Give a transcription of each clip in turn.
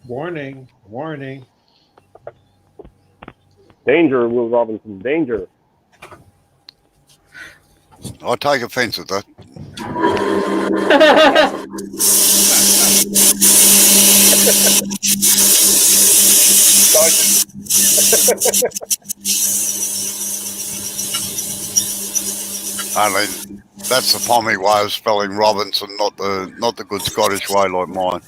Warning, warning. Danger, Will Robinson, danger. I take offence at that. Only that's the pommy way of spelling Robinson, not the good Scottish way like mine.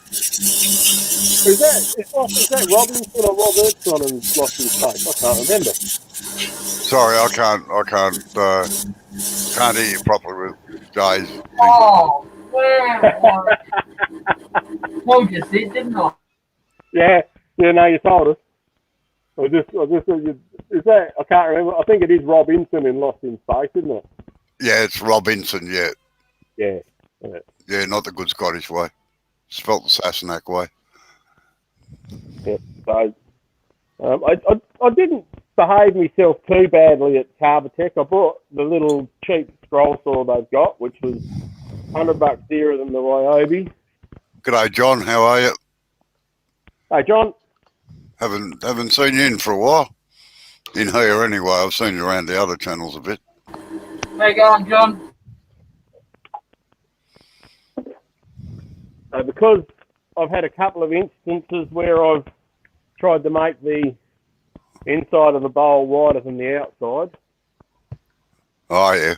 Is that Robinson or Robertson and Lost in Space? I can't remember. Sorry, I can't hear you properly with Jay's thing. Oh, where? Told you, see, didn't I? Yeah, no, you told us. Is that? I can't remember. I think it is Robinson in Lost in Space, isn't it? Yeah, it's Robinson. Yeah, yeah, not the good Scottish way. Spelt the Sassenach way. Yeah. So I didn't behave myself too badly at Carbotech. I bought the little cheap scroll saw they've got, which was $100 dearer than the Ryobi. G'day, John. How are you? Hey, John. Haven't seen you in for a while. In here anyway. I've seen you around the other channels a bit. How you going, John? Because I've had a couple of instances where I've tried to make the inside of the bowl wider than the outside. Oh yeah,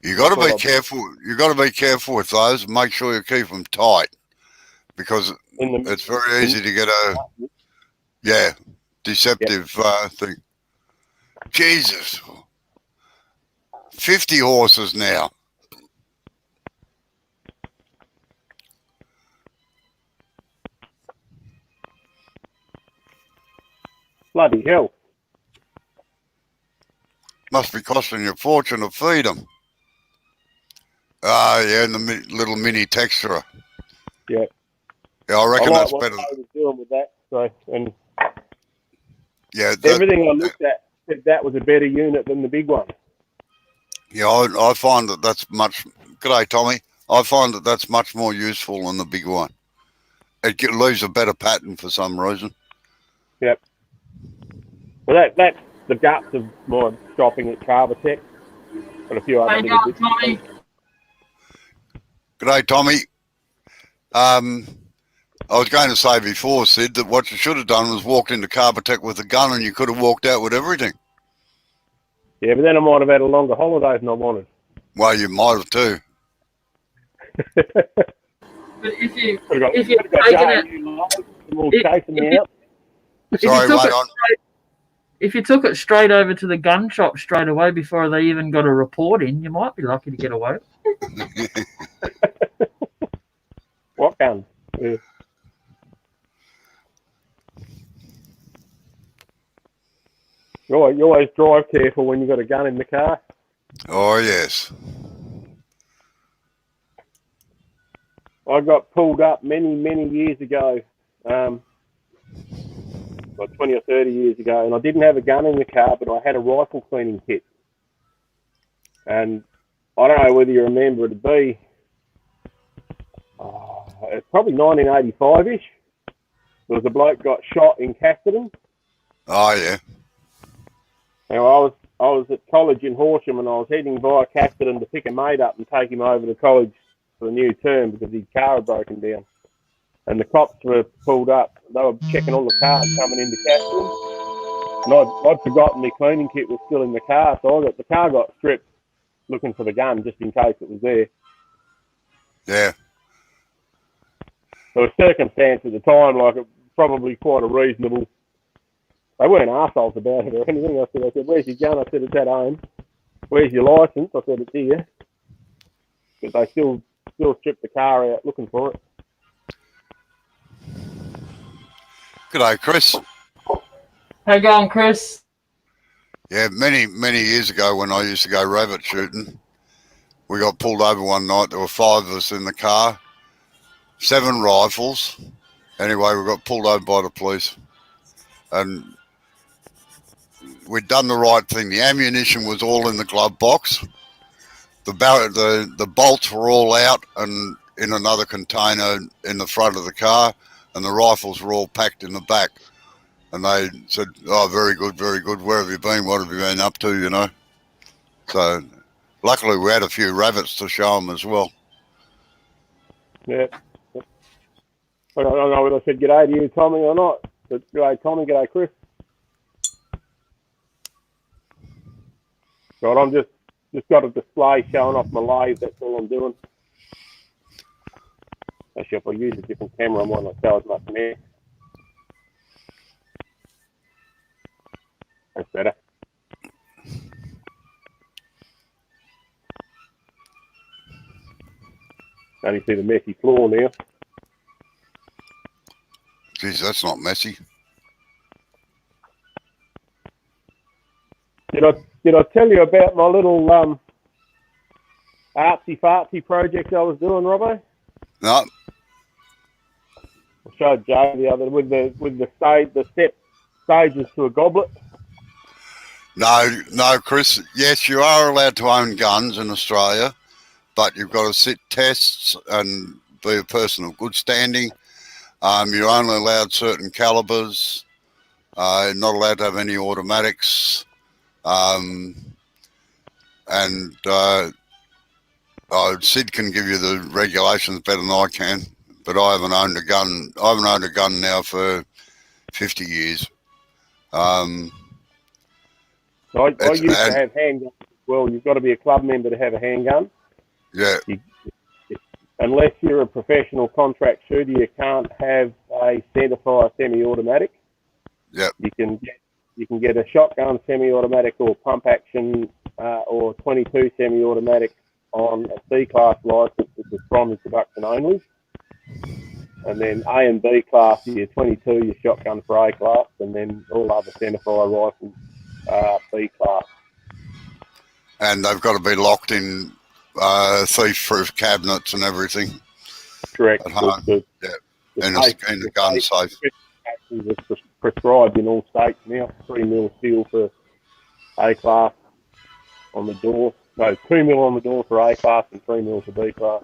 you got to be careful. You got to be careful with those. Make sure you keep them tight because it's very easy to get a deceptive thing. Jesus, 50 horses now. Bloody hell. Must be costing you a fortune to feed them. Ah, yeah, and the little mini texturer. Yeah. Yeah, I reckon that's what better. I was doing with that. So, and yeah, everything I looked at said that was a better unit than the big one. Yeah, I find that's much. G'day, Tommy. I find that's much more useful than the big one. It leaves a better pattern for some reason. Yep. Well, that's the guts of my shopping at Carbotech and a few other things. Tommy. G'day, Tommy. I was going to say before, Sid, that what you should have done was walked into Carbotech with a gun and you could have walked out with everything. Yeah, but then I might have had a longer holiday than I wanted. Well, you might have too. But if you're taking it, if you took it straight over to the gun shop straight away before they even got a report in, you might be lucky to get away. What gun? Yeah. You always drive careful when you've got a gun in the car. Oh, yes. I got pulled up many, many years ago, like 20 or 30 years ago, and I didn't have a gun in the car, but I had a rifle cleaning kit. And I don't know whether you remember, it'd be it's probably 1985-ish. There was a bloke got shot in Casterton. Oh, yeah. Now, I was at college in Horsham, and I was heading via Casterton to pick a mate up and take him over to college for the new term because his car had broken down. And the cops were pulled up. They were checking all the cars coming into Casterton. And I'd forgotten my cleaning kit was still in the car, so the car got stripped looking for the gun just in case it was there. Yeah. There was circumstance at the time, like probably quite a reasonable. They weren't arseholes about it or anything. I said, where's your gun? I said, it's at home. Where's your licence? I said, it's here. But they still stripped the car out looking for it. G'day, Chris. How you going, Chris? Yeah, many years ago when I used to go rabbit shooting, we got pulled over one night. There were 5 of us in the car, 7 rifles. Anyway, we got pulled over by the police. And we'd done the right thing. The ammunition was all in the glove box. The bolts were all out and in another container in the front of the car. and the rifles were all packed in the back. And they said, "Oh, very good, very good. Where have you been? What have you been up to?" You know. So, luckily, we had a few rabbits to show them as well. Yeah. I don't know whether I said g'day to you, Tommy, or not. But g'day, Tommy. G'day, Chris. Right, I'm just got a display showing off my lathe. That's all I'm doing. Actually, if I use a different camera, I might not show as much now. That's better. Only see the messy floor now. Geez, that's not messy. Did I tell you about my little artsy fartsy project I was doing, Robbo? No, I showed Joe the other with the step stages to a goblet. no, Chris. Yes, you are allowed to own guns in Australia, but you've got to sit tests and be a person of good standing. You're only allowed certain calibers. You're not allowed to have any automatics. Sid can give you the regulations better than I can, but I haven't owned a gun. I haven't owned a gun now for 50 years. I used to have handguns as well. You've got to be a club member to have a handgun. Yeah. Unless you're a professional contract shooter, you can't have a centerfire semi-automatic. Yep. You can get a shotgun semi-automatic or pump action or 22 semi-automatic on a C-class license, which is primary production only. And then A and B class, your 22, your shotgun for A class, and then all other centerfire rifles B class. And they've got to be locked in thief-proof cabinets and everything. Correct. At home. Yeah. In the gun safe. It's prescribed in all states now. 3 mil steel for A class on the door. No, 2 mil on the door for A class and 3 mil for B class.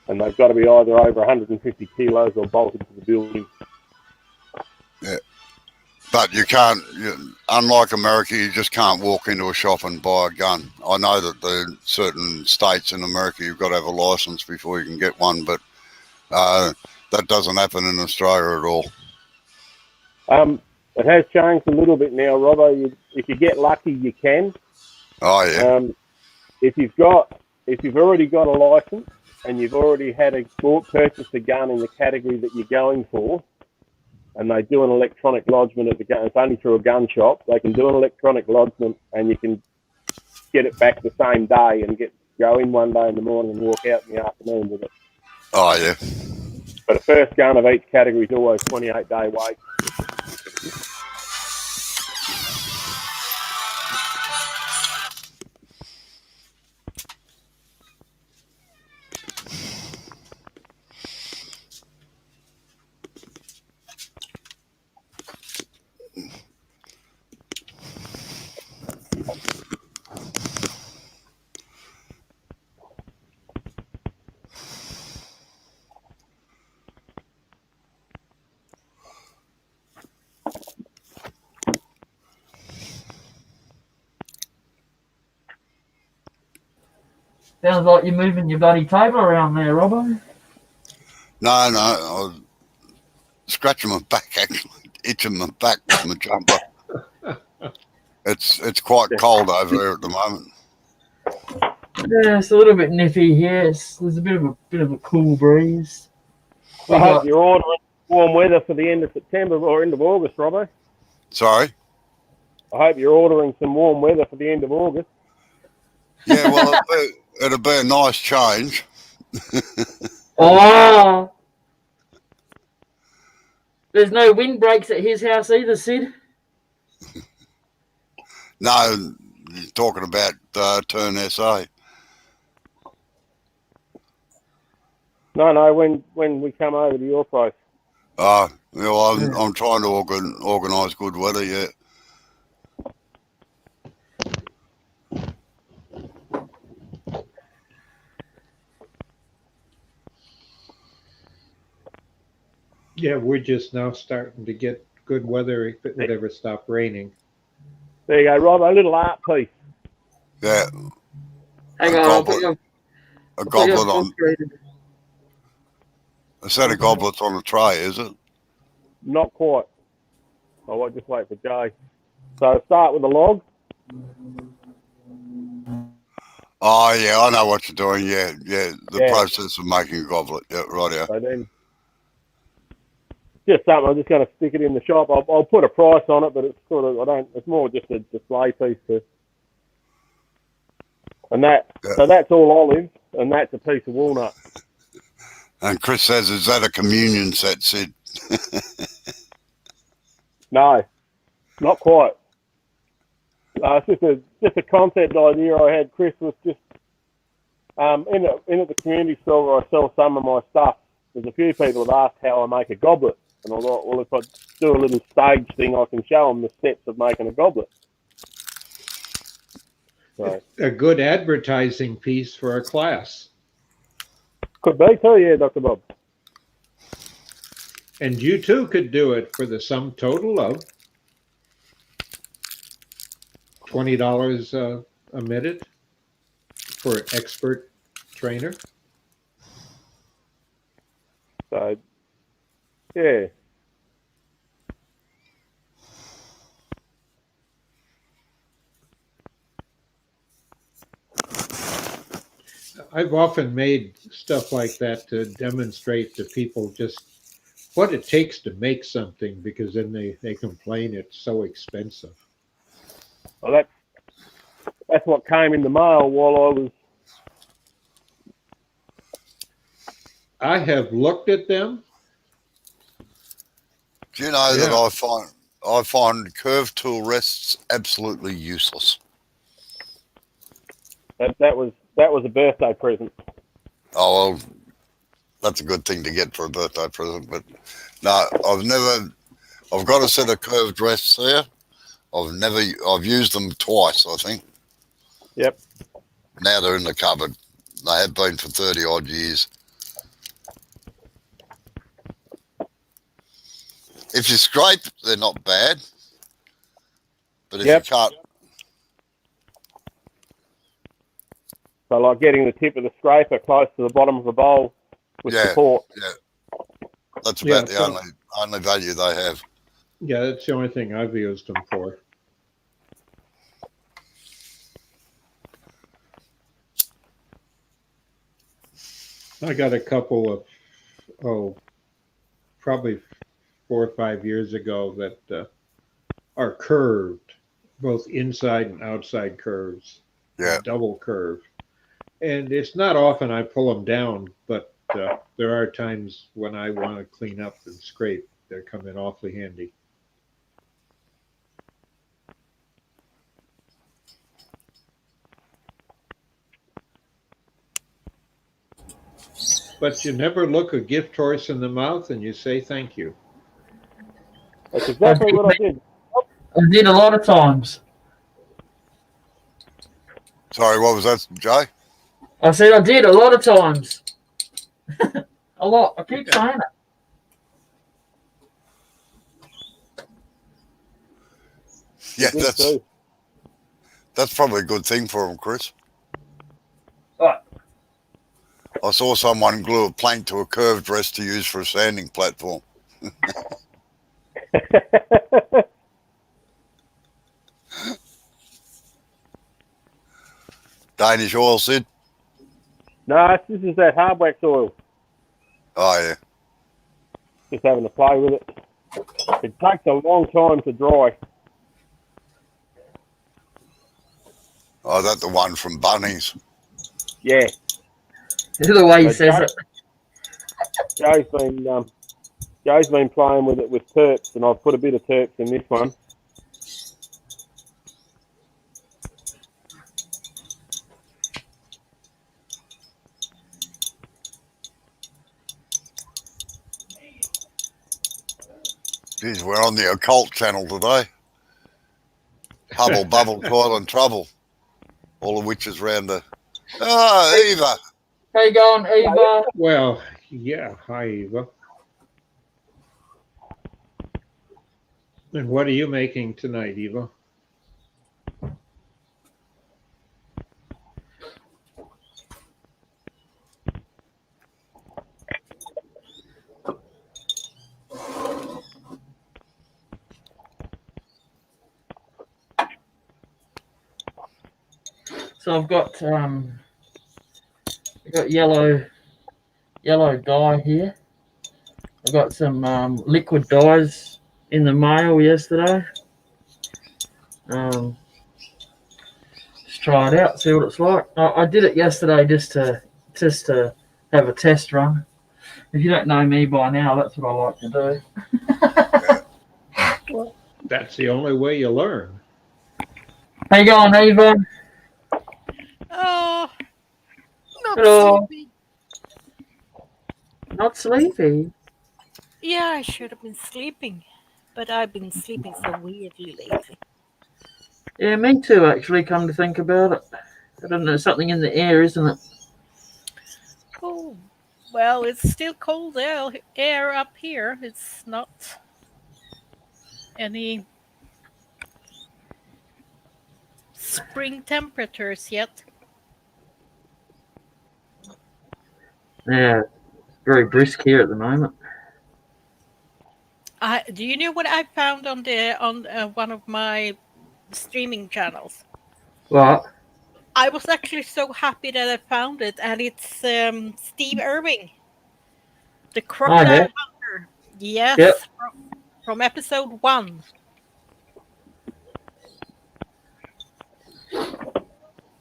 And they've got to be either over 150 kilos or bolted to the building. Yeah. But you can't, unlike America, you just can't walk into a shop and buy a gun. I know that the certain states in America, you've got to have a license before you can get one, but that doesn't happen in Australia at all. It has changed a little bit now, Robbo. If you get lucky, you can. Oh yeah. If you've already got a license and you've already purchased a gun in the category that you're going for, and they do an electronic lodgement at the gun, it's only through a gun shop. They can do an electronic lodgement, and you can get it back the same day and go in one day in the morning and walk out in the afternoon with it. Oh yeah. But a first gun of each category is always 28-day wait. Sounds like you're moving your bloody table around there, Robbo. No, I was scratching my back, actually, itching my back with my jumper. It's quite cold over there at the moment. Yeah, it's a little bit nippy here. There's a bit of a cool breeze. I hope you're ordering warm weather for the end of September or end of August, Robbo. Sorry? I hope you're ordering some warm weather for the end of August. Yeah, well, it'll be a nice change. Oh! There's no windbreaks at his house either, Sid? No, you're talking about Turn SA. No, when we come over to your place. Well, I'm trying to organise good weather, yeah. Yeah, we're just now starting to get good weather if it would ever stop raining. There you go, Rob. A little art piece. Yeah, Hang a on, goblet, a I'll put you on goblet full on screen. a set of goblets on a tray, is it? Not quite. I'll just wait for Jay. So start with the log. Oh yeah, I know what you're doing. Yeah, the Yeah. process of making a goblet. Yeah, right. Yeah. So then, just something. I'm just going to stick it in the shop. I'll put a price on it, but it's sort of It's more just a display piece too. And that. Yeah. So that's all olive, and that's a piece of walnut. And Chris says, "Is that a communion set, Sid?" No, not quite. It's just a concept idea I had. Chris was just in at the community store where I sell some of my stuff. There's a few people have asked how I make a goblet, and I thought, well, if I do a little stage thing, I can show them the steps of making a goblet. So, A good advertising piece for a class. could be too, yeah, Dr. Bob. And you too could do it for the sum total of $20 a minute for an expert trainer. So, yeah. I've often made stuff like that to demonstrate to people just what it takes to make something, because then they complain it's so expensive. Well, that's what came in the mail while I was. I have looked at them. Do you know that I find curved tool rests absolutely useless. That was a birthday present. Oh well, that's a good thing to get for a birthday present. But no, I've got a set of curved rests there. I've used them twice, I think. Yep. Now they're in the cupboard. They have been for 30 odd years. If you scrape, they're not bad. But if you cut, so like getting the tip of the scraper close to the bottom of the bowl with support. Yeah, that's about the only value they have. Yeah, that's the only thing I've used them for. I got a couple of, probably 4 or 5 years ago that are curved, both inside and outside curves. Yeah. Double curve. And it's not often I pull them down, but there are times when I want to clean up and scrape. They're coming awfully handy. But you never look a gift horse in the mouth and you say thank you. That's exactly what I did. I did a lot of times. Sorry, what was that, Jay? I said I did a lot of times. A lot. I keep saying it. Yeah, that's probably a good thing for them, Chris. Right. I saw someone glue a plank to a curved rest to use for a sanding platform. Danish oil, Sid? No, this is that hard wax oil. Oh, yeah. Just having to play with it. It takes a long time to dry. Oh, that's the one from Bunnings. Yeah. The way he says it. Joe's been playing with it with terps, and I've put a bit of terps in this one. Geez, we're on the occult channel today. Hubble, bubble, coil, and trouble. All the witches round the... Oh, Eva. How you going, Eva? Well, yeah. Hi, Eva. And what are you making tonight, Eva? So I've got yellow dye here. I got some liquid dyes in the mail yesterday. Just try it out, see what it's like. I did it yesterday just to have a test run. If you don't know me by now, that's what I like to do. Well, that's the only way you learn. How you going, Eva? Oh, not Hello. sleepy. Not sleepy. Yeah, I should have been sleeping, but I've been sleeping so weirdly lately. Yeah, me too, actually, come to think about it. I don't know, something in the air, isn't it? Oh, well, it's still cold air up here. It's not any spring temperatures yet. Yeah, very brisk here at the moment. Do you know what I found on one of my streaming channels? What? I was actually so happy that I found it, and it's Steve Irving, the Oh, Crocodile yeah. Hunter. Yes, Yep. from episode 1.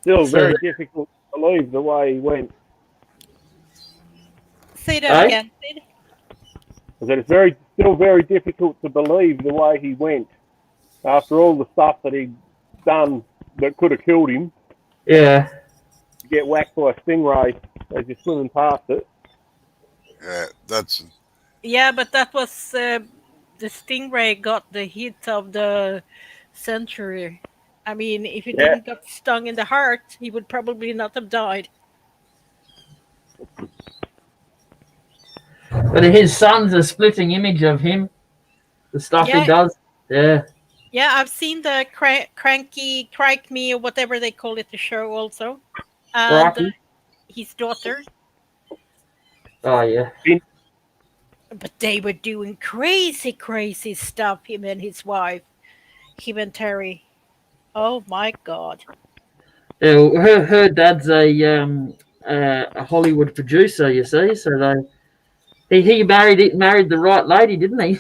Still So very the- difficult to believe the way he went. Say that Eh? again, Sid. I said it's still very difficult to believe the way he went after all the stuff that he'd done that could have killed him. Yeah. To get whacked by a stingray as you're swimming past it. Yeah, that's Yeah, but that was the stingray got the hit of the century. I mean, if he Yeah. didn't get stung in the heart, he would probably not have died. But his son's a splitting image of him. The stuff he Yeah, does. Yeah. yeah, I've seen the cranky, crike me or whatever they call it, the show also, and Rocky. his daughter. Oh, yeah. But they were doing crazy, crazy stuff. Him and his wife, him and Terry. Oh my God. Yeah, well, her dad's a Hollywood producer, you see. So he married the right lady, didn't he?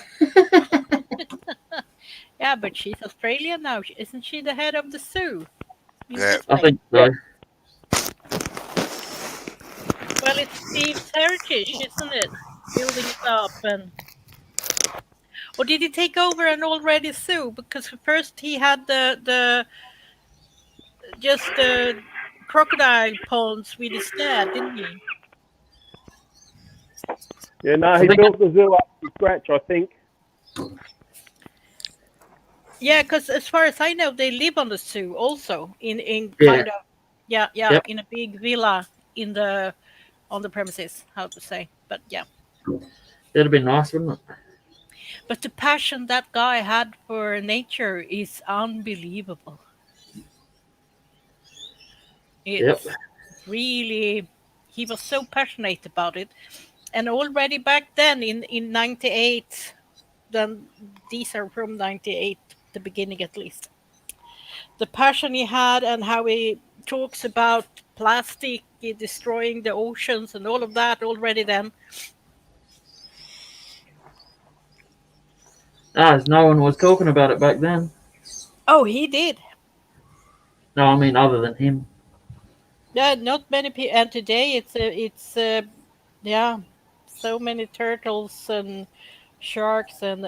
Yeah, but she's Australian now. Isn't she the head of the zoo? In yeah. I Sydney? think so. Well, it's Steve's heritage, isn't it? Building it up and. Or did he take over an already zoo? Because first he had the just the crocodile ponds with his dad, didn't he? Yeah, no, I he think- built the zoo up from scratch, I think. Yeah, because as far as I know, they live on the zoo also in Yeah. kind of Yep. in a big villa on the premises. How to say? But yeah. That'd be nice, wouldn't it? But the passion that guy had for nature is unbelievable. It's really, he was so passionate about it. And already back then in 98, then these are from 98, the beginning at least. The passion he had and how he talks about plastic destroying the oceans and all of that already then. No one was talking about it back then. Oh, he did. No, I mean other than him. Yeah, not many people. And today yeah, so many turtles and sharks and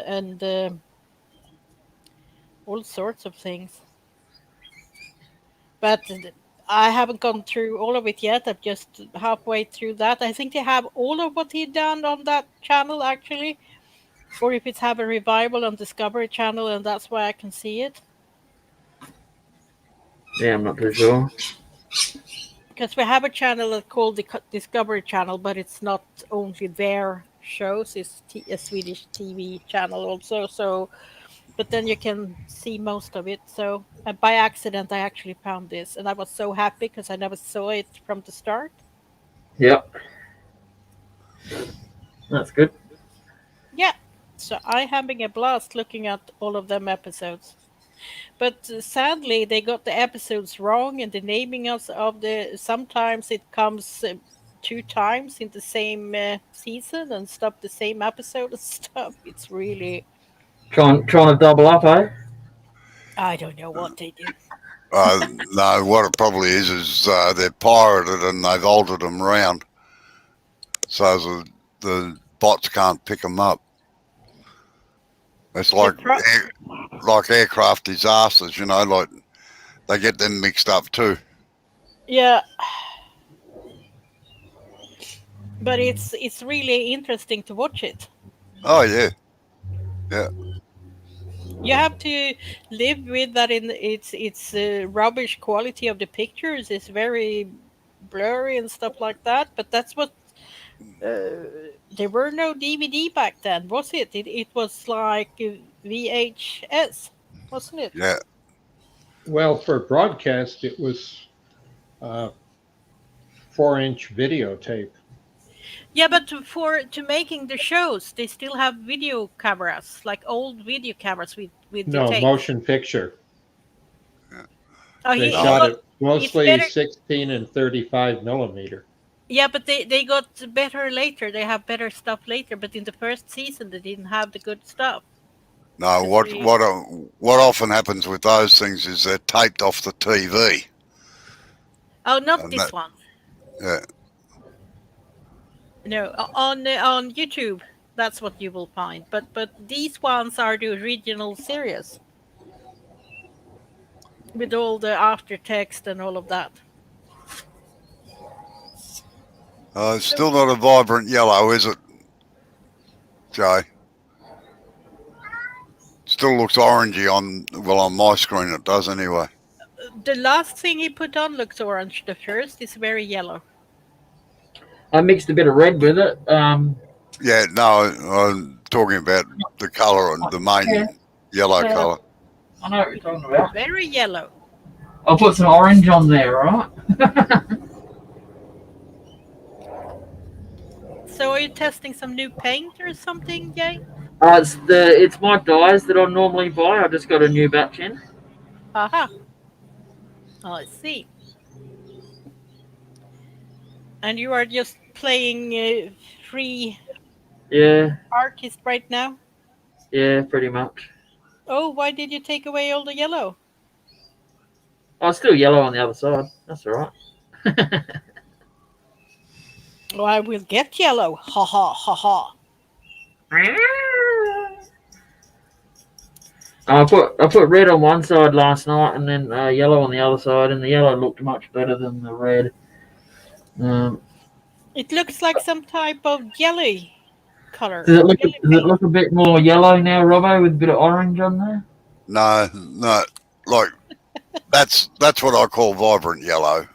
all sorts of things. But I haven't gone through all of it yet. I'm just halfway through that. I think they have all of what he done on that channel actually, or if it's have a revival on Discovery Channel, and that's why I can see it. Yeah, I'm not too sure. Because we have a channel called the Discovery Channel, but it's not only their shows; it's a Swedish TV channel also. So but then you can see most of it. So by accident, I actually found this, and I was so happy because I never saw it from the start. Yep. That's good. Yeah, so I'm having a blast looking at all of them episodes. But sadly, they got the episodes wrong, and the naming of the sometimes it comes two times in the same season and stuff, the same episode and stuff. It's really, Trying to double up, eh? I don't know what they do. No, what it probably is they're pirated and they've altered them round so the bots can't pick them up. It's like like aircraft disasters, you know, like they get them mixed up too. Yeah, but it's really interesting to watch it. Oh yeah, yeah, You have to live with that. In it's rubbish quality of the pictures is very blurry and stuff like that. But that's what there were no DVD back then, was it? It was like VHS, wasn't it? yeah. Well, for broadcast, it was 4-inch videotape. Yeah, but to making the shows, they still have video cameras, like old video cameras with the No, tape. motion picture. Oh, They he shot got it mostly better. 16 and 35 millimeter. Yeah, but they got better later. They have better stuff later. But in the first season, they didn't have the good stuff. No, 'Cause what often happens with those things is they're taped off the TV. Oh, not And this one. Yeah, No, on YouTube, that's what you will find. But these ones are the original series with all the after text and all of that. it's still not a vibrant yellow, is it, Jay? Still looks orangey on my screen. It does anyway. The last thing he put on looks orange. The first is very yellow. I mixed a bit of red with it. Yeah, no, I'm talking about the colour and the main yellow Yeah. colour. I know what you're talking about. Very yellow. I'll put some orange on there, right? So are you testing some new paint or something, Jay? It's my dyes that I normally buy. I just got a new batch in. Aha. Oh, I see. And you are just playing free Yeah, artist right now? yeah, pretty much. Oh, why did you take away all the yellow? Oh, it's still yellow on the other side. That's all right. Oh, I will get yellow. Ha ha ha ha. I put red on one side last night and then yellow on the other side, and the yellow looked much better than the red. It looks like some type of jelly color. Does it look a bit more yellow now, Robbo, with a bit of orange on there? No, like that's what I call vibrant yellow.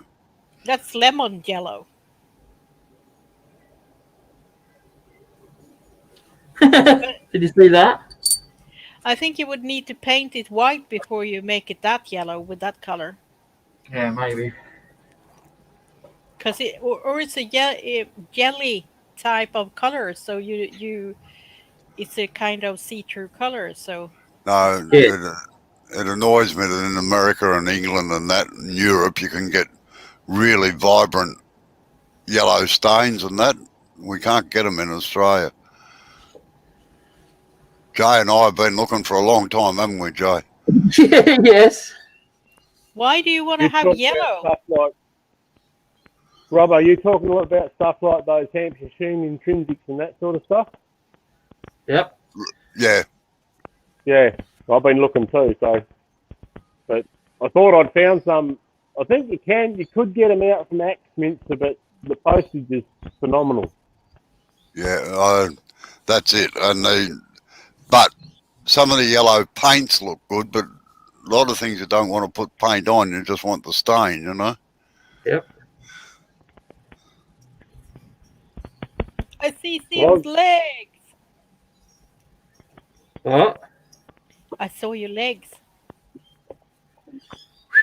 That's lemon yellow. Did you see that? I think you would need to paint it white before you make it that yellow with that color. Yeah, maybe. Because or it's a jelly type of color, so you it's a kind of see-through color. So No, Yeah. it annoys me that in America and England and that in Europe you can get really vibrant yellow stains and that. We can't get them in Australia. Jay and I have been looking for a long time, haven't we, Jay? Yes. why do you want to have talk about yellow? Stuff like, Rob, are you talking a lot about stuff like those Hampshire Sheen intrinsics and that sort of stuff? Yep. Yeah. Yeah, I've been looking too. So, but I thought I'd found some. I think you could get them out from Axminster, but the postage is phenomenal. Yeah, that's it. But some of the yellow paints look good, but a lot of things you don't want to put paint on. You just want the stain, you know. Yep. I see Sam's legs. What? I saw your legs.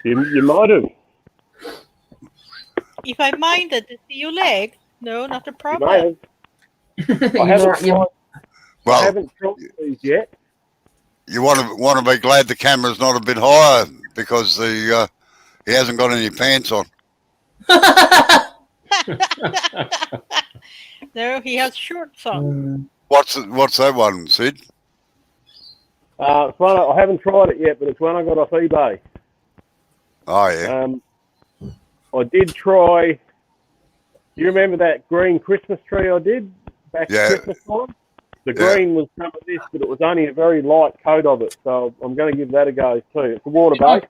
You might have. If I minded to see your legs, no, not a You may problem. have. You might- you might- I Well, haven't tried these yet. you want to be glad the camera's not a bit higher because he hasn't got any pants on. No, he has shorts on. What's that one, Sid? It's one I haven't tried it yet, but it's one I got off eBay. Oh yeah. I did try. You remember that green Christmas tree I did back Yeah. at Christmas time? The Yeah. green was some of this, but it was only a very light coat of it. So I'm going to give that a go too. It's a water based.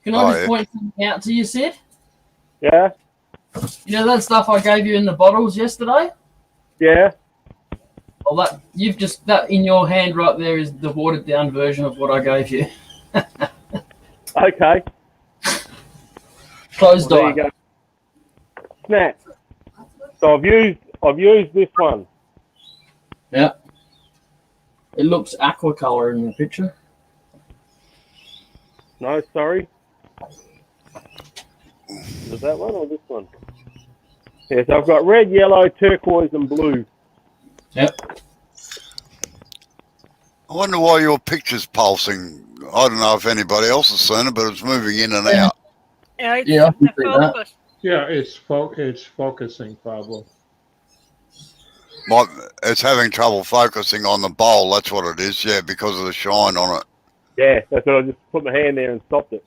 Can I Oh, just yeah. point something out to you, Sid? Yeah, You know that stuff I gave you in the bottles yesterday? yeah. Well, that in your hand right there is the watered down version of what I gave you. Okay. Closed Well, there you eye. go. Snap. So I've used this one. Yeah. It looks aqua color in the picture. No, sorry. Was that one or this one? Yes, I've got red, yellow, turquoise, and blue. Yep. I wonder why your picture's pulsing. I don't know if anybody else has seen it, but it's moving in and out. Yeah, it's Yeah, I can the see that. focus. Yeah, it's focusing problem. It's having trouble focusing on the bowl. That's what it is. Yeah, because of the shine on it. Yeah, that's what I just put my hand there and stopped it.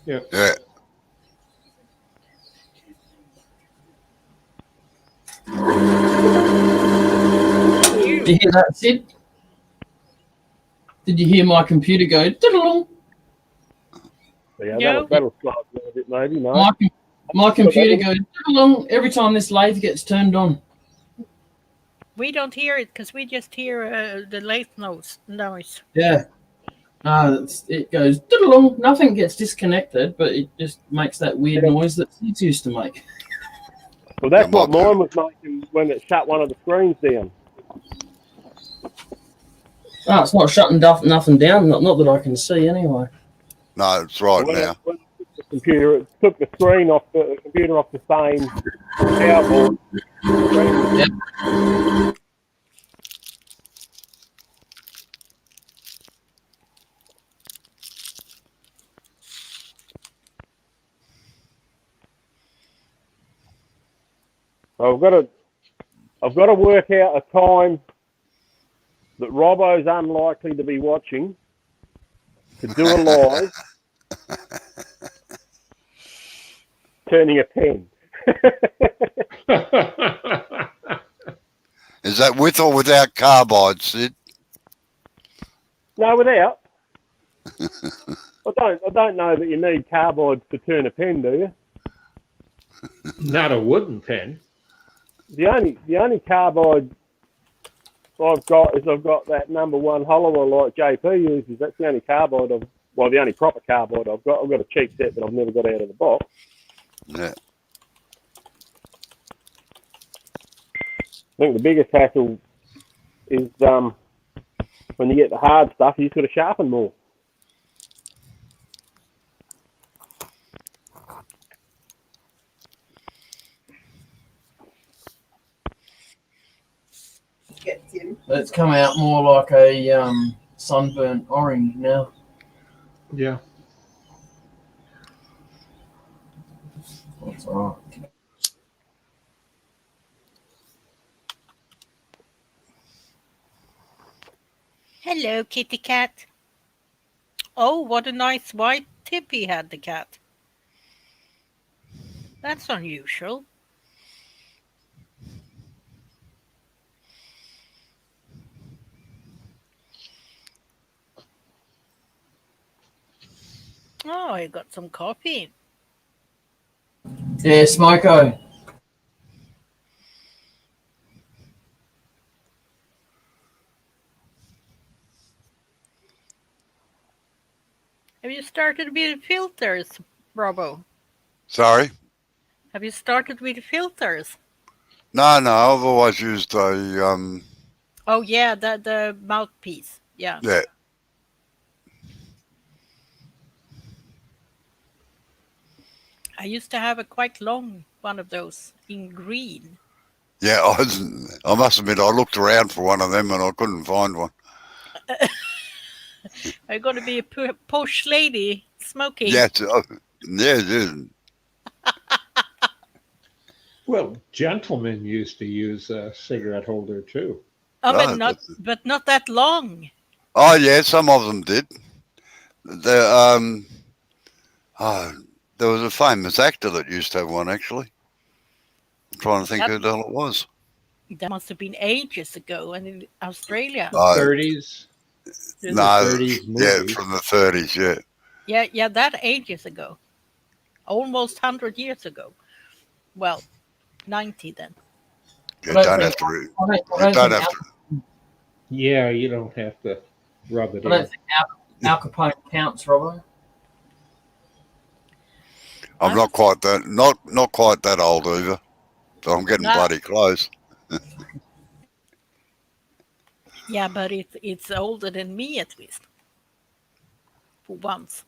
Yeah. Did you hear that, Sid? Did you hear my computer go? "Diddle-dong"? So yeah, No. that'll slow it down a bit maybe, no? My computer goes "Diddle-dong" every time this lathe gets turned on. We don't hear it because we just hear the lathe noise. Yeah. It goes "Diddle-dong." Nothing gets disconnected, but it just makes that weird noise that Sid's used to make. Well, that's Yeah, what my- mine was making when it shut one of the screens down. Oh, it's not shutting nothing down. Not that I can see anyway. No, it's right When now. it took the computer, it took the screen off the computer off the same power board. Yep. So I've got to work out a time that Robbo's unlikely to be watching to do a live turning a pen. Is that with or without carbide, Sid? No, without. I don't know that you need carbide to turn a pen, do you? Not a wooden pen. The only carbide I've got is I've got that number one hollower like JP uses. That's the only carbide the only proper carbide I've got. I've got a cheap set that I've never got out of the box. Yeah. I think the biggest hassle is when you get the hard stuff, you just got to sharpen more. It's come out more like a sunburnt orange now. Yeah. That's all right. Hello, kitty cat. Oh, what a nice white tip he had, the cat. That's unusual. Oh, I got some coffee. Yeah, Smoko. Have you started with filters, Robbo? Sorry? Have you started with filters? No, I've always used a Oh yeah, the mouthpiece. Yeah. yeah. I used to have a quite long one of those in green. Yeah, I must admit, I looked around for one of them and I couldn't find one. I'm going to be a posh lady smoking. Yeah, yeah. Well, gentlemen used to use a cigarette holder too. Oh, Oh, but not that long. oh, yeah, some of them did. The oh, there was a famous actor that used to have one. Actually, I'm trying to think That who the hell it was. that must have been ages ago, and in Australia. The Oh, 30s, in the no, 30s yeah, movies. from the 30s. Yeah, Yeah, that ages ago, almost 100 years ago. Well, 90 then. you I don't don't think have to. I You don't don't think have to. Yeah, you don't have to rub it I don't in. think Al Capone counts, Robbo. I'm I not would say quite that. Not quite that old either. But I'm getting no. bloody close. Yeah, but it's older than me at least for once.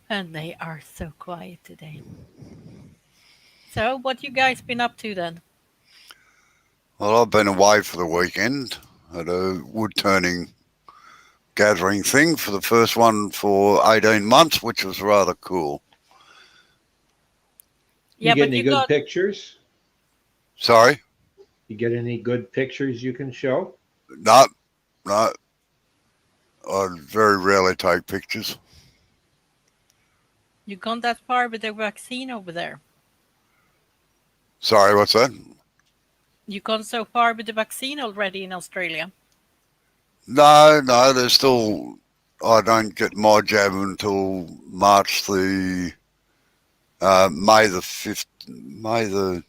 And they are so quiet today. So, what you guys been up to then? Well, I've been away for the weekend at a wood turning gathering thing for the first one for 18 months, which was rather cool. You Yeah, get but any you good got pictures? Sorry? You get any good pictures you can show? No, no. I very rarely take pictures. you gone that far with the vaccine over there. Sorry, what's that? You gone so far with the vaccine already in Australia. No, there's still. I don't get my jab until March the May the 5th, May the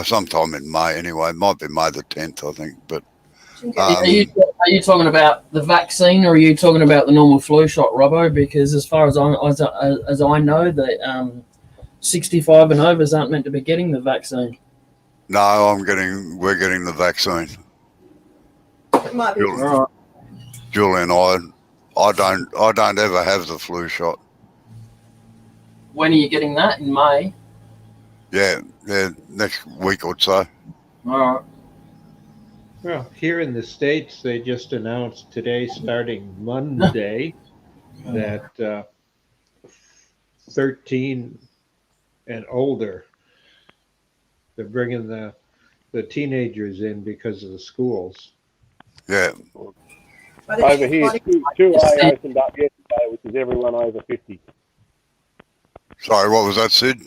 sometime in May anyway. It might be May the 10th, I think. But Are you talking about the vaccine, or are you talking about the normal flu shot, Robbo? Because as far as I know, that 65 and overs aren't meant to be getting the vaccine. no, we're getting the vaccine. It might be. Julie, All right. Julie and I don't ever have the flu shot. When are you getting that? In May. Yeah, next week or so. All right. Well, here in the States, they just announced today, starting Monday, that 13 and older, they're bringing the teenagers in because of the schools. Yeah, Over here, 2A opened up yesterday, which is everyone over 50. sorry, what was that, Sid?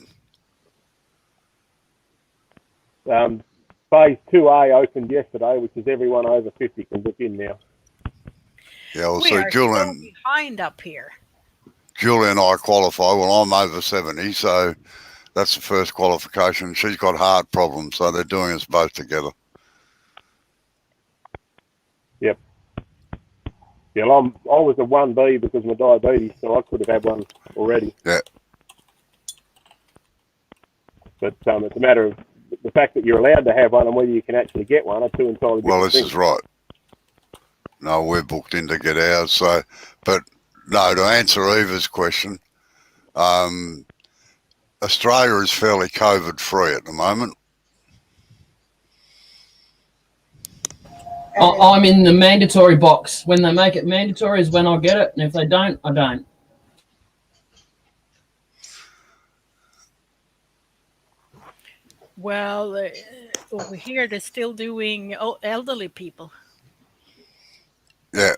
Phase 2A opened yesterday, which is everyone over 50 can book in now. Yeah, well, We so are so behind up here. Julie and I qualify. Well, I'm over 70, so that's the first qualification. She's got heart problems, so they're doing us both together. Yep. Yeah, I was a 1B because of my diabetes, so I could have had one already. Yeah. But it's a matter of the fact that you're allowed to have one and whether you can actually get one are two entirely different Well, this things. is right. No, we're booked in to get ours. So, but no, to answer Eva's question, Australia is fairly COVID free at the moment. I'm in the mandatory box. When they make it mandatory is when I get it, and if they don't, I don't. Well, over here they're still doing elderly people. Yeah.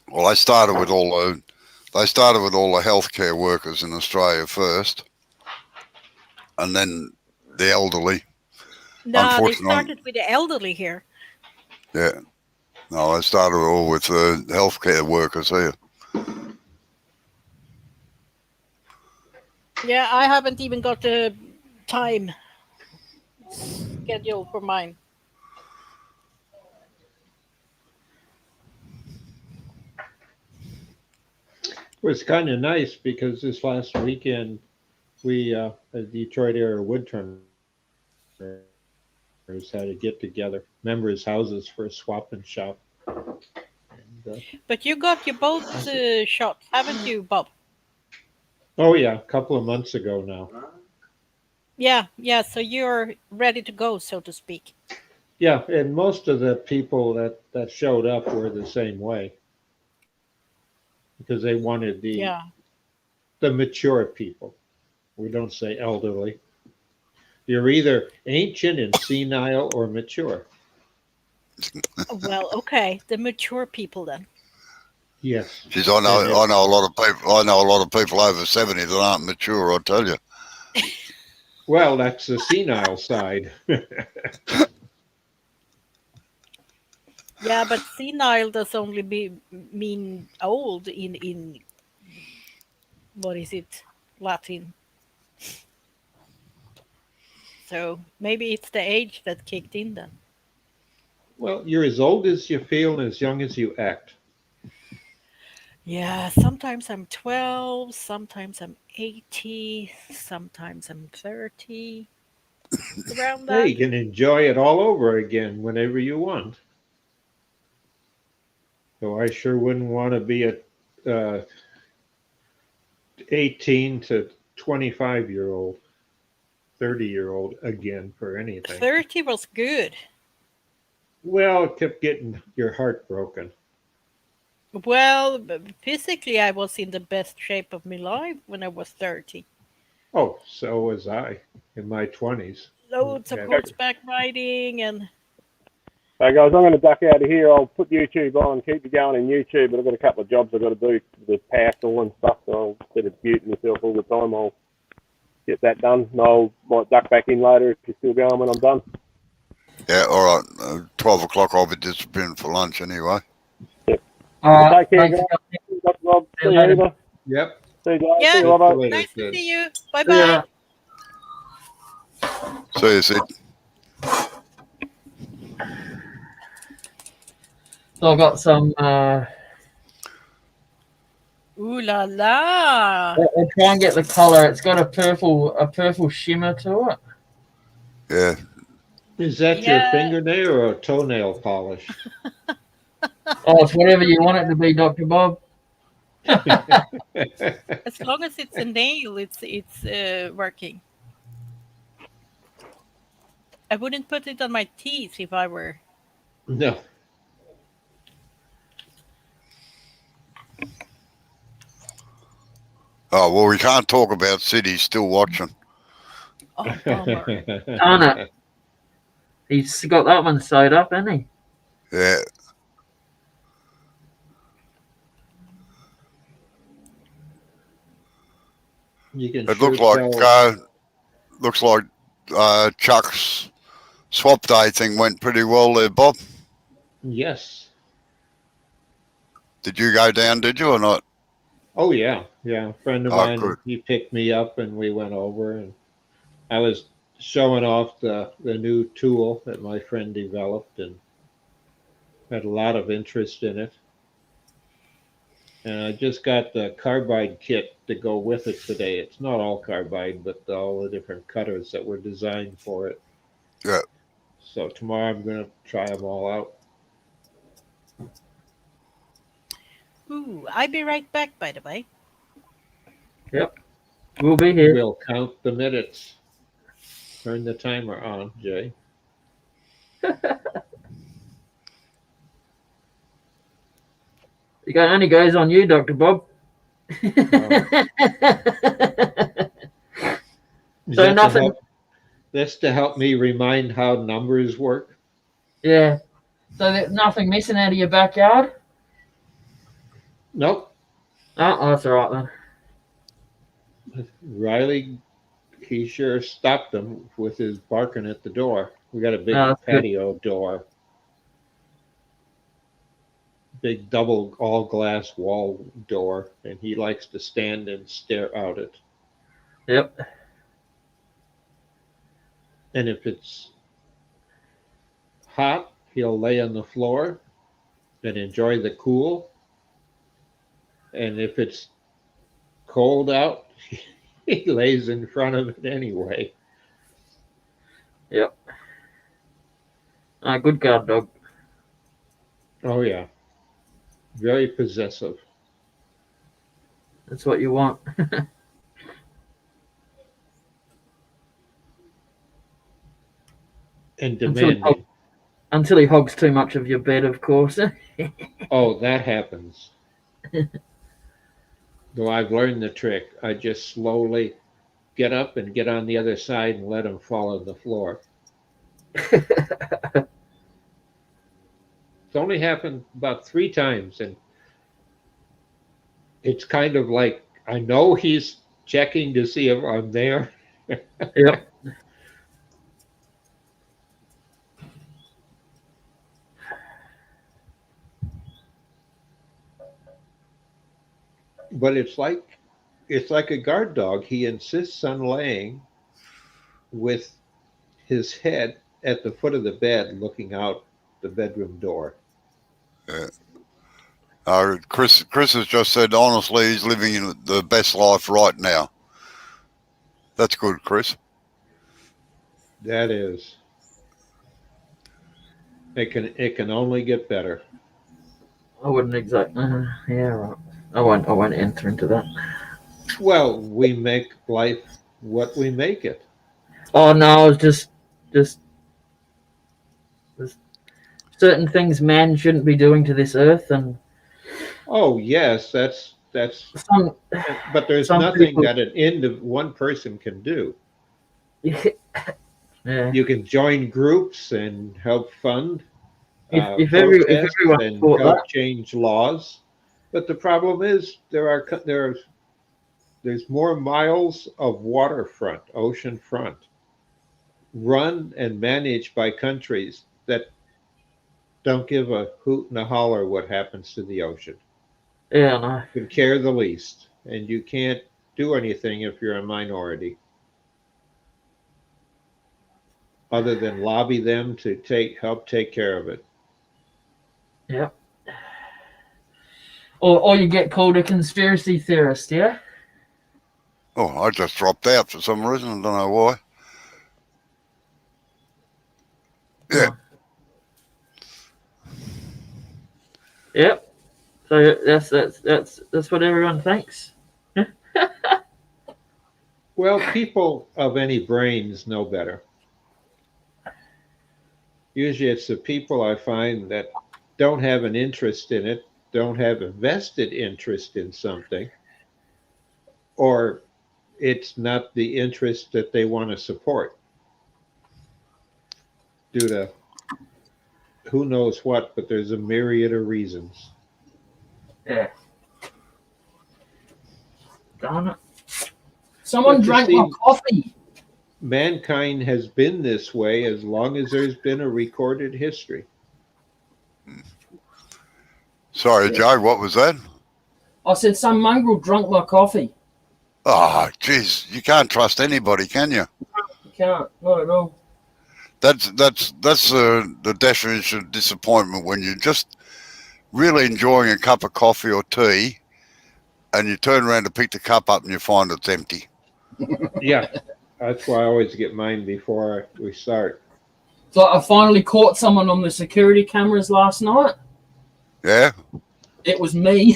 Well, they started with all the healthcare workers in Australia first, and then the elderly. No, they Unfortunately, started with the elderly here. yeah. No, they started all with the healthcare workers here. Yeah, I haven't even got the time schedule for mine. It was kind of nice because this last weekend, we, at the Detroit area wood tournament, had to get together, members' houses for a swap and shop. And, But you got your both shots, haven't you, Bob? oh yeah, a couple of months ago now. Yeah, yeah. So you're ready to go, so to speak. Yeah, and most of the people that showed up were the same way because they wanted Yeah. the mature people. We don't say elderly. You're either ancient and senile or mature. Well, okay. The mature people then. Yes. Geez, I know a lot of people. I know a lot of people over 70 that aren't mature. I tell you. Well, that's the senile side. Yeah, but senile does only mean old in what is it, Latin? So maybe it's the age that kicked in then. Well, you're as old as you feel and as young as you act. Yeah, sometimes I'm 12, sometimes I'm 80, sometimes I'm 30. It's around Hey, that. you can enjoy it all over again whenever you want. So I sure wouldn't want to be a 18 to 25-year-old, 30-year-old again for anything. 30 was good. Well, it kept getting your heart broken. Well, physically, I was in the best shape of my life when I was 30. Oh, so was I in my 20s. Loads of Yeah. horseback riding and Hey guys, I'm going to duck out of here. I'll put YouTube on, keep you going in YouTube, but I've got a couple of jobs I've got to do with pastel and stuff, so instead of muting myself all the time, I'll get that done. And I might duck back in later if you're still going when I'm done. Yeah, all right. 12 o'clock, I'll be disappearing for lunch anyway. All right. Take care, Thanks, guys. guys. Dr. Rob. See you See you later. later. Yep. See you guys. yeah, See you, Catch you Robbo. later, nice to Sid. see you. Bye See ya. bye. See you, Sid. So I got some. Ooh la la. I'll try and get the color. It's got a purple shimmer to it. Yeah. Is that your Yeah. fingernail or a toenail polish? Oh, it's whatever you want it to be, Dr. Bob. As long as it's a nail, it's working. I wouldn't put it on my teeth if I were. No. Oh, well, we can't talk about Sid. He's still watching. Oh, bummer. Darn it. He's got that one sewed up, hasn't he? Yeah. You can It sure looks like Chuck's swap day thing went pretty well there, Bob. Yes. Did you go down, did you, or not? Oh yeah, yeah. A friend of Oh, mine, good. he picked me up and we went over, and I was showing off the new tool that my friend developed and had a lot of interest in it. And I just got the carbide kit to go with it today. It's not all carbide, but all the different cutters that were designed for it. Yeah. So tomorrow I'm going to try them all out. Ooh, I'll be right back, by the way. We'll be here. We'll count the minutes. Turn the timer on, Jay. It only goes on you, Dr. Bob. Is So that nothing. That's to help me remind how numbers work. Yeah. So there's nothing missing out of your backyard? Nope. Oh, that's all right then. Riley, he sure stopped them with his barking at the door. We got a big Oh, that's good. patio door. Big double all glass wall door, and he likes to stand and stare out it. Yep. And if it's hot, he'll lay on the floor and enjoy the cool. And if it's cold out, he lays in front of it anyway. Yep. Good guard dog. Oh yeah, very possessive. That's what you want. And Until demanding. Until he hogs too much of your bed, of course. Oh, that happens. Though I've learned the trick. I just slowly get up and get on the other side and let him fall on the floor. It's only happened about 3 times, and it's kind of like I know he's checking to see if I'm there. Yep. But it's like a guard dog. He insists on laying with his head at the foot of the bed, looking out the bedroom door. Chris has just said, honestly, he's living in the best life right now. That's good, Chris. That is. It can only get better. I wouldn't exactly. Yeah, right. I won't enter into that. Well, we make life what we make it. Oh no, just there's certain things man shouldn't be doing to this earth, and Oh yes, that's some but there's some nothing people. that one person can do. Yeah. You can join groups and help fund If protests everyone and thought help that, change laws. But the problem is there's more miles of waterfront, ocean front, run and managed by countries that don't give a hoot and a holler what happens to the ocean. yeah, no, Could care the least, and you can't do anything if you're a minority other than lobby them to help take care of it. yeah. Or you get called a conspiracy theorist, yeah. Oh, I just dropped out for some reason. I don't know why. Yeah. Yep. So that's what everyone thinks. Well, people of any brains know better. Usually it's the people I find that don't have an interest in it, don't have a vested interest in something, or it's not the interest that they want to support due to who knows what, but there's a myriad of reasons. Yeah. Darn it. Someone But you drank see, my coffee. mankind has been this way as long as there's been a recorded history. Sorry, Joe, what was that? I said some mongrel drunk my coffee. Oh, geez, you can't trust anybody, can you? You can't, not at all. That's the definition of disappointment, when you're just really enjoying a cup of coffee or tea and you turn around to pick the cup up and you find it's empty. Yeah, that's why I always get mine before we start. So I finally caught someone on the security cameras last night. Yeah? It was me.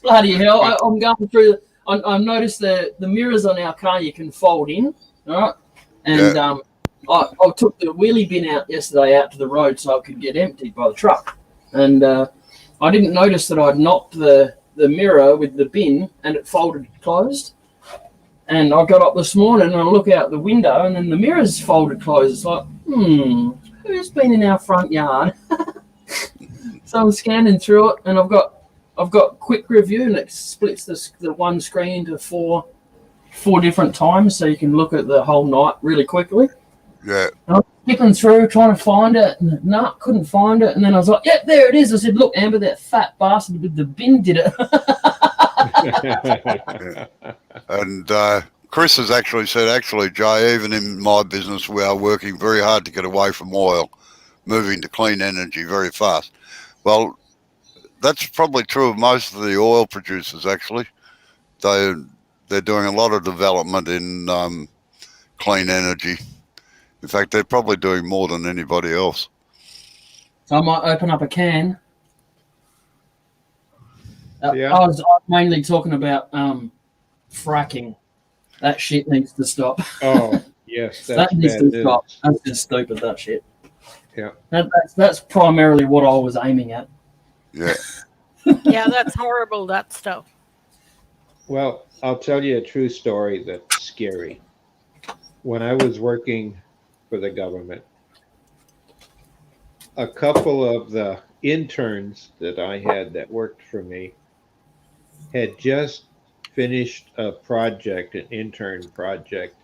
Bloody hell! I'm going through. I noticed the mirrors on our car you can fold in, all right? And I took the wheelie bin out yesterday out to the road so it could get emptied by the truck. And I didn't notice that I'd knocked the mirror with the bin and it folded closed. And I got up this morning and I look out the window and then the mirror's folded closed. It's like, who's been in our front yard? So I'm scanning through it and I've got quick review and it splits the one screen into four different times so you can look at the whole night really quickly. Yeah. And I was skipping through trying to find it and couldn't find it. And then I was like, yep, there it is. I said, look, Amber, that fat bastard with the bin did it. And Chris has actually said, Jay, even in my business, we are working very hard to get away from oil, moving to clean energy very fast. Well, that's probably true of most of the oil producers, actually. They're doing a lot of development in clean energy. In fact, they're probably doing more than anybody else. So I might open up a can. Yeah. I was mainly talking about fracking. That shit needs to stop. Oh, yes, That that's needs bad to news. stop. That's just stupid, that shit. Yeah. That's primarily what I was aiming at. Yeah. Yeah, that's horrible, that stuff. Well, I'll tell you a true story that's scary. When I was working for the government, a couple of the interns that I had that worked for me had just finished a project, an intern project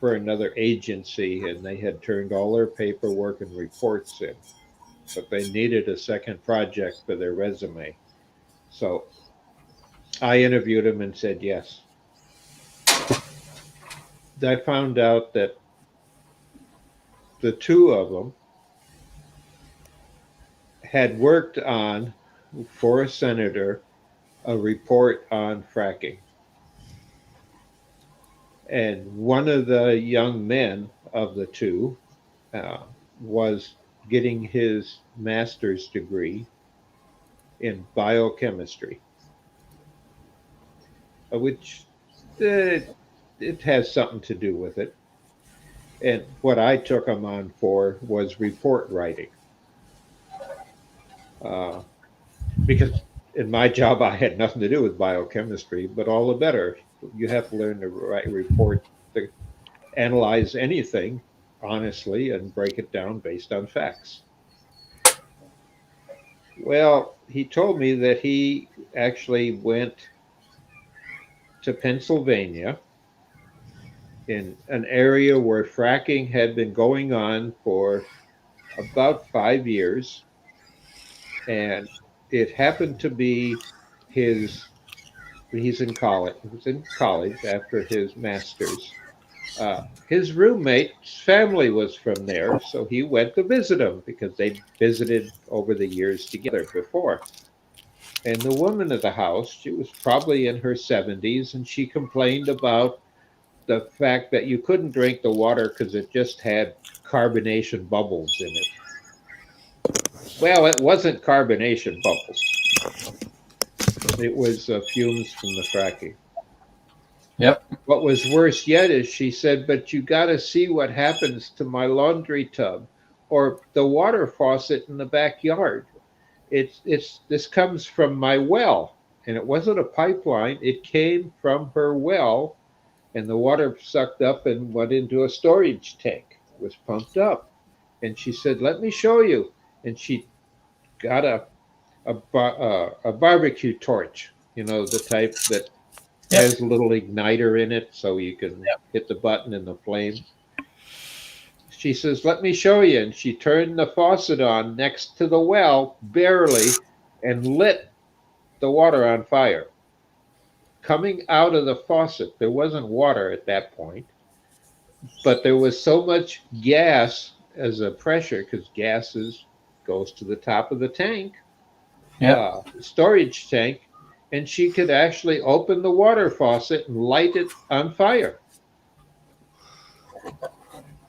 for another agency, and they had turned all their paperwork and reports in, but they needed a second project for their resume. So I interviewed them and said yes. I found out that the two of them had worked on, for a senator, a report on fracking. And one of the young men of the two was getting his master's degree in biochemistry, which it has something to do with it. And what I took him on for was report writing. Because in my job, I had nothing to do with biochemistry, but all the better. You have to learn to write report, to analyze anything honestly and break it down based on facts. Well, he told me that he actually went to Pennsylvania in an area where fracking had been going on for about 5 years. And it happened to be his, he's in college, he was in college after his master's. His roommate's family was from there, so he went to visit him because they'd visited over the years together before. And the woman of the house, she was probably in her 70s, and she complained about the fact that you couldn't drink the water because it just had carbonation bubbles in it. Well, it wasn't carbonation bubbles. It was fumes from the fracking. Yep. What was worse yet is she said, but you got to see what happens to my laundry tub or the water faucet in the backyard. This comes from my well, and it wasn't a pipeline. It came from her well, and the water sucked up and went into a storage tank. It was pumped up. And she said, let me show you. And she got a barbecue torch, you know, the type that has a little igniter in it so you can hit the button and the flame. She says, let me show you. And she turned the faucet on next to the well, barely, and lit the water on fire. Coming out of the faucet, there wasn't water at that point, but there was so much gas as a pressure, because goes to the top of the tank, storage tank, and she could actually open the water faucet and light it on fire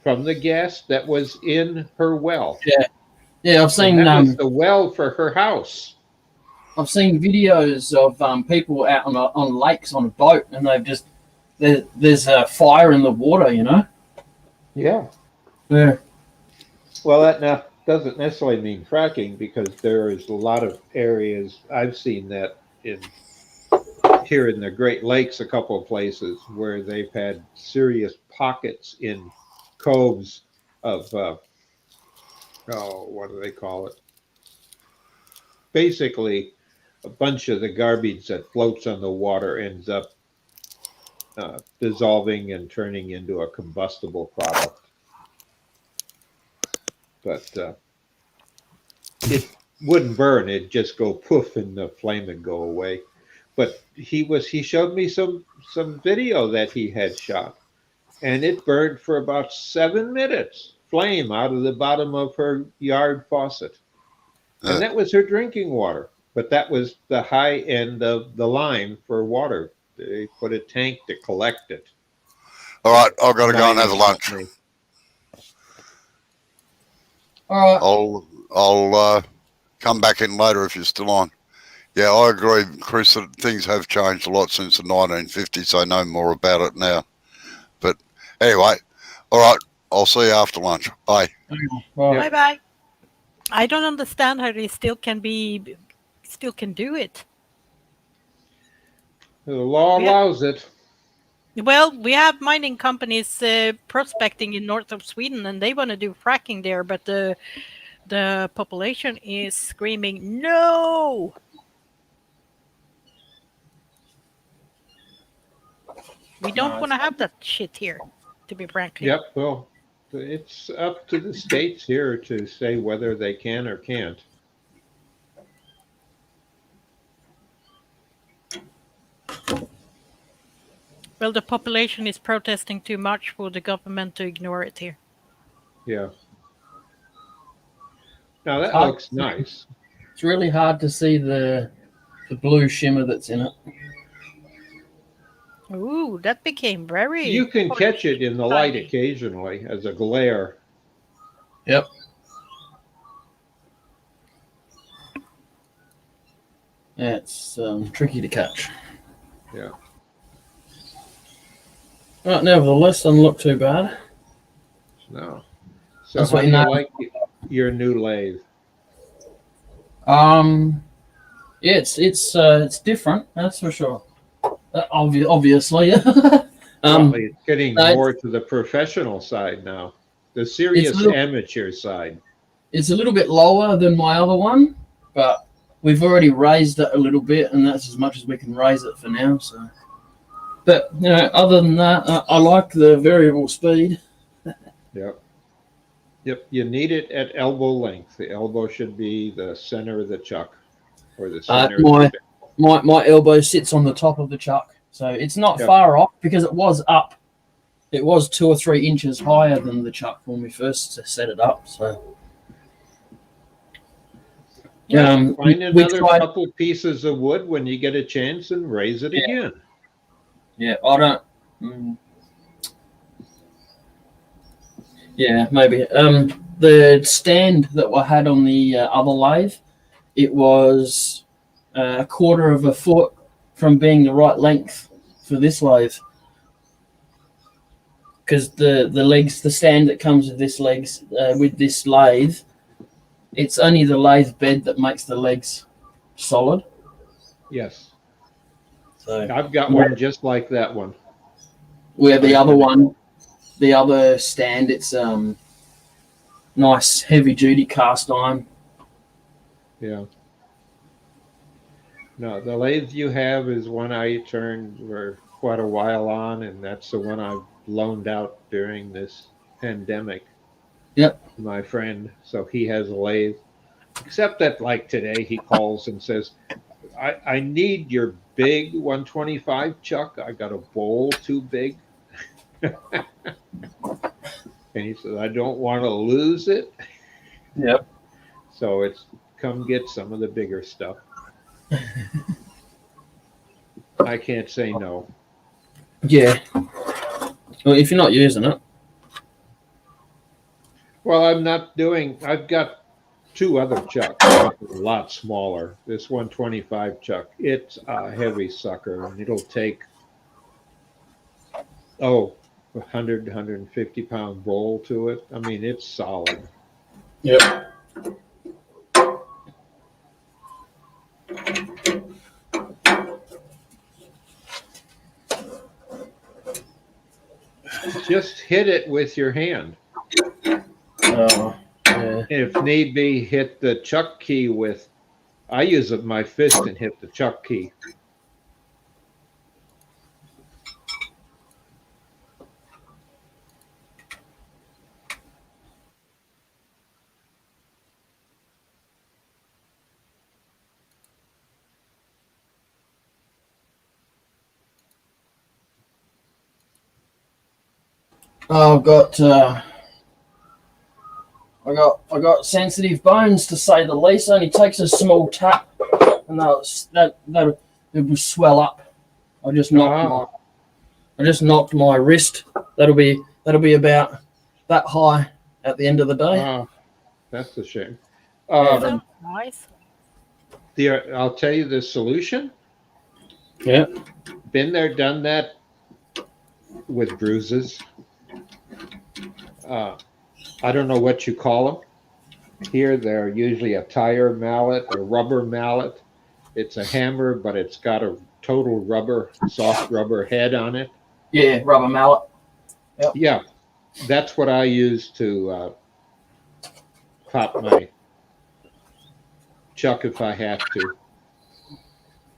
from the gas that was in her well. Yeah, I've seen that was the well for her house. I've seen videos of people out on lakes on a boat, and they've just there's a fire in the water, you know. Yeah. Well, that now doesn't necessarily mean fracking, because there is a lot of areas I've seen that here in the Great Lakes, a couple of places where they've had serious pockets in coves of what do they call it? Basically, a bunch of the garbage that floats on the water ends up dissolving and turning into a combustible product. But it wouldn't burn; it'd just go poof, and the flame would go away. But he showed me some video that he had shot, and it burned for about 7 minutes, flame out of the bottom of her yard faucet. And that was her drinking water. But that was the high end of the line for water. They put a tank to collect it. All right, I've got to go and have a lunch. All right. I'll come back in later if you're still on. Yeah, I agree, Chris, that things have changed a lot since the 1950s. I know more about it now. But anyway, all right. I'll see you after lunch. Bye. Bye bye. I don't understand how they still can do it. The law allows it. Well, we have mining companies prospecting in north of Sweden, and they want to do fracking there, but the population is screaming no. We don't want to have that shit here, to be frankly. Yep. Well, it's up to the states here to say whether they can or can't. Well, the population is protesting too much for the government to ignore it here. Yeah. Now that looks nice. It's really hard to see the blue shimmer that's in it. Ooh, that became very... You can catch it in the light occasionally as a glare. Yep. Yeah, it's tricky to catch. Yeah. Right, nevertheless, doesn't look too bad. No. So That's how what do you you know. like your new lathe? Yeah, it's different. That's for sure. Obviously. Well, it's getting no, more to the professional side now, the serious amateur side. It's a little bit lower than my other one, but we've already raised it a little bit, and that's as much as we can raise it for now. So, but other than that, I like the variable speed. Yep. Yep. You need it at elbow length. The elbow should be the center of the chuck, or the center. My elbow sits on the top of the chuck, so it's not far off because it was up. It was 2 or 3 inches higher than the chuck when we first set it up. So, find another couple pieces of wood when you get a chance and raise it again. Yeah, I don't. Yeah, maybe. The stand that I had on the other lathe, it was a quarter of a foot from being the right length for this lathe. Because the stand that comes with this lathe, it's only the lathe bed that makes the legs solid. Yes. So I've got one just like that one. Where the other one, the other stand, it's nice heavy duty cast iron. Yeah. No, the lathe you have is one I turned for quite a while on, and that's the one I've loaned out during this pandemic. Yep. My friend, so he has a lathe. Except that, like today, he calls and says, I need your big 125 chuck. I got a bowl too big. And he says, I don't want to lose it. Yep. So it's come get some of the bigger stuff. I can't say no. Yeah. Well, if you're not using it. Well, I've got 2 other chucks, a lot smaller. This 125 chuck, it's a heavy sucker, and it'll take, 100, 150 pound roll to it. I mean, it's solid. Yep. Just hit it with your hand. Yeah. If need be, hit the chuck key with, I use my fist and hit the chuck key. I've got sensitive bones, to say the least. Only takes a small tap, and that it will swell up. I just knocked my wrist. That'll be about that high at the end of the day. That's a shame. Sounds nice. I'll tell you the solution. Yeah. Been there, done that with bruises. I don't know what you call them. Here, they're usually a tire mallet or rubber mallet. It's a hammer, but it's got a total rubber, soft rubber head on it. Yeah, rubber mallet. Yep. Yeah, that's what I use to pop my chuck if I have to.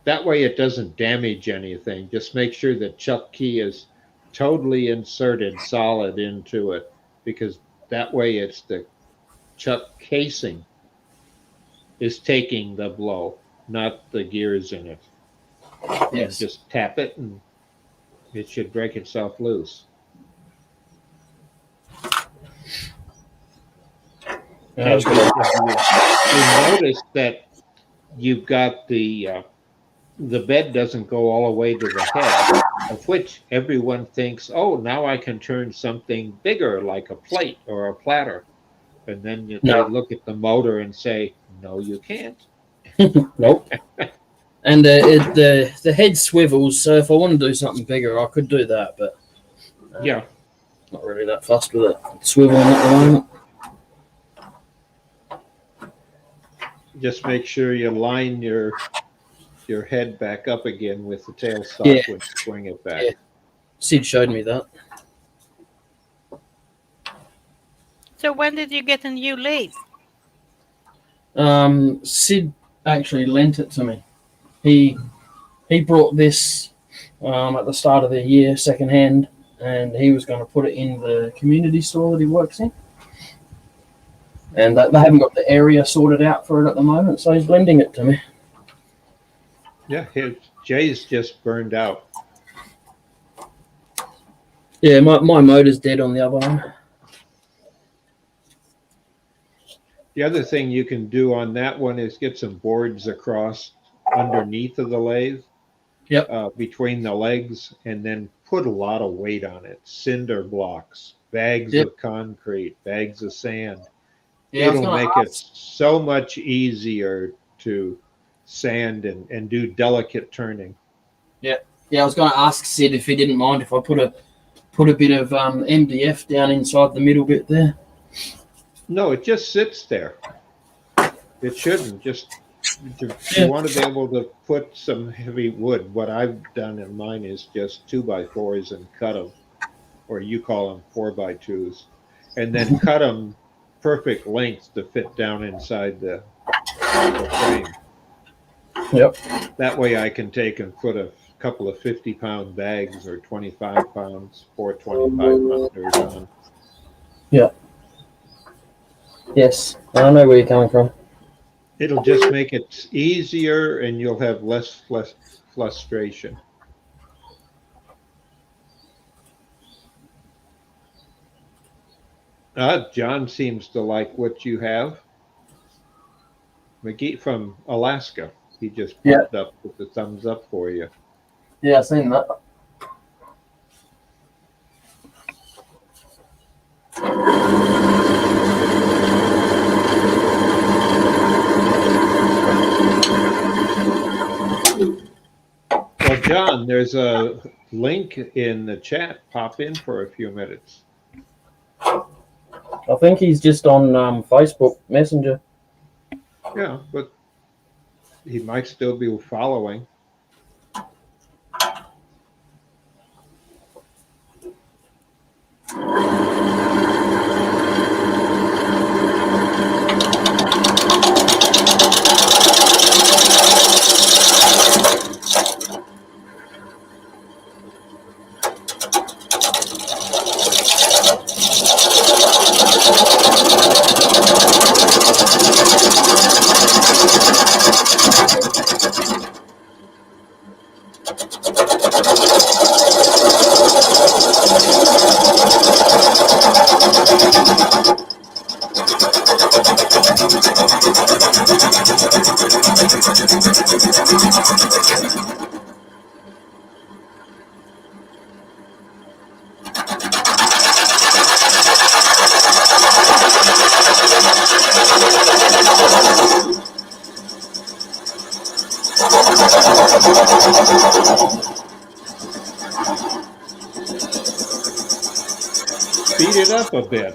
That way it doesn't damage anything. Just make sure the chuck key is totally inserted solid into it, because that way it's the chuck casing is taking the blow, not the gears in it. Yes. Just tap it and it should break itself loose. Yeah, And you notice that you've got the bed doesn't go all the way to the head, of which everyone thinks, oh, now I can turn something bigger like a plate or a platter. And then they look at the motor and say, no, you can't. Nope. And the head swivels, so if I want to do something bigger, I could do that, but yeah, not really that fussed with it. Swiveling at the moment. Just make sure you line your head back up again with the tailstock when you swing it back. Yeah. Sid showed me that. So when did you get a new lathe? Sid actually lent it to me. He brought this at the start of the year, second hand, and he was going to put it in the community store that he works in. And they haven't got the area sorted out for it at the moment, so he's lending it to me. Yeah, Jay's just burned out. Yeah, my motor's dead on the other one. The other thing you can do on that one is get some boards across underneath of the lathe. Yep. Between the legs, and then put a lot of weight on it. Cinder blocks, bags of concrete, bags of sand. Yeah, it'll make it so much easier to sand and do delicate turning. Yeah, I was going to ask Sid if he didn't mind if I put a bit of MDF down inside the middle bit there. No, it just sits there. It shouldn't. Just you want to be able to put some heavy wood. What I've done in mine is just 2x4s and cut them, or you call them 4x2s, and then cut them perfect length to fit down inside the frame. Yep. That way I can take and put a couple of 50-pound bags or 25 pounds, 425-pounders on. Yeah. Yes, I know where you're coming from. It'll just make it easier, and you'll have less frustration. John seems to like what you have. McGee from Alaska. He just popped up with the thumbs up for you. Yeah, I've seen that. Well, John, there's a link in the chat. Pop in for a few minutes. I think he's just on Facebook Messenger. Yeah, but he might still be following. Speed it up a bit.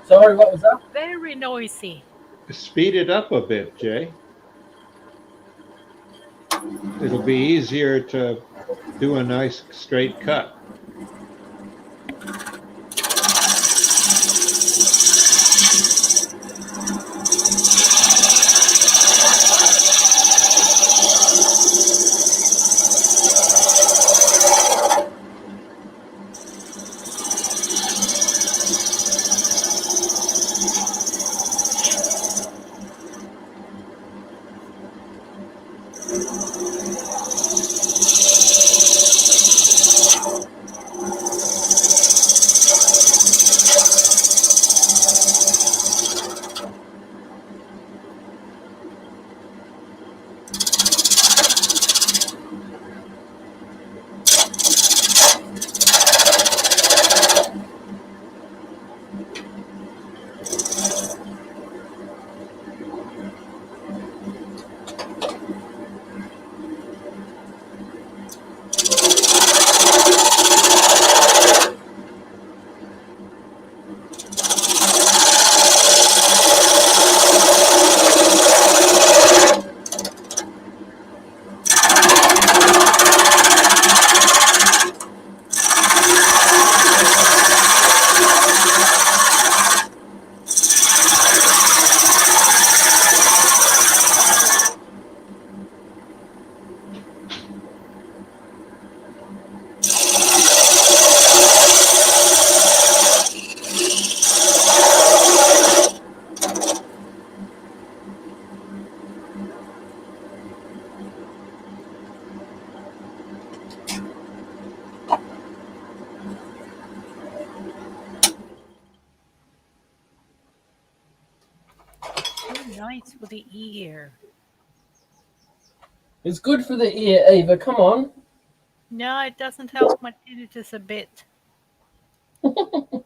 Sorry, what was that? Very noisy. Speed it up a bit, Jay. It'll be easier to do a nice straight cut. So nice for the ear. It's good for the ear, Eva. Come on. No, it doesn't help my tinnitus a bit. The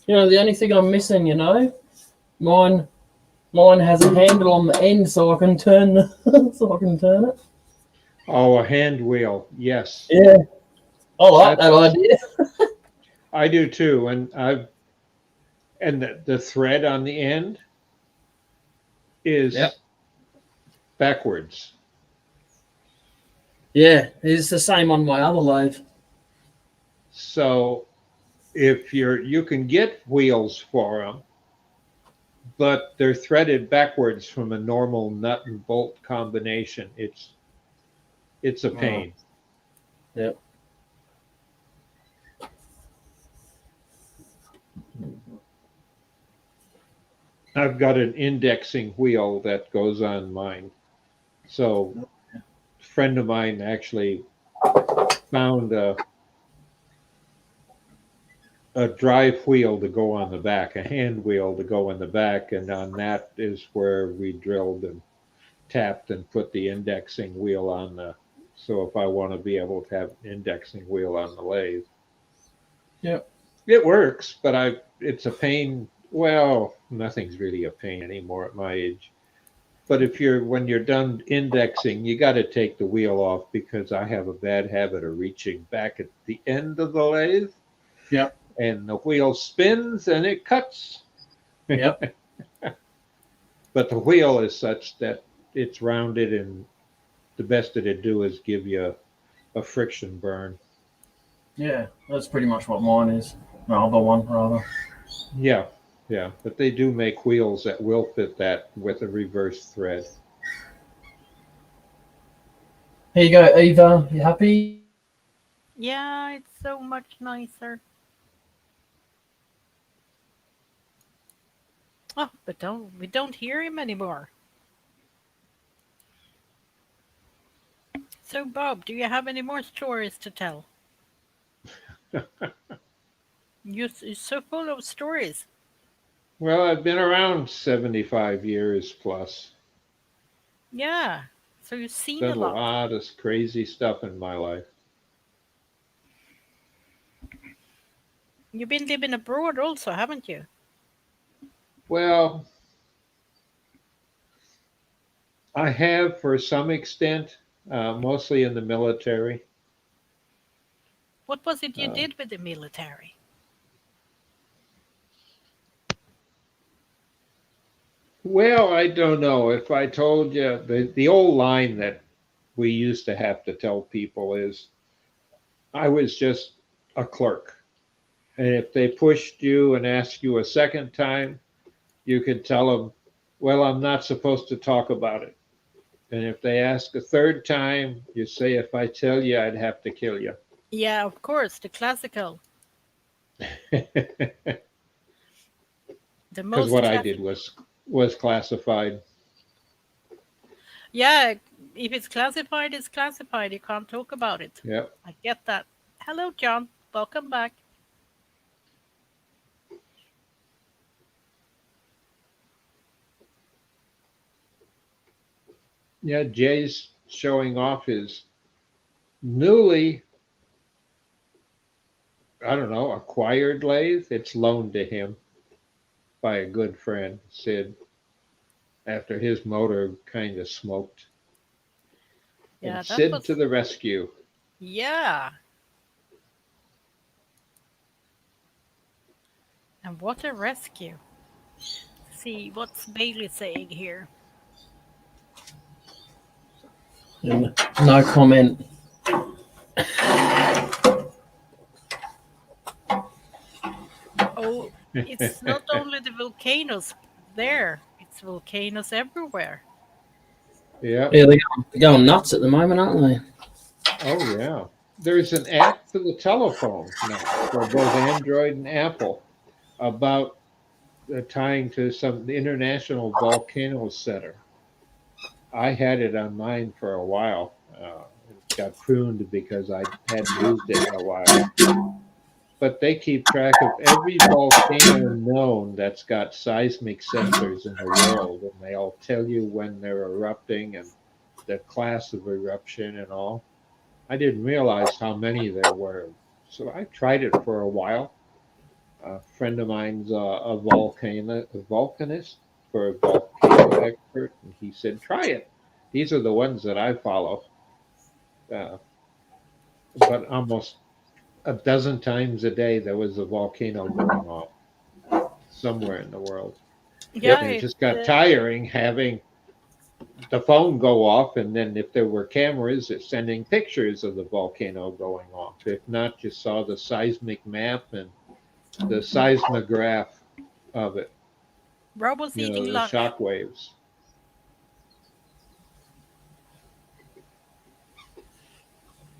only thing I'm missing, mine has a handle on the end, so I can turn it. Oh, a hand wheel. Yes. Yeah, I like that idea. I do too. And the thread on the end is Yep. backwards. Yeah, it's the same on my other lathe. So if you can get wheels for them, but they're threaded backwards from a normal nut and bolt combination. It's a pain. Yep. I've got an indexing wheel that goes on mine. So a friend of mine actually found a drive wheel to go on the back, a hand wheel to go in the back, and on that is where we drilled and tapped and put the indexing wheel on the. So if I want to be able to have an indexing wheel on the lathe, Yep. it works, but it's a pain. Well, nothing's really a pain anymore at my age. But when you're done indexing, you got to take the wheel off because I have a bad habit of reaching back at the end of the lathe. Yep. And the wheel spins and it cuts. Yep. But the wheel is such that it's rounded, and the best it'd do is give you a friction burn. Yeah, that's pretty much what mine is. My other one, rather. Yeah, but they do make wheels that will fit that with a reverse thread. Here you go, Eva. You happy? Yeah, it's so much nicer. Oh, but we don't hear him anymore. So, Bob, do you have any more stories to tell? You're so full of stories. Well, I've been around 75 years plus. Yeah, so you've seen a Done a lot. lot of crazy stuff in my life. You've been living abroad also, haven't you? Well, I have for some extent, mostly in the military. What was it you Uh, did with the military? well, I don't know. If I told you, the old line that we used to have to tell people is I was just a clerk. And if they pushed you and asked you a second time, you could tell them, well, I'm not supposed to talk about it. And if they ask a third time, you say, if I tell you, I'd have to kill you. Yeah, of course, the classical, Because the most what I did classic. was classified. Yeah, if it's classified, it's classified. You can't talk about it. Yeah. I get that. Hello, John. Welcome back. Yeah, Jay's showing off his newly, I don't know, acquired lathe. It's loaned to him by a good friend, Sid, after his motor kind of smoked. Yeah, And that Sid was. to the rescue. Yeah. And what a rescue. See, what's Bailey saying here? No comment. Oh, it's not only the volcanoes there, it's volcanoes everywhere. Yeah. Yeah, they're going nuts at the moment, aren't they? Oh, yeah. There's an app for the telephone now for both Android and Apple about tying to some international volcano center. I had it on mine for a while. It got pruned because I hadn't used it in a while. But they keep track of every volcano known that's got seismic sensors in the world, and they all tell you when they're erupting and the class of eruption and all. I didn't realize how many there were. So I tried it for a while. A friend of mine's a volcanist for a volcano expert, and he said, try it. These are the ones that I follow. Uh, but almost a dozen times a day there was a volcano going off somewhere in the world. Yeah, And it it, just got tiring having the phone go off, and then if there were cameras, it's sending pictures of the volcano going off. If not, you saw the seismic map and the seismograph of it, Robo's eating the lunch. shock waves.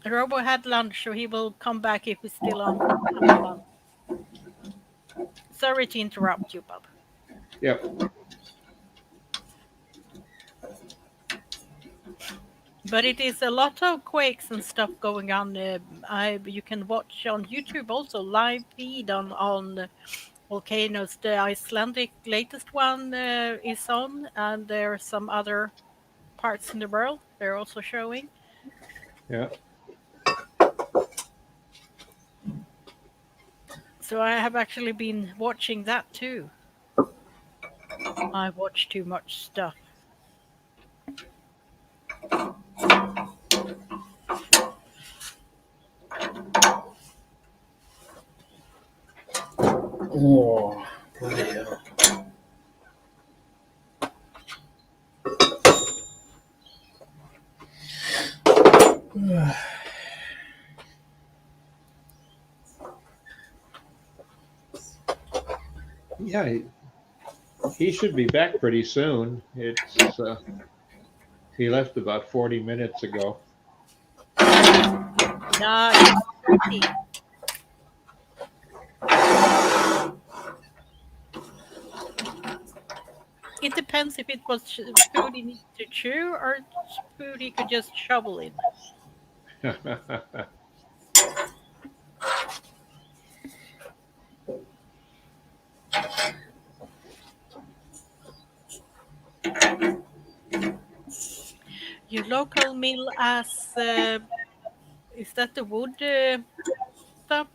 Robo had lunch, so he will come back if we're still on. Sorry to interrupt you, Bob. Yep. But it is a lot of quakes and stuff going on. You can watch on YouTube also live feed on volcanoes. The Icelandic latest one is on, and there are some other parts in the world they're also showing. Yeah. So I have actually been watching that too. I watch too much stuff. Oh, bloody hell. Yeah. He should be back pretty soon. It's he left about 40 minutes ago. No, it's pretty. It depends if it was food he needs to chew or food he could just shovel in. Your local mill as is that the wood stuff?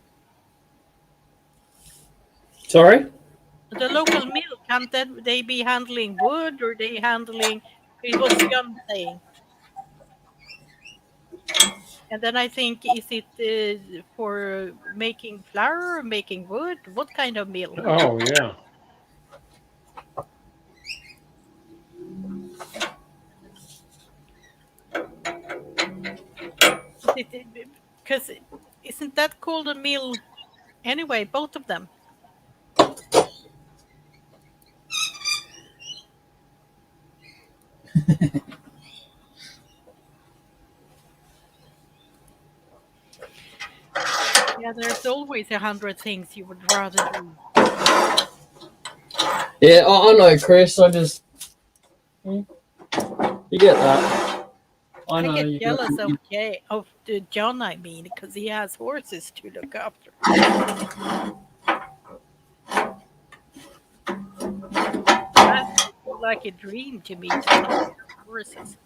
Sorry. The local mill, can't they be handling wood, or they handling? It was John saying. And then I think, is it for making flour or making wood? What kind of mill? Oh, yeah. Because isn't that called a mill anyway? Both of them. Yeah, there's always 100 things you would rather do. Yeah, I know, Chris. I just you get that. I I know get you. jealous of the John, I mean, because he has horses to look after. That would be like a dream to me, to take care of horses.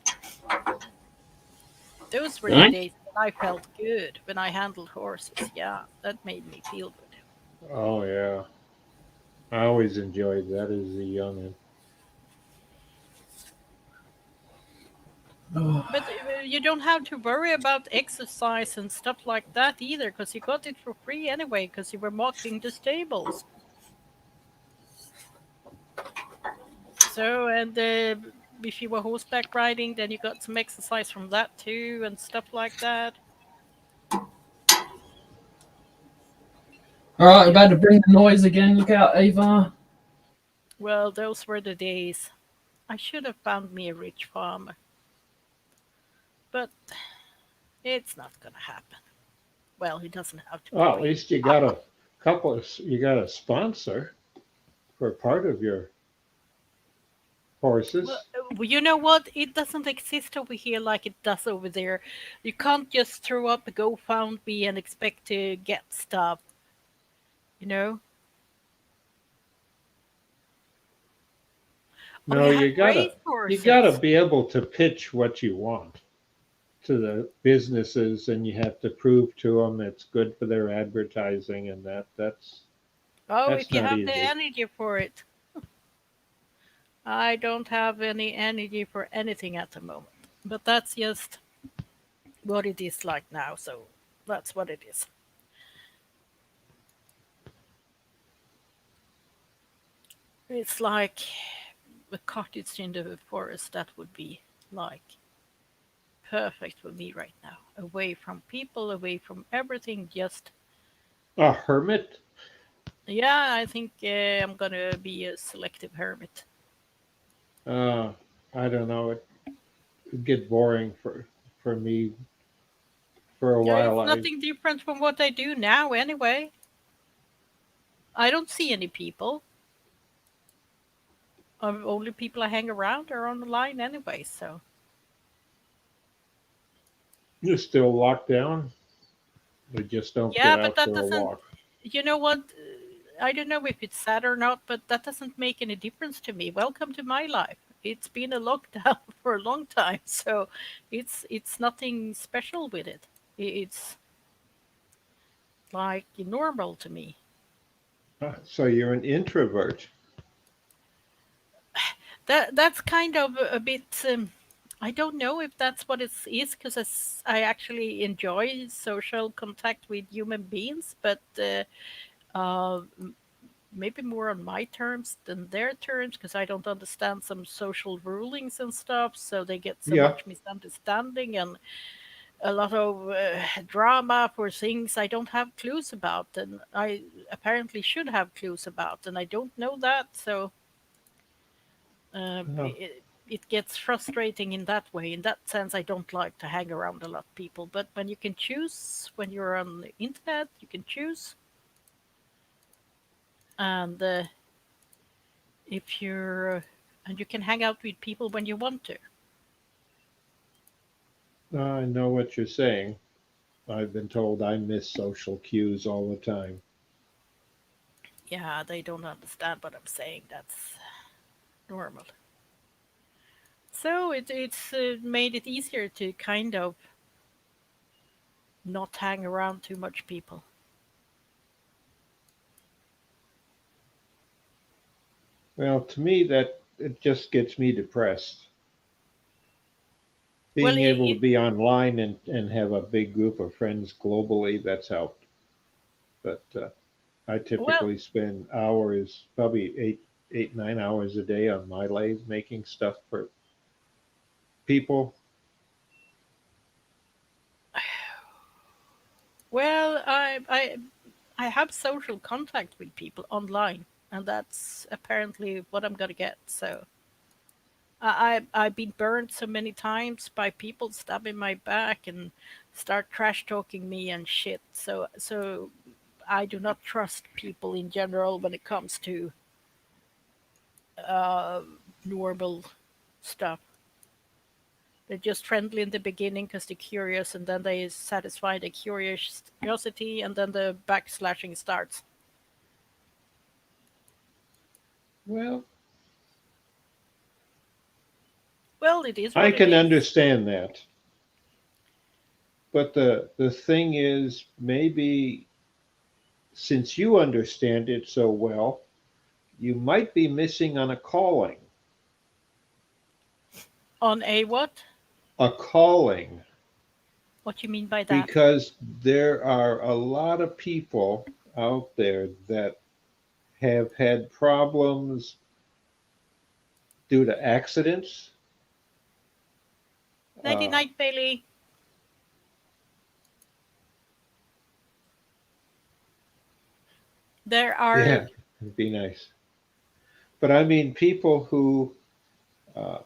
Those were the Right? days when I felt good, when I handled horses. Yeah, that made me feel good. Oh, yeah. I always enjoyed that as a youngin. But you don't have to worry about exercise and stuff like that either, because you got it for free anyway, because you were marketing the stables. So, and if you were horseback riding, then you got some exercise from that too, and stuff like that. All right, about to bring the noise again. Look out, Eva. Well, those were the days. I should have found me a rich farmer, but it's not gonna happen. Well, he doesn't have to Well, at marry. least you got a you got a sponsor for part of your Well, horses. you know what? It doesn't exist over here like it does over there. You can't just throw up a GoFundMe and expect to get stuff, you know? Oh, No, you have race you gotta horses. be able to pitch what you want to the businesses, and you have to prove to them it's good for their advertising, and Oh, that's if you not have the easy. energy for it. I don't have any energy for anything at the moment. But that's just what it is like now, so that's what it is. It's like a cottage in the forest. That would be like perfect for me right now. Away from people, away from everything. Just, A hermit? yeah, I think I'm gonna be a selective hermit. Uh, I don't know. It would get boring for me for a Yeah, while. it's I nothing different from what I do now anyway. I don't see any people. Only people I hang around are on the line anyway, so. You're still locked down. We just don't get Yeah, but out that for a doesn't, walk. you know what? I don't know if it's sad or not, but that doesn't make any difference to me. Welcome to my life. It's been a lockdown for a long time, so it's nothing special with it. It's like normal to me. So you're an introvert. That's kind of a bit. I don't know if that's what it is, because I actually enjoy social contact with human beings, but uh, maybe more on my terms than their terms, because I don't understand some social rulings and stuff. So they get so Yeah. much misunderstanding and a lot of drama for things I don't have clues about, and I apparently should have clues about, and I don't know that. So Uh, it gets frustrating in that way. In that sense, I don't like to hang around a lot of people. But when you can choose, when you're on the internet, you can choose, and if you're and you can hang out with people when you want to. I know what you're saying. I've been told I miss social cues all the time. Yeah, they don't understand what I'm saying. That's normal. So it's made it easier to kind of not hang around too much people. Well, to me, that it just gets me depressed. Well, Being able to be online and have a big group of friends globally, that's helped. But I well, typically spend hours, probably 9 hours a day on my lathe making stuff for people. well, I have social contact with people online, and that's apparently what I'm gonna get. So I've been burned so many times by people stabbing my back and start trash talking me and shit. So I do not trust people in general when it comes to uh, normal stuff. They're just friendly in the beginning because they're curious, and then they satisfy their curiosity, and then the backslashing starts. Well, Well, it is I what it can is. understand that. But the thing is, maybe since you understand it so well, you might be missing on a calling. On a what? A calling, What you mean by that? because there are a lot of people out there that have had problems due to accidents. Nighty Uh, night, Bailey. There are. yeah, it'd be nice. But I mean, people who uh,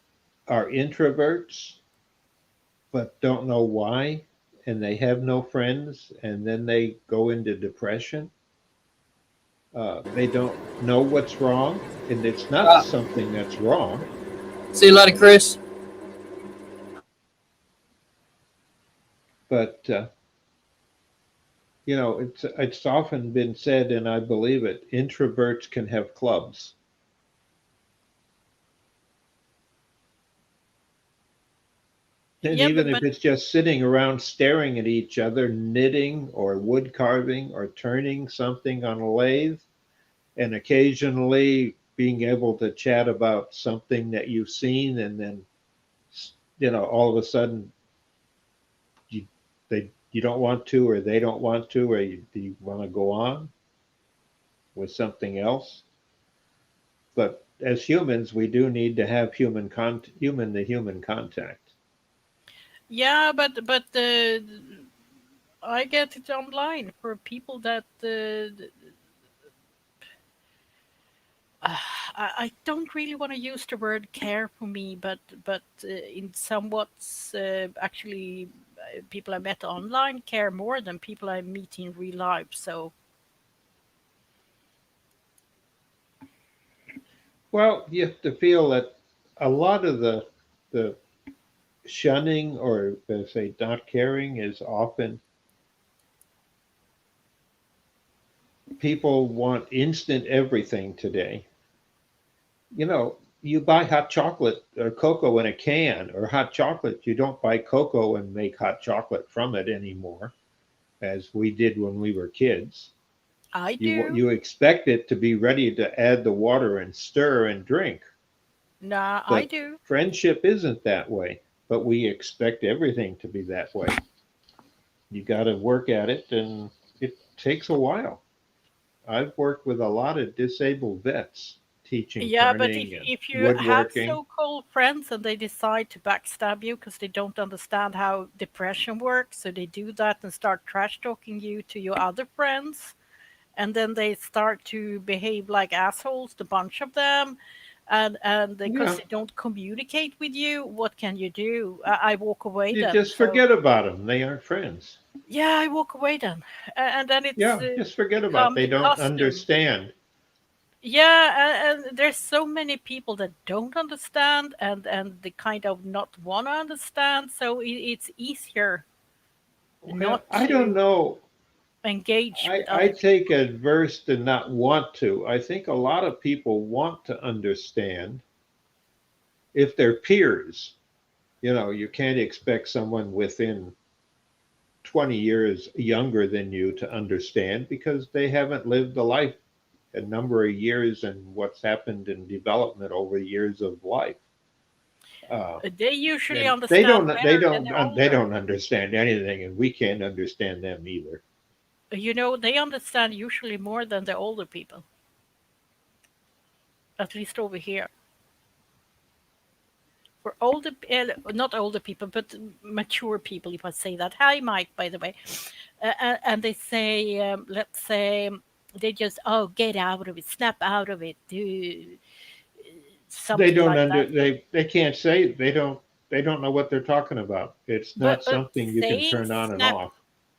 are introverts but don't know why, and they have no friends, and then they go into depression. They don't know what's wrong, and it's not Ah, something that's wrong, see you later, Chris. but it's often been said, and I believe it. Introverts can have clubs, and Yeah, even but if it's just sitting around staring at each other, knitting or wood carving or turning something on a lathe, and occasionally being able to chat about something that you've seen, and then all of a sudden you you don't want to, or they don't want to, or do you want to go on with something else? But as humans, we do need to have human to human contact. yeah, but I get it online for people that I don't really want to use the word care for me, but in somewhat actually people I met online care more than people I meet in real life. So Well, you have to feel that a lot of the shunning, or say not caring, is often people want instant everything today. You buy hot chocolate or cocoa in a can, or hot chocolate. You don't buy cocoa and make hot chocolate from it anymore, as we did when we were kids. I You do. expect it to be ready to add the water and stir and drink. Nah, I But do. friendship isn't that way. But we expect everything to be that way. You got to work at it, and it takes a while. I've worked with a lot of disabled vets teaching Yeah, but if turning and if you have woodworking. so-called friends and they decide to backstab you because they don't understand how depression works, so they do that and start trash talking you to your other friends, and then they start to behave like assholes, the bunch of them, and because Yeah, they don't communicate with you, what can you do? I walk away you then. just So forget about them. They aren't friends. yeah, I walk away then, and then it's Yeah, just forget about it. become They the don't custom. understand. Yeah, and there's so many people that don't understand and they kind of not want to understand, so it's easier Well, not I don't to know. engage with I other take people. adverse to not want to. I think a lot of people want to understand if they're peers. You can't expect someone within 20 years younger than you to understand, because they haven't lived the life a number of years and what's happened in development over years of life. They usually And understand better than the they older. don't understand anything, and we can't understand them either. You know, they understand usually more than the older people, at least over here. For older, not older people, but mature people, if I say that. Hi, Mike, by the way. And they say, let's say, they just, oh, get out of it, snap out of it, do They something don't like under that. they can't say they don't know what they're talking about. It's not But something you can turn on and off.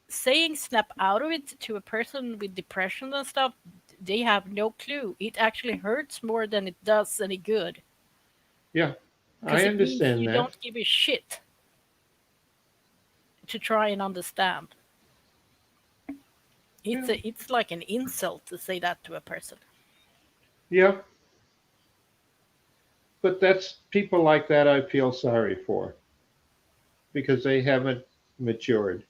saying snap out of it to a person with depression and stuff, they have no clue. It actually hurts more than it does any good Yeah, because I it means understand you that. don't give a shit to try and understand. Yeah, It's like an insult to say that to a person. yeah, but that's people like that I feel sorry for because they haven't matured.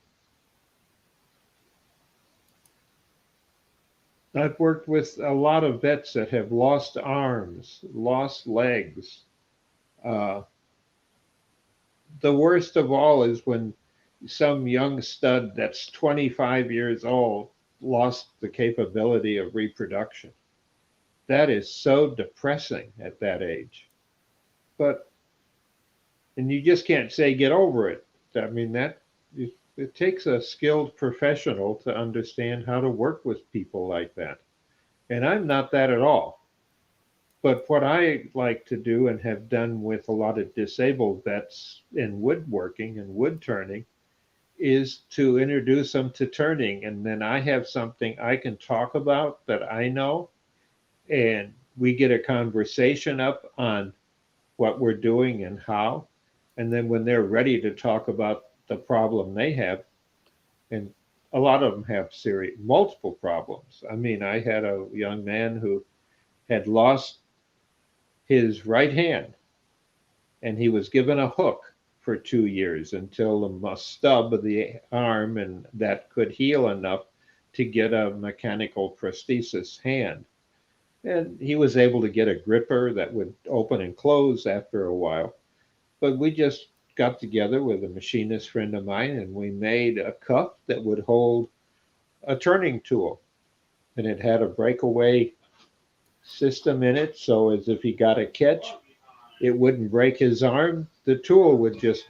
I've worked with a lot of vets that have lost arms, lost legs. Uh, the worst of all is when some young stud that's 25 years old lost the capability of reproduction. That is so depressing at that age. But, and you just can't say get over it. I mean, it takes a skilled professional to understand how to work with people like that. And I'm not that at all. But what I like to do and have done with a lot of disabled vets in woodworking and wood turning is to introduce them to turning. And then I have something I can talk about that I know. And we get a conversation up on what we're doing and how. And then when they're ready to talk about the problem they have, and a lot of them have serious, multiple problems. I mean, I had a young man who had lost his right hand and he was given a hook for 2 years until the stub of the arm and that could heal enough to get a mechanical prosthesis hand. And he was able to get a gripper that would open and close after a while. But we just got together with a machinist friend of mine and we made a cuff that would hold a turning tool. And it had a breakaway system in it. So as if he got a catch, it wouldn't break his arm. The tool would just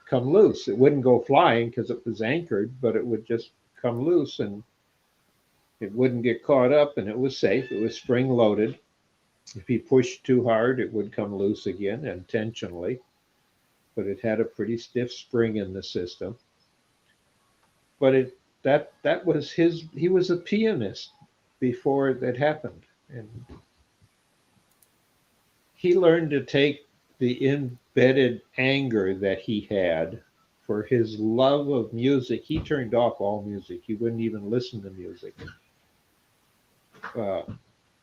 come loose. It wouldn't go flying because it was anchored, but it would just come loose and it wouldn't get caught up and it was safe. It was spring loaded. If he pushed too hard, it would come loose again intentionally, but it had a pretty stiff spring in the system. But that was his. He was a pianist before that happened, and he learned to take the embedded anger that he had for his love of music. He turned off all music. He wouldn't even listen to music. Uh,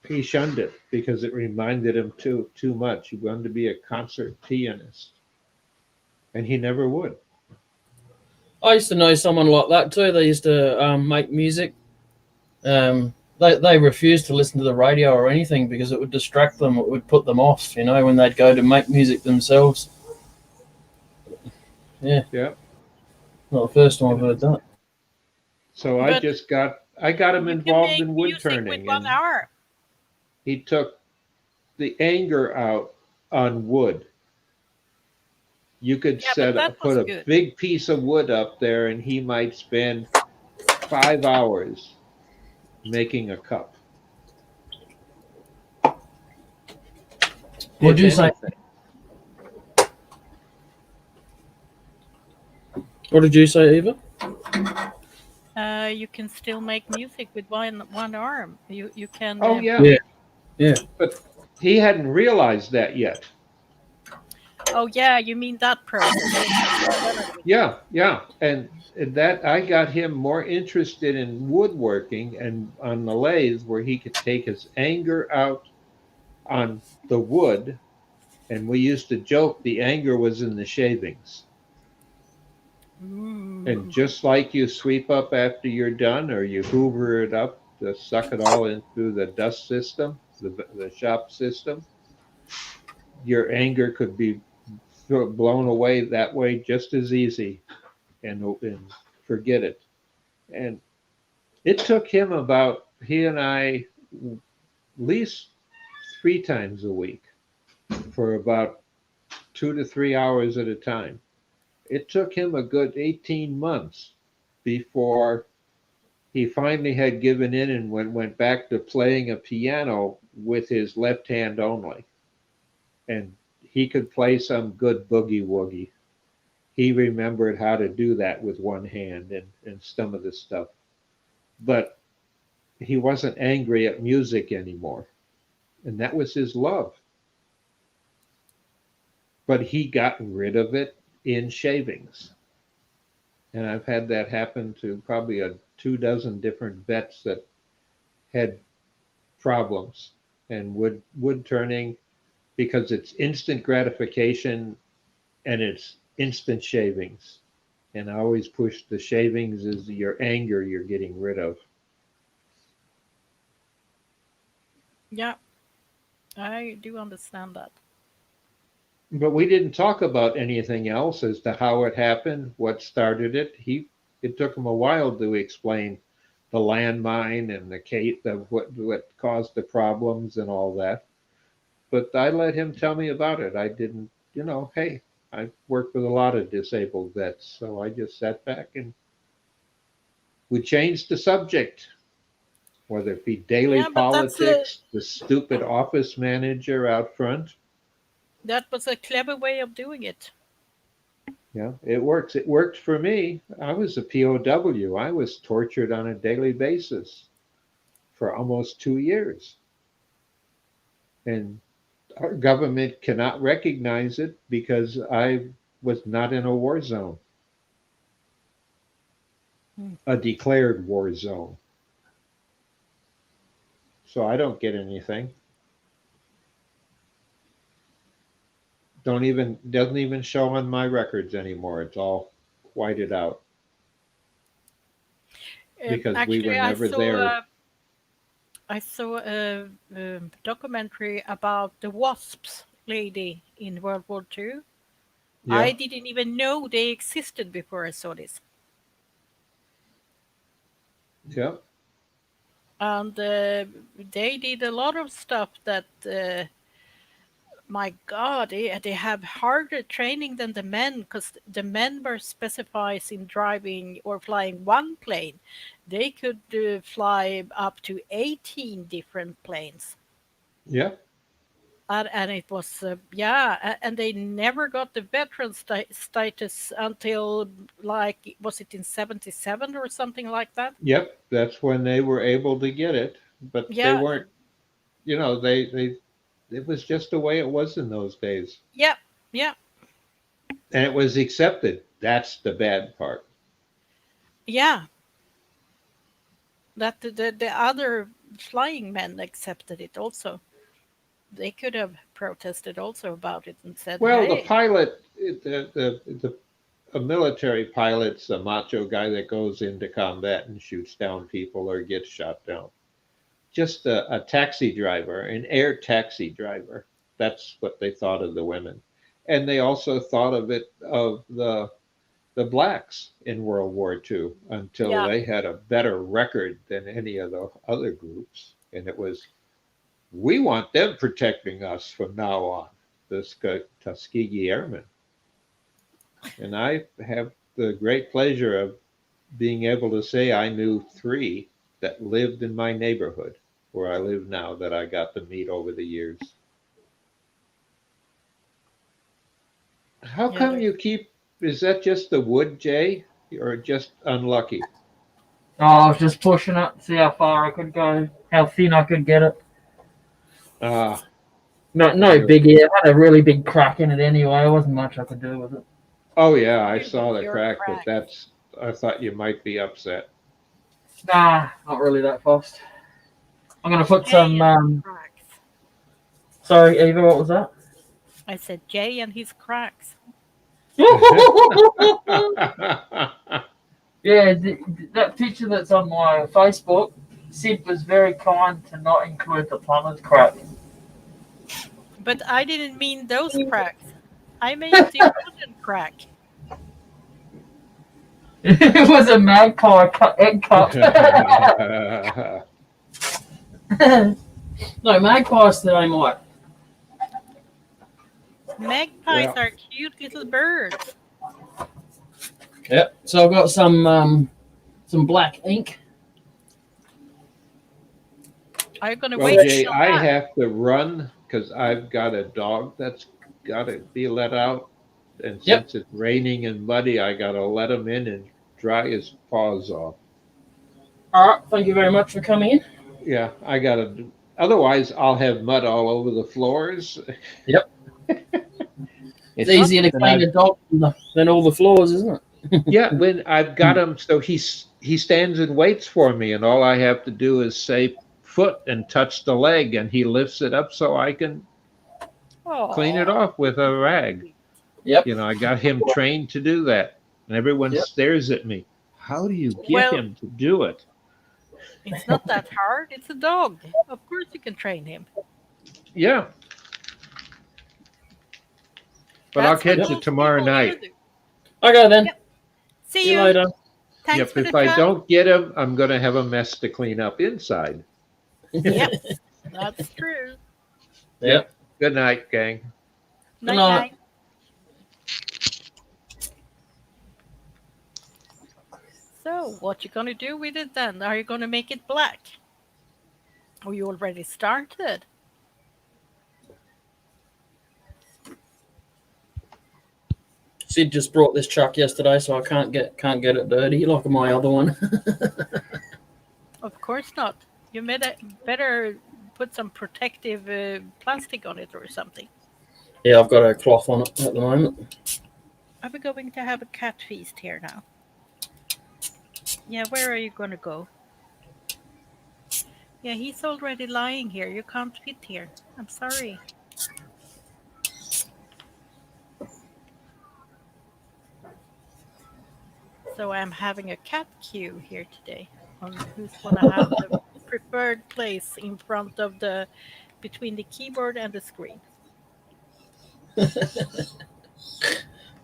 he shunned it because it reminded him too much. He wanted to be a concert pianist, and he never would. I used to know someone like that too. They used to make music. They refused to listen to the radio or anything because it would distract them. It would put them off, when they'd go to make music themselves. Yeah, Yeah. not the first time I've heard that. So But I got him you can involved make in wood music with turning, one and arm. he took the anger out on wood. You could Yeah, but that put was a good. big piece of wood up there, and he might spend 5 hours making a cup What with did you say? anything. What did you say, Eva? You can still make music with one arm. You can. Oh yeah, Yeah, yeah. but he hadn't realized that yet. Oh yeah, you mean that process? Yes, I've done it with him. Yeah, yeah, and that I got him more interested in woodworking and on the lathe where he could take his anger out on the wood. And we used to joke the anger was in the shavings. And Mm. just like you sweep up after you're done or you hoover it up suck it all in through the dust system, the shop system, your anger could be blown away that way just as easy, and forget it. And it took him about, he and I, at least 3 times a week for about 2 to 3 hours at a time. It took him a good 18 months before he finally had given in and went back to playing a piano with his left hand only. And he could play some good boogie woogie. He remembered how to do that with one hand and some of the stuff. But he wasn't angry at music anymore. And that was his love. But he got rid of it in shavings. And I've had that happen to probably 24 different vets that had problems and wood turning, because it's instant gratification and it's instant shavings. And I always push the shavings is your anger you're getting rid of. Yeah, I do understand that. But we didn't talk about anything else as to how it happened, what started it. It took him a while to explain the landmine and what caused the problems and all that. But I let him tell me about it. I didn't, hey, I've worked with a lot of disabled vets, so I just sat back and we changed the subject, whether it be daily politics, the stupid office manager out front. That was a clever way of doing it. Yeah, it works. It worked for me. I was a POW. I was tortured on a daily basis for almost 2 years. And our government cannot recognize it because I was not in a war zone, a declared war zone. So I don't get anything. Doesn't even show on my records anymore. It's all whited out because we were never there. I saw a documentary about the wasps lady in World War II. Yeah. I didn't even know they existed before I saw this. Yeah. And they did a lot of stuff that, my God, they have harder training than the men, because the men were specified in driving or flying one plane. They could fly up to 18 different planes. Yeah. And it was, and they never got the veteran status until, like, was it in 77 or something like that? Yep, that's when they were able to get it, but they weren't, it was just the way it was in those days. Yeah, yeah. And it was accepted. That's the bad part. Yeah. That the other flying men accepted it also. They could have protested also about it and said, well, hey. The pilot, a military pilot's a macho guy that goes into combat and shoots down people or gets shot down. Just a taxi driver, an air taxi driver. That's what they thought of the women. And they also thought of the blacks in World War II until they had a better record than any of the other groups. And it was, we want them protecting us from now on, the Tuskegee Airmen. And I have the great pleasure of being able to say I knew 3 that lived in my neighborhood where I live now that I got to meet over the years. How come you keep, is that just the wood, Jay, or just unlucky? Oh, I was just pushing it to see how far I could go, how thin I could get it. No big here. I had a really big crack in it anyway. There wasn't much I could do with it. Oh yeah, I saw the crack, but I thought you might be upset. Nah, not really that fast. I'm gonna put some. Sorry, Eva, what was that? I said Jay and his cracks. Yeah, that picture that's on my Facebook, Sid was very kind to not include the plumber's crack. But I didn't mean those cracks. I meant the wooden crack. It was a magpie egg cup. No, magpies today, Mike. Magpies Yeah. are cute little birds. Yep. So I've got some black ink. Are you going to Well, wait Jay, till I that? have to run because I've got a dog that's got to be let out. And Yep. since it's raining and muddy, I got to let him in and dry his paws off. All right. Thank you very much for coming in. Yeah, I got to. Otherwise, I'll have mud all over the floors. Yep. It's easier to and clean a dog than all the floors, isn't it? Yeah, when I've got him, so he stands and waits for me, and all I have to do is say foot and touch the leg, and he lifts it up so I can clean it Aw. off with a rag. Yep. You know, I got him trained to do that, and everyone Yep. stares at me. How do you get Well- him to do it? It's not that hard. It's a dog. Of course you can train him. Yeah. But I'll That's what catch you most tomorrow people here night. do. Okay then. Yep. See See you you. later. Thanks Yep, for if the I chat. don't get him, I'm going to have a mess to clean up inside. Yep, that's true. Yep. Good night, gang. Night, night. night. So, what you gonna do with it then? Are you gonna make it black? Or you already started? Sid just brought this truck yesterday, so I can't get it dirty like my other one. Of course not. You better put some protective plastic on it or something. Yeah, I've got a cloth on it at the moment. Are we going to have a cat feast here now? Yeah, where are you gonna go? Yeah, he's already lying here. You can't fit here. I'm sorry. So I'm having a cat queue here today on who's gonna have the preferred place in front of between the keyboard and the screen.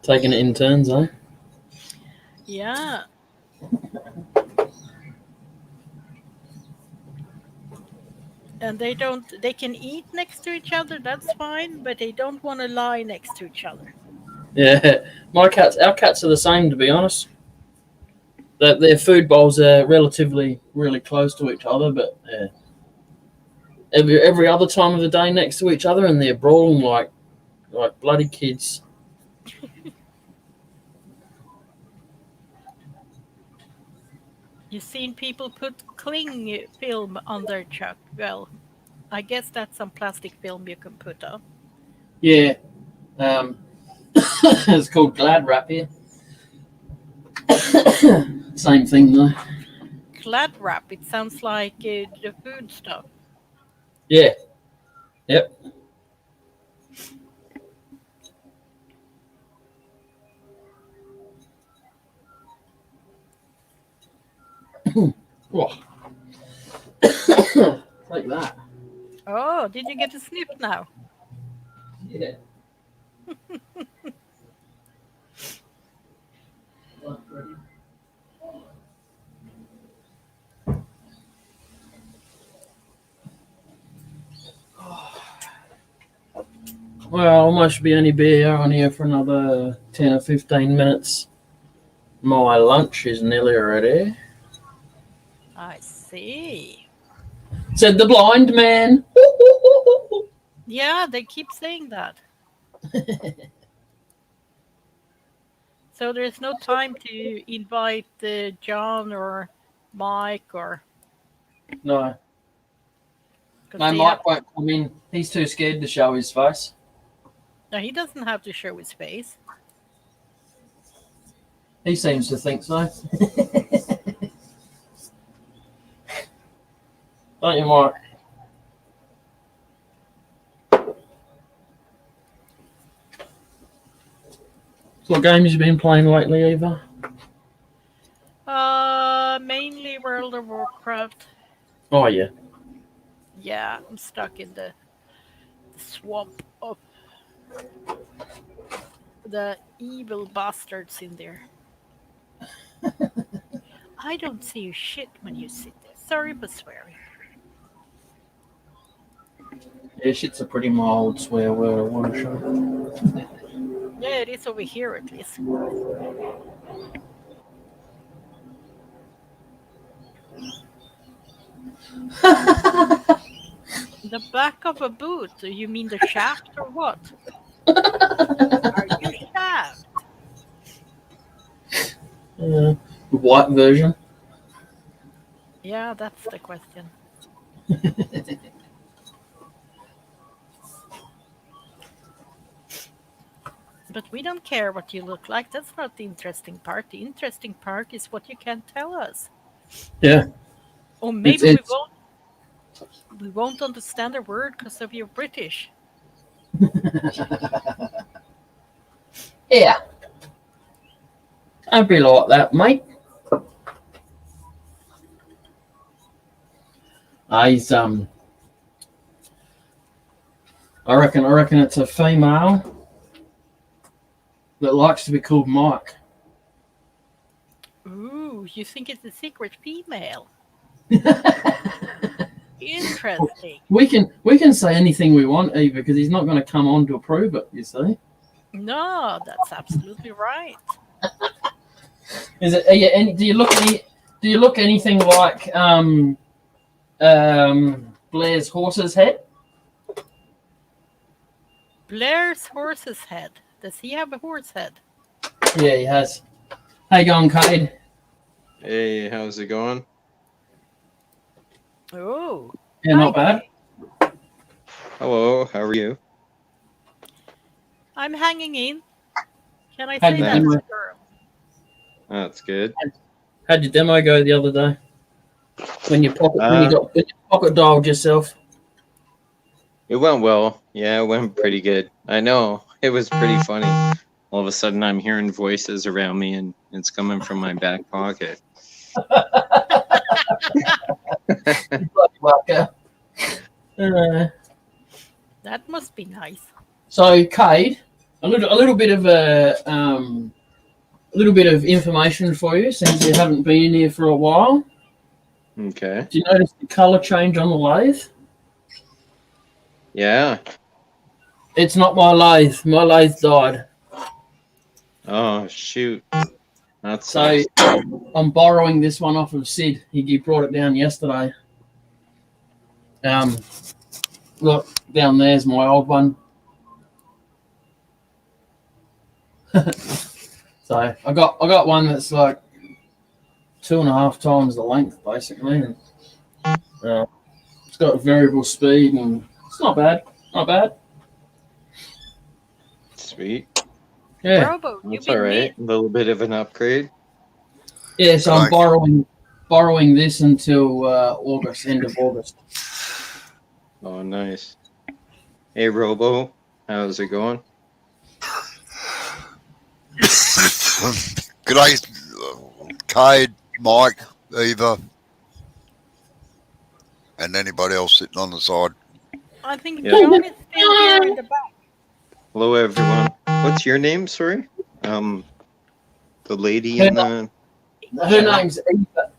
Taking it in turns, eh? Yeah. And they can eat next to each other, that's fine, but they don't want to lie next to each other. Yeah, our cats are the same, to be honest. Their food bowls are relatively really close to each other, but every other time of the day next to each other, and they're brawling like bloody kids. You've seen people put cling film on their truck. Well, I guess that's some plastic film you can put on. Yeah, it's called Glad Wrap here. Same thing though. Glad wrap, it sounds like the food stuff. Yeah. Yep. Like that. Oh, did you get a sniff now? Yeah. Well, I must be only be on here for another 10 or 15 minutes. My lunch is nearly ready. I see. Said the blind man. Yeah, they keep saying that. So there's no time to invite John or Mike or... No. 'cause No, they Mike have- won't come in. He's too scared to show his face. No, he doesn't have to show his face. He seems to think so. Don't you, Mike? What games you been playing lately, Eva? Mainly World of Warcraft. Oh yeah. Yeah, I'm stuck in the swamp of the evil bastards in there. I don't see you shit when you sit there. Sorry for swearing. Yeah, shit's a pretty mild swear word, I want to show. Yeah, it is over here at least. The back of a boot? You mean the shaft or what? Are you shaft? The white version. Yeah, that's the question. But we don't care what you look like. That's not the interesting part. The interesting part is what you can tell us. Yeah. Or maybe It's we won't understand a word because of you're British. yeah. Don't be like that, mate. He's I reckon it's a female that likes to be called Mike. Ooh, you think it's a secret female? Interesting. We can say anything we want, Eva, because he's not going to come on to approve it. You see? No, that's absolutely right. Is it? Do you look anything like Blair's horse's head? Blair's horse's head. Does he have a horse head? Yeah, he has. How you going, Cade? Hey, how's it going? Oh. Yeah, not bad. Hello, how are you? I'm hanging in. Can I How'd say you that, demo? girl? That's good. How'd your demo go the other day? When you pocket dialed yourself? It went well. Yeah, it went pretty good. I know. It was pretty funny. All of a sudden, I'm hearing voices around me, and it's coming from my back pocket. That must be nice. So, Cade, a little bit of information for you, since you haven't been in here for a while. Okay. Do you notice the colour change on the lathe? Yeah. It's not my lathe. My lathe died. Oh, shoot. That's So I'm borrowing this one off of Sid. He brought it down yesterday. Look, down there's my old one. So I got one that's like 2.5 times the length, basically. And, it's got variable speed, and it's not bad. Not bad. sweet. Yeah. Robo, you've That's all been right. A little bit of an upgrade. Yeah. So I'm Like- borrowing this until August, end of August. Oh, nice. Hey, Robo, how's it going? G'day, Cade, Mike, Eva, and anybody else sitting on the side. I think Yeah. John is still here in the back. Hello, everyone. What's your name? Sorry. The lady in the. Her name's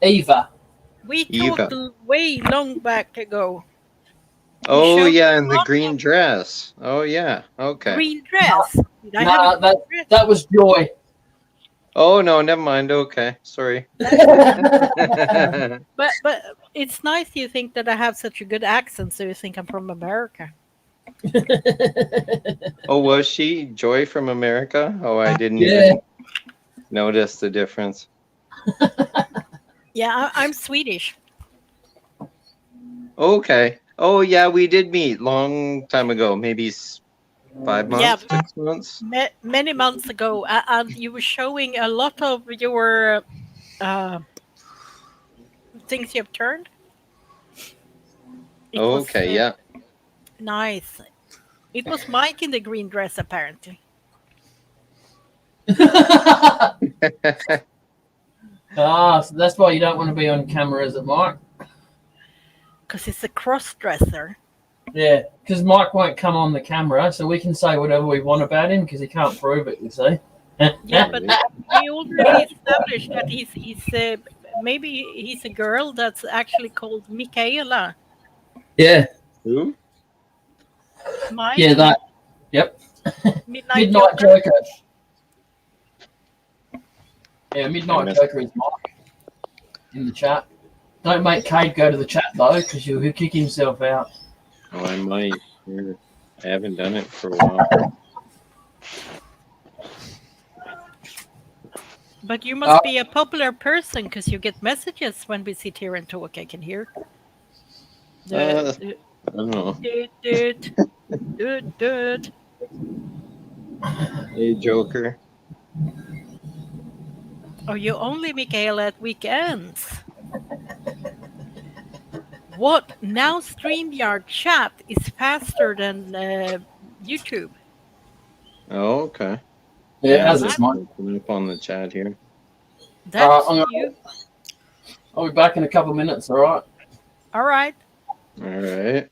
Eva. We Eva. talked way long back ago. Oh showed yeah, me in the lots green of dress. Oh yeah. Okay. green dress. Did I Nah, have a green dress? that was Joy. Oh no, never mind. Okay, sorry. But it's nice you think that I have such a good accent, so you think I'm from America. Oh, was she Joy from America? Oh, I didn't Yeah. even notice the difference. Yeah, I'm Swedish. Okay. Oh yeah, we did meet long time ago. Maybe 5 months, Yeah. 6 months. Many months ago, and you were showing a lot of your things you've turned. It was, Okay, yeah. nice. It was Mike in the green dress, apparently. So that's why you don't want to be on camera, is it, Mike? Because he's a cross-dresser. Yeah, because Mike won't come on the camera, so we can say whatever we want about him because he can't prove it. You see. Yeah, but we already established that he's maybe he's a girl that's actually called Michaela. Yeah. Who? Mike. Yeah. That. Yep. Midnight Midnight Joker. Joker. Yeah, Midnight missed Joker is Mike in the chat. Don't make Cade go to the chat though, because he'll kick himself out. Oh, I might. Yeah. I haven't done it for a while. But you must be a popular person because you get messages when we sit here and talk. I can hear. I don't know. Dude. Hey, Joker. Oh, you only Michaela at weekends. What? Now StreamYard chat is faster than YouTube. Oh, okay. Yeah, as that's it's Mike. Open up on the chat here. That's I'm you. I'll be back in a couple of minutes. All right. All right. All right.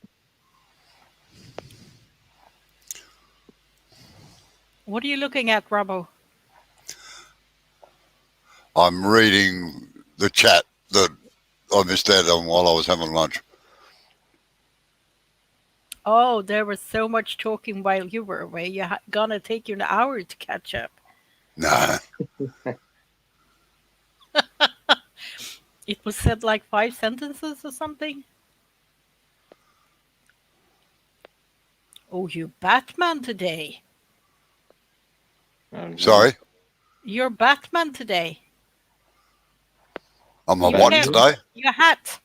What are you looking at, Robbo? I'm reading the chat that I missed out on while I was having lunch. Oh, there was so much talking while you were away. Gonna take you an hour to catch up. Nah. It was said like 5 sentences or something. Oh, you Batman today. Sorry? You're Batman today. I'm a You what have today? Your hat.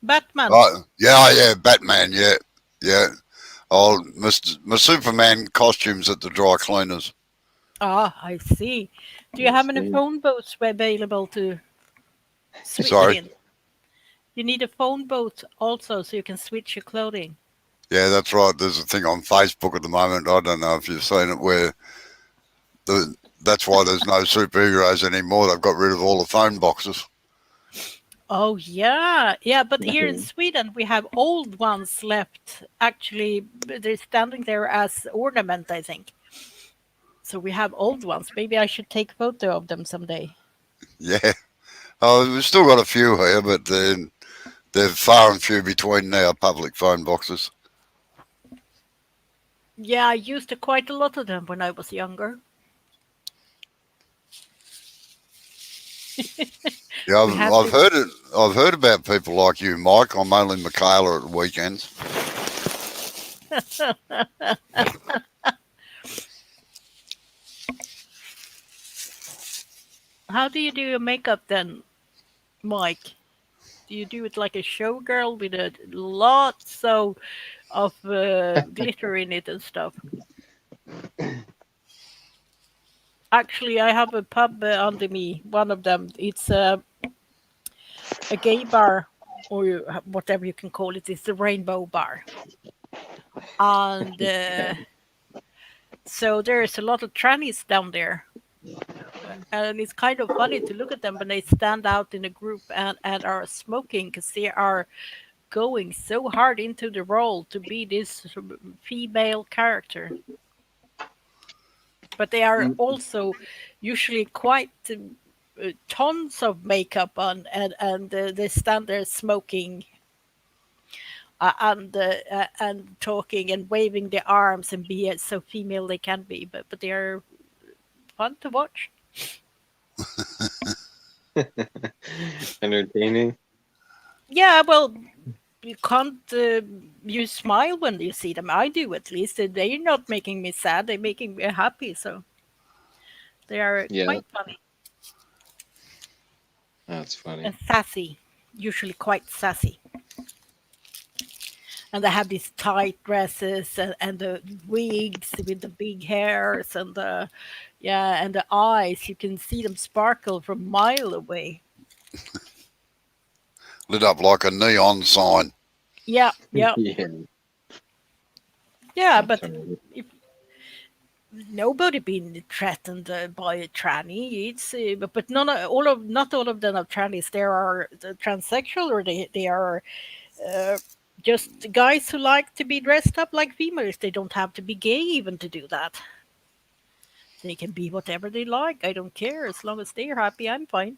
Batman. Yeah, Batman, yeah. Oh, my Superman costumes at the dry cleaners. Ah, I see. Do you have any phone booths available to switch Sorry? in? You need a phone booth also so you can switch your clothing. Yeah, that's right. There's a thing on Facebook at the moment. I don't know if you've seen it where that's why there's no superheroes anymore. They've got rid of all the phone boxes. Oh, yeah. Yeah, but here in Sweden, we have old ones left. Actually, they're standing there as ornament, I think. So we have old ones. Maybe I should take a photo of them someday. Yeah. Oh, we've still got a few here, but they're far and few between now, public phone boxes. Yeah, I used quite a lot of them when I was younger. Yeah, I've heard it. I've heard about people like you, Mike. I'm only Michaela at the weekends. How do you do your makeup then, Mike? Do you do it like a showgirl with a lots of glitter in it and stuff? Actually, I have a pub under me. One of them. It's a gay bar, or whatever you can call it. It's the Rainbow Bar, and so there's a lot of trannies down there. And it's kind of funny to look at them when they stand out in a group and are smoking because they are going so hard into the role to be this female character. But they are also usually quite tons of makeup on, and they stand there smoking and talking and waving their arms and be as so female they can be. But they are fun to watch. Entertaining. Yeah, well, you can't. You smile when you see them. I do, at least. They're not making me sad. They're making me happy. So they are quite funny. That's funny. And sassy. Usually quite sassy. And they have these tight dresses and the wigs with the big hairs and the eyes. You can see them sparkle from a mile away. Lit up like a neon sign. Yeah. Yeah. Yeah, but if nobody been threatened by a tranny, it's but not all of them are trannies. There are transsexual, or they are Just guys who like to be dressed up like females. They don't have to be gay even to do that. They can be whatever they like. I don't care. As long as they're happy, I'm fine.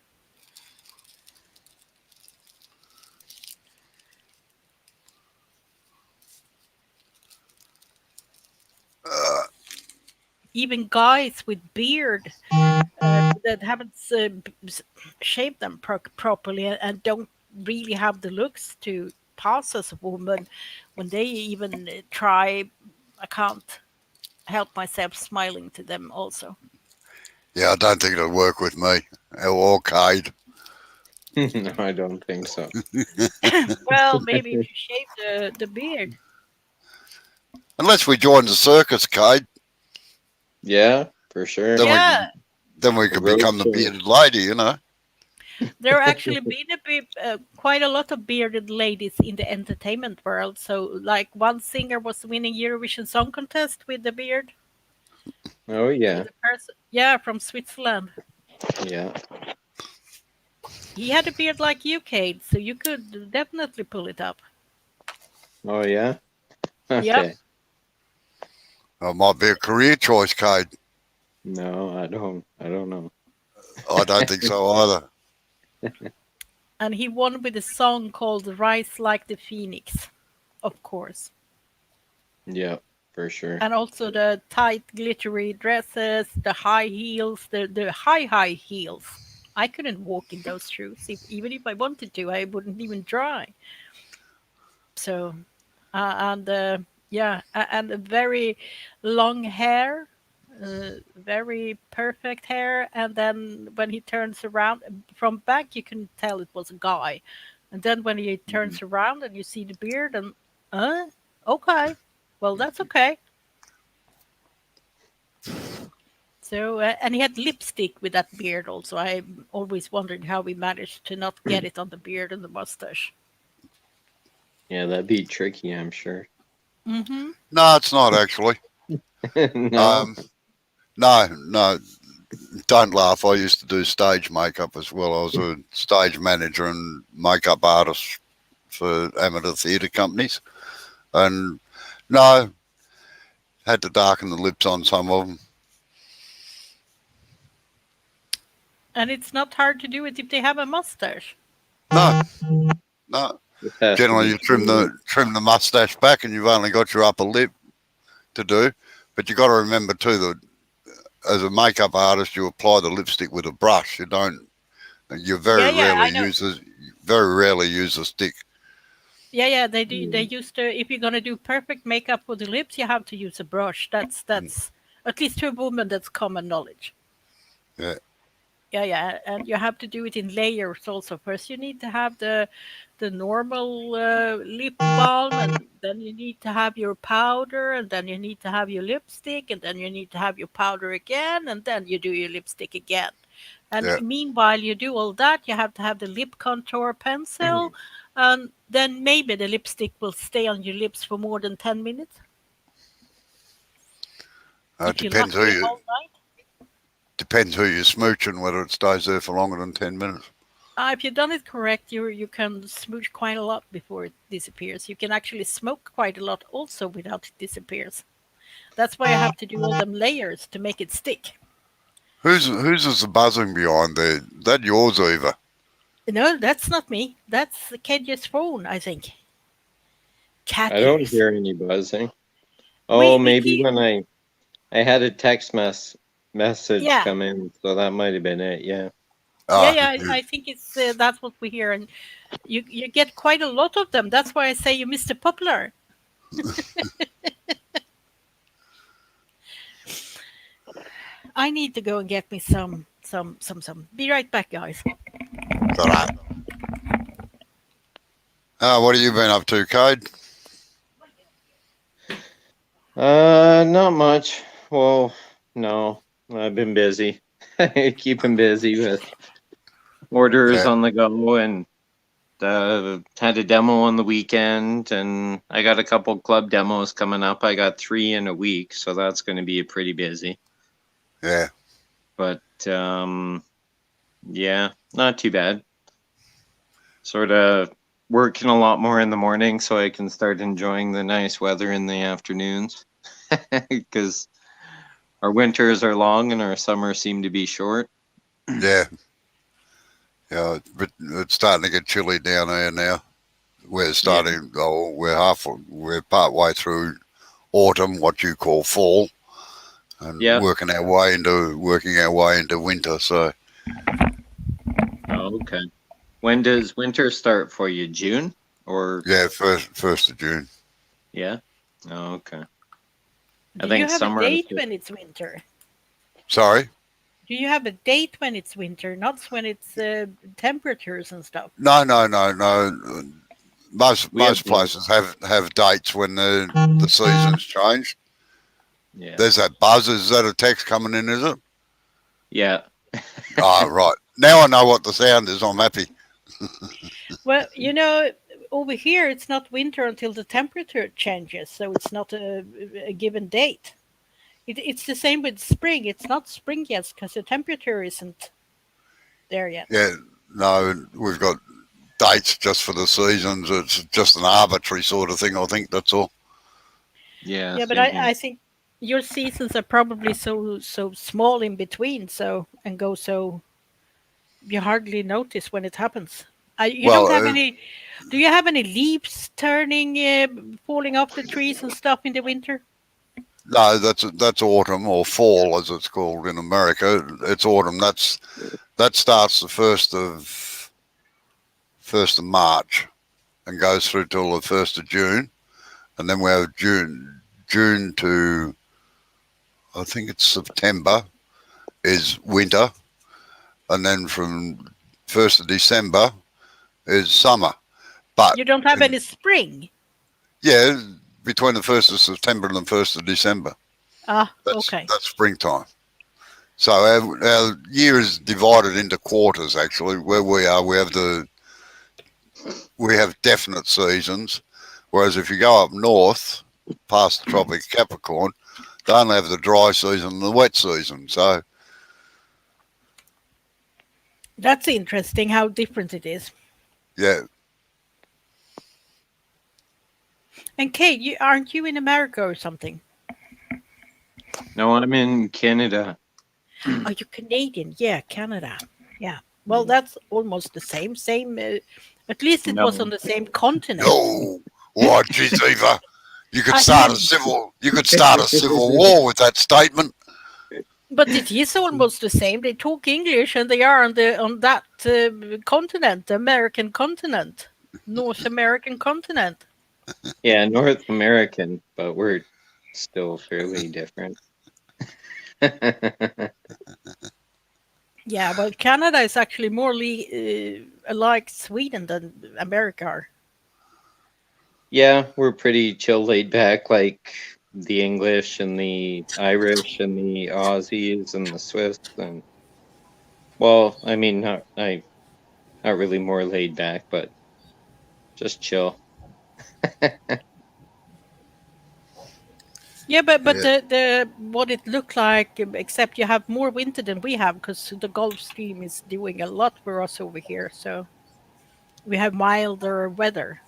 Even guys with beard that haven't shaved them properly and don't really have the looks to pass as a woman, when they even try, I can't help myself smiling to them also. Yeah, I don't think it'll work with me or Cade. No, I don't think so. Well, maybe if you shave the beard. Unless we join the circus, Cade, Yeah, for sure. then Yeah, we The could road become the show. bearded lady, you know. there are actually been quite a lot of bearded ladies in the entertainment world. So, like, one singer was winning Eurovision Song Contest with the beard. Oh yeah, The person, yeah, from Switzerland. yeah. He had a beard like you, Kate, so you could definitely pull it up. Oh yeah. Yep. Okay. It might be a career choice, Cade. No, I don't. I don't know. I don't think so either. And he won with a song called Rise Like the Phoenix, of course. Yeah, for sure. And also the tight, glittery dresses, the high heels, the high heels. I couldn't walk in those shoes. Even if I wanted to, I wouldn't even try. So, yeah, and a very long hair, very perfect hair. And then when he turns around from back, you can tell it was a guy. And then when he turns around and you see the beard, and okay, well that's okay. So, and he had lipstick with that beard also. I always wondered how he managed to not get it on the beard and the mustache. Yeah, that'd be tricky, I'm sure. Mm-hmm. No, it's not actually. No. No, don't laugh. I used to do stage makeup as well. I was a stage manager and makeup artist for amateur theatre companies. And no, had to darken the lips on some of them. And it's not hard to do it if they have a mustache. No, no. It has to Generally, be you trim the mustache back, and you've only got your upper lip to do. But you got to remember too that as a makeup artist, you apply the lipstick with a brush. You don't. You Yeah, I know. very rarely use a stick. Yeah, they do. They used to. If you're gonna do perfect makeup for the lips, you have to use a brush. That's at least to a woman. That's common knowledge. Yeah. Yeah, and you have to do it in layers also. First, you need to have the normal lip balm, and then you need to have your powder, and then you need to have your lipstick, and then you need to have your powder again, and then you do your lipstick again. And Yeah. meanwhile, you do all that, you have to have the lip contour pencil, and then maybe the lipstick will stay on your lips for more than 10 minutes. If you're Depends lucky, all night. Depends who you're smooching, whether it stays there for longer than 10 minutes. If you've done it correct, you can smooch quite a lot before it disappears. You can actually smoke quite a lot also without it disappears. That's why I have to do all them layers to make it stick. Who's is the buzzing behind there? That yours, Eva? No, that's not me. That's Kedja's phone, I think. Cat I don't ears. hear any buzzing. Oh, maybe when I had a text message Yeah. come in, so that might have been it. Yeah. Yeah, I think it's that's what we hear, and you get quite a lot of them. That's why I say you Mr. Popular. I need to go and get me some. Be right back, guys. It's all right. What have you been up to, Cade? Not much. Well, no, I've been busy. Keeping busy with orders on the go, and had a demo on the weekend, and I got a couple club demos coming up. I got 3 in a week, so that's going to be pretty busy. Yeah. But yeah, not too bad. Sort of working a lot more in the morning so I can start enjoying the nice weather in the afternoons. Because our winters are long and our summers seem to be short. Yeah. Yeah, it's starting to get chilly down here now. We're starting. Oh, we're part way through autumn, what you call fall, and working our way into winter. So. Oh, okay. When does winter start for you? June or? Yeah, first of June. Yeah. Oh, okay. Do you have a date when it's winter? Sorry? Do you have a date when it's winter, not when it's temperatures and stuff? No. Most places have dates when the seasons change. Yeah. There's that buzz. Is that a text coming in, is it? Yeah. Right. Now I know what the sound is. I'm happy. Well, over here it's not winter until the temperature changes, so it's not a given date. It's the same with spring. It's not spring yet because the temperature isn't there yet. Yeah, no, we've got dates just for the seasons. It's just an arbitrary sort of thing, I think, that's all. Yeah. Yeah, but I think your seasons are probably so small in between, so you hardly notice when it happens. Don't have any. Do you have any leaves turning, falling off the trees and stuff in the winter? No, that's autumn or fall, as it's called in America. It's autumn. That starts the first of March and goes through till the 1st of June, and then we have June to I think it's September is winter, and then from 1st of December is summer. But you don't have any spring. Yeah, between the 1st of September and the 1st of December. Okay. That's springtime. So our year is divided into quarters. Actually, where we are, we have definite seasons. Whereas if you go up north, past the Tropic of Capricorn, they only have the dry season and the wet season. So that's interesting how different it is. Yeah. And Kate, aren't you in America or something? No, I'm in Canada. Oh, you're Canadian. Yeah, Canada. Yeah. Well, that's almost the same. At least it was on the same continent. No, what, geez, Eva, you could start a civil war with that statement. But it is almost the same. They talk English, and they are on that continent, the American continent, North American continent. Yeah, North American, but we're still fairly different. Yeah, well, Canada is actually more like Sweden than America are. Yeah, we're pretty chill, laid back, like the English and the Irish and the Aussies and the Swiss, and well, I mean, not really more laid back, but just chill. Yeah, but the what it looked like, except you have more winter than we have because the Gulf Stream is doing a lot for us over here, so we have milder weather.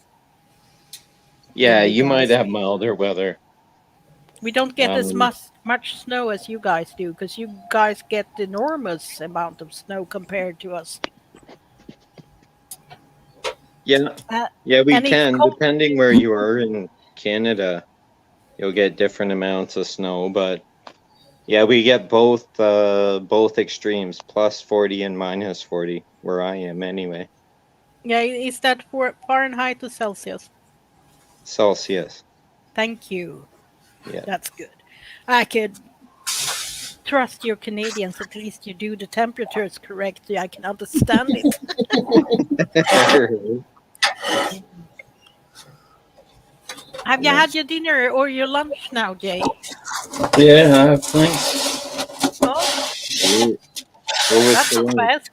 Yeah, you might have milder weather. We don't get as much snow as you guys do because you guys get enormous amount of snow compared to us. Yeah, we can, depending where you are in Canada. You'll get different amounts of snow, but yeah, we get both extremes, plus 40 and minus 40, where I am anyway. Yeah, is that for Fahrenheit or Celsius? Celsius. Thank you. Yeah, that's good. I could trust your Canadians. At least you do the temperatures correctly. I can understand it. Have you had your dinner or your lunch now, Jay? Yeah, I have, thanks. Oh, that was fast.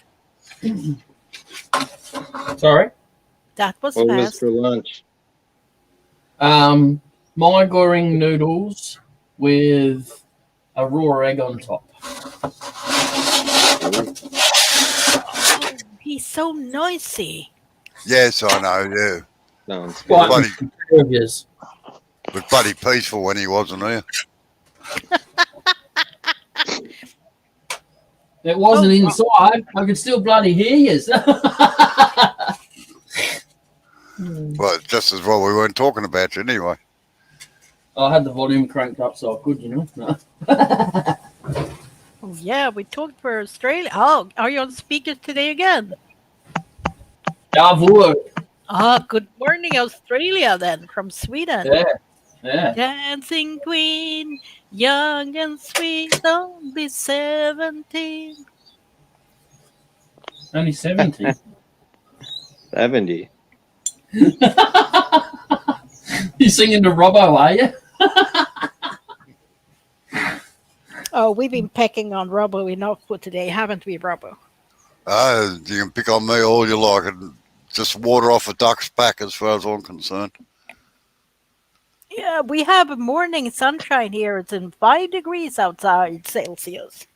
Sorry? That was what fast. was for lunch? My goreng noodles with a raw egg on top. Oh, he's so noisy. Yes, I know. Yeah, Sounds Quite good. bloody, mysterious. was bloody peaceful when he wasn't here. It wasn't Oh, inside. I could still bloody hear you. Well, just as well we weren't talking about you anyway. I had the volume cranked up so I could, you know. No. oh, yeah, we talked for Australia. Oh, are you on speaker today again? Davor. Ah, good morning, Australia, then, from Sweden. Yeah, yeah. Dancing Queen, young and sweet, only 17. Only 70. 70. You singing to Robbo, are you? Oh, we've been pecking on Robbo enough for today, haven't we, Robbo? You can pick on me all you like, and just water off a duck's back as far as I'm concerned. Yeah, we have a morning sunshine here. It's in 5 degrees outside Celsius.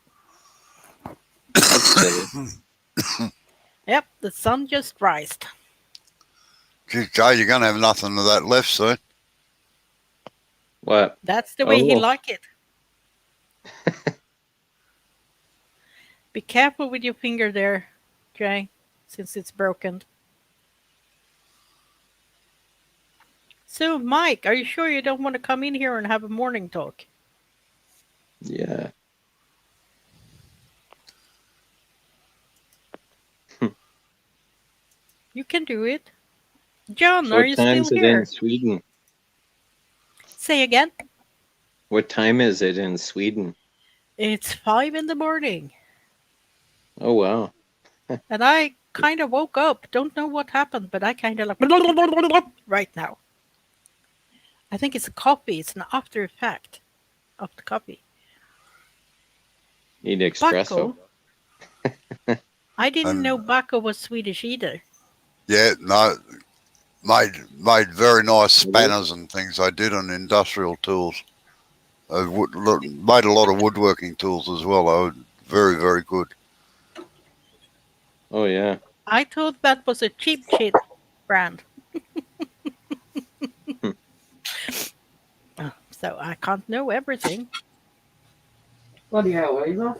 That's silly. Yep, the sun just rised. Gee, Jay, you're going to have nothing of that left soon. What? That's the way he Oh. like it. Be careful with your finger there, Jay, since it's broken. So, Mike, are you sure you don't want to come in here and have a morning talk? Yeah. You can do it. John, So are what you time still is it here? in Sweden? Say again. What time is it in Sweden? It's 5 in the morning. Oh, wow. And I kind of woke up. Don't know what happened, but I kind of like right now. I think it's a coffee. It's an after effect of the coffee. Need espresso. Baco. I didn't And- know Baco was Swedish either. Yeah, no, made very nice spanners and things. I did on industrial tools. I made a lot of woodworking tools as well. I was very, very good. Oh, yeah. I thought that was a cheap shit brand. So I can't know everything. Bloody hell, Eva.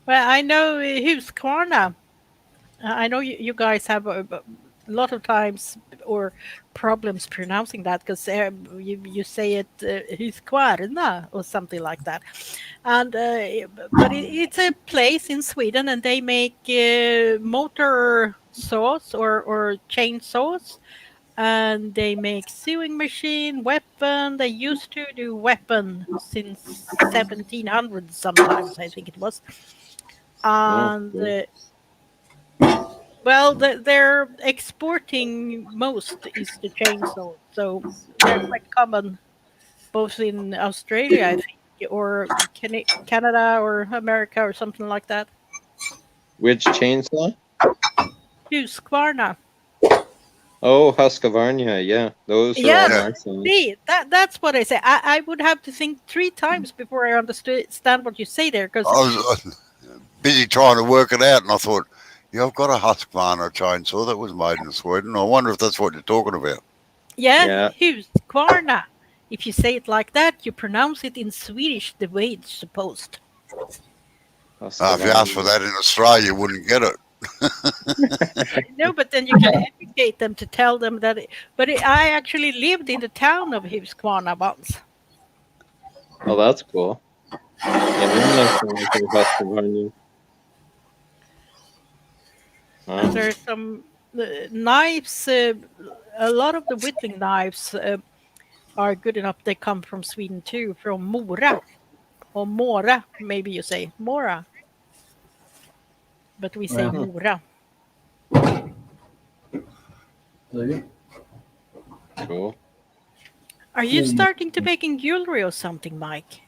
Well, I know Husqvarna. I know you guys have a lot of times or problems pronouncing that because you say it Husqvarna or something like that. And but it's a place in Sweden, and they make motor saws or chainsaws, and they make sewing machine, weapon. They used to do weapon since 1700 sometimes, I think it was. And cool. well, they're exporting most is the chainsaw, so they're quite common both in Australia, I think, or Canada or America or something like that. Which chainsaw? Husqvarna. Oh, Husqvarna. Yeah. Those are Yeah, all nice ones. see, that's what I say. I would have to think 3 times before I understand what you say there, because I was busy trying to work it out, and I thought, yeah, I've got a Husqvarna chainsaw that was made in Sweden. I wonder if that's what you're talking about. yeah, Husqvarna. If you say it like that, you pronounce it in Swedish the way it's supposed. If you asked for that in Australia, you wouldn't get it. No, but then you can educate them to tell them that. I actually lived in the town of Husqvarna once. Oh, that's cool. Yeah, Husqvarna. Wow. There's some knives. A lot of the whittling knives are good enough. They come from Sweden too, from Mora or Mora. Maybe you say Mora, but we say Uh-huh. Mora. Do you? Cool. Are you starting to making jewelry or something, Mike?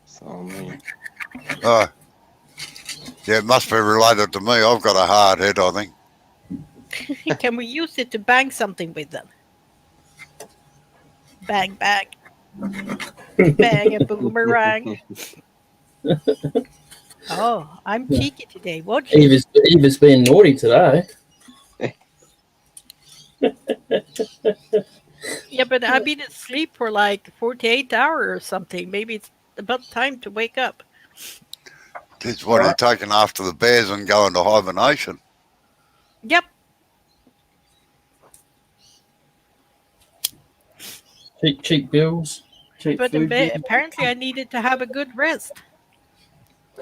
So me. Yeah, it must be related to me. I've got a hard head, I think. Can we use it to bang something with them? Bang, bang. Bang a boomerang. Oh, I'm cheeky today. Watch it. Eva's being naughty today. Yeah, but I've been asleep for like 48 hours or something. Maybe it's about time to wake up. It's what are you taking after the bears and go into hibernation? Yep. Cheap bills. Cheap But food bills. apparently I needed to have a good rest.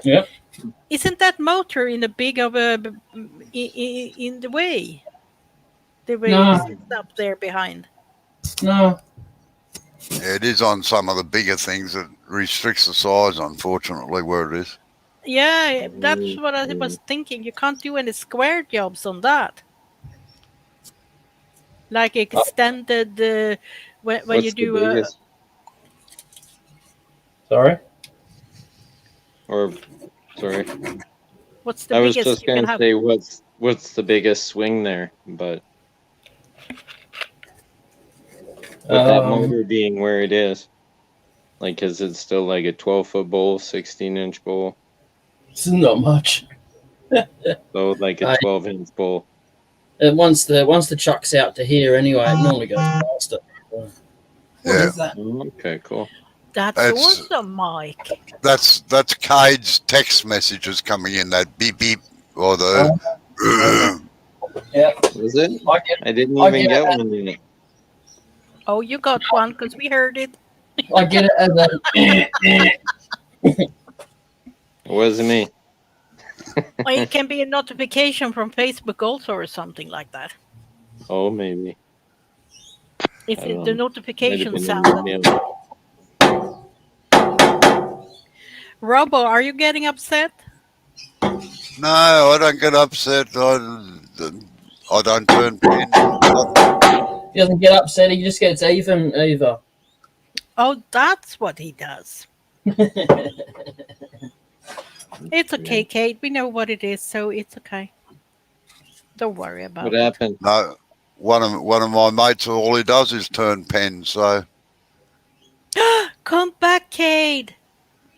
Yep. Isn't that motor in a big of a in the way? The way No. it sits up there behind. No. Yeah, it is on some of the bigger things that restricts the size, unfortunately, where it is. Yeah, that's what I was thinking. You can't do any square jobs on that. Like extended when What's you the do biggest? Sorry. Or sorry, what's the I was biggest just you can gonna have? say what's the biggest swing there, but with that motor being where it is, like, is it still like a 12-foot bowl, 16-inch bowl? It's not much. So like a 12-inch bowl. Once the chuck's out to here anyway, it normally goes faster. Yeah. Okay, cool. That's It's- awesome, Mike. That's Cade's text messages coming in, that beep beep or the. Yeah. Was it? I didn't I even get get it. one yet. Oh, you got one because we heard it. I get it as It wasn't me. Or it can be a notification from Facebook also or something like that. Oh, maybe. If I don't the know. notification Might have sound. been an email. Robbo, are you getting upset? No, I don't get upset. I don't turn pen. he doesn't get upset. He just gets even. Eva. Oh, that's what he does. It's okay, Kate. We know what it is, so it's okay. Don't worry about What it. happened? No, one of my mates, all he does is turn pen. So Come back, Cade.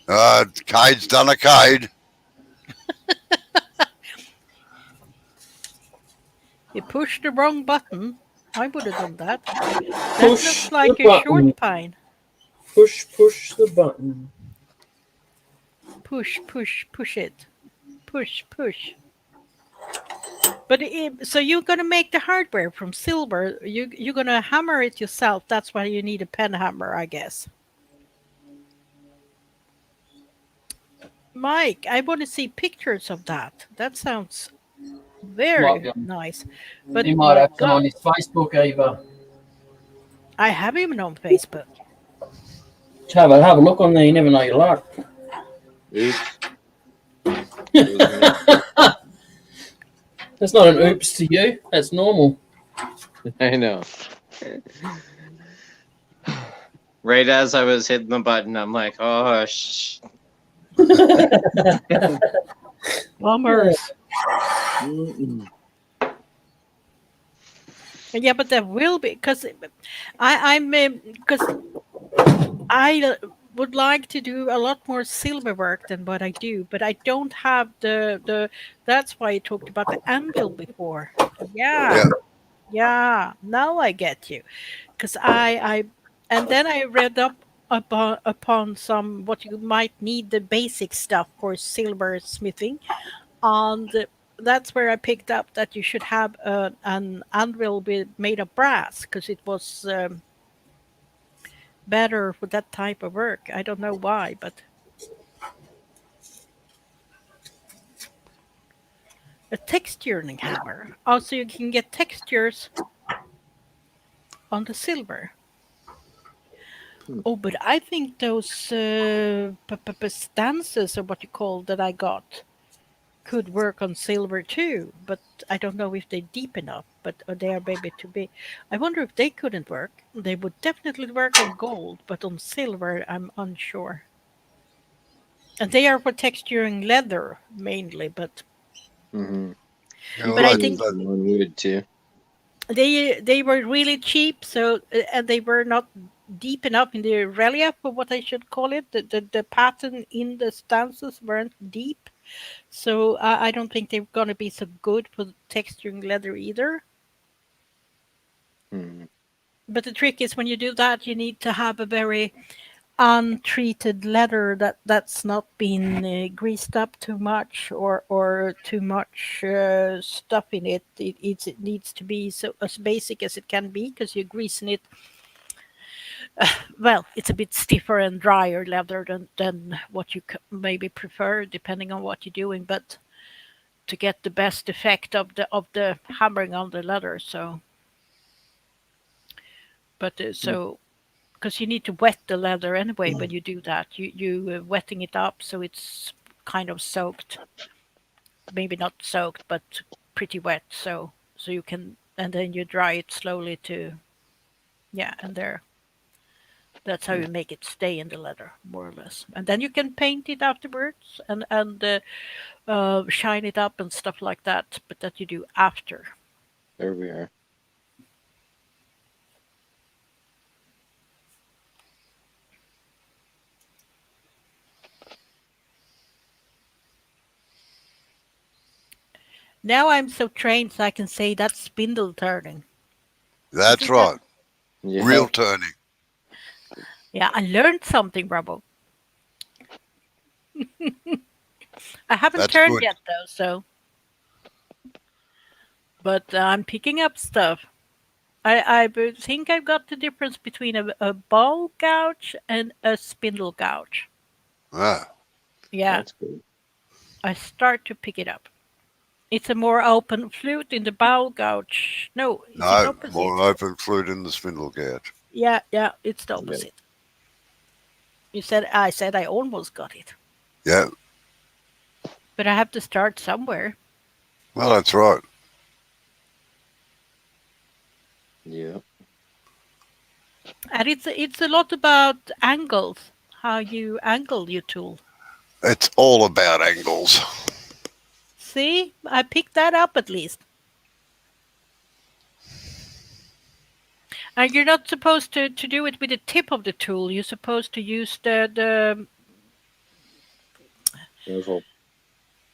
Cade's done a Cade. You pushed the wrong button. I would have done that. That Push looks like the a button. short pine. Push the button. Push it. Push. But so you're gonna make the hardware from silver. You're gonna hammer it yourself. That's why you need a pen hammer, I guess. Mike, I want to see pictures of that. That sounds very nice. But He might have some God, on his Facebook, Eva. I have him on Facebook. Have a look on there. You never know your luck. Oops. That's not an oops to you. That's normal. I know. Right as I was hitting the button, I'm like, oh, Bummers. Yeah, but there will be because I would like to do a lot more silver work than what I do, but I don't have the. That's why I talked about the anvil before. Yeah. Now I get you, because and then I read up upon some what you might need the basic stuff for silver smithing, and that's where I picked up that you should have an anvil made of brass because it was better for that type of work. I don't know why, but a texturing hammer. Also, you can get textures on the silver. Oh, but I think those stances or what you call that I got could work on silver too, but I don't know if they're deep enough, but they are maybe too big. I wonder if they couldn't work. They would definitely work on gold, but on silver, I'm unsure. And they are for texturing leather mainly, but Yeah, but I think one would too. they were really cheap, so and they were not deep enough in the relief, or what I should call it. The pattern in the stances weren't deep, So I don't think they're going to be so good for texturing leather either. Hmm. But the trick is when you do that, you need to have a very untreated leather that's not been greased up too much or too much stuff in it. It needs to be so as basic as it can be because you're greasing it. Well, it's a bit stiffer and drier leather than what you maybe prefer, depending on what you're doing. But to get the best effect of the hammering on the leather, so but so because you need to wet the leather anyway when you do that. You wetting it up so it's kind of soaked, maybe not soaked, but pretty wet. So you can, and then you dry it slowly to, yeah, and there. That's how you make it stay in the leather, more or less. And then you can paint it afterwards and shine it up and stuff like that. But that you do after. There we are. Now I'm so trained so I can say that's spindle turning. That's Isn't that- right. Yeah. Real turning. Yeah, I learned something, Bravo. I haven't That's turned good. yet though, so. But I'm picking up stuff. I think I've got the difference between a ball gouge and a spindle gouge. Ah, Yeah, That's good. I start to pick it up. It's a more open flute in the bowl gouge. No, is it no, opposite? more open fluid in the spindle gouge. Yeah, it's the opposite. I said I almost got it, Yeah, but I have to start somewhere. well, that's right. Yeah. And it's a lot about angles, how you angle your tool. It's all about angles. See, I picked that up at least. And you're not supposed to do it with the tip of the tool. You're supposed to use the Bevel.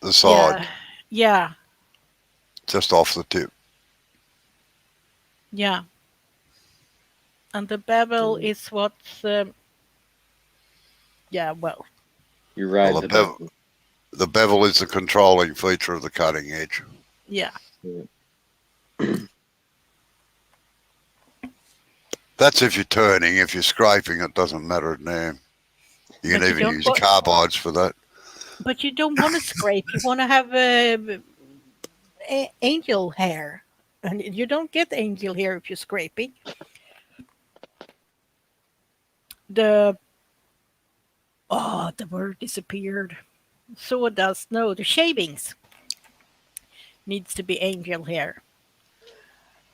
The side, yeah, just off the tip. yeah. And the bevel Yeah. is what's yeah, well, You ride Well, the bevel. the bevel is the controlling feature of the cutting edge. yeah. That's if you're turning. If you're scraping, it doesn't matter now. You can But you even don't use want- carbides for that. But you don't want to scrape. You want to have angel hair, and you don't get angel hair if you're scraping. The word disappeared. Sawdust. No, the shavings needs to be angel hair.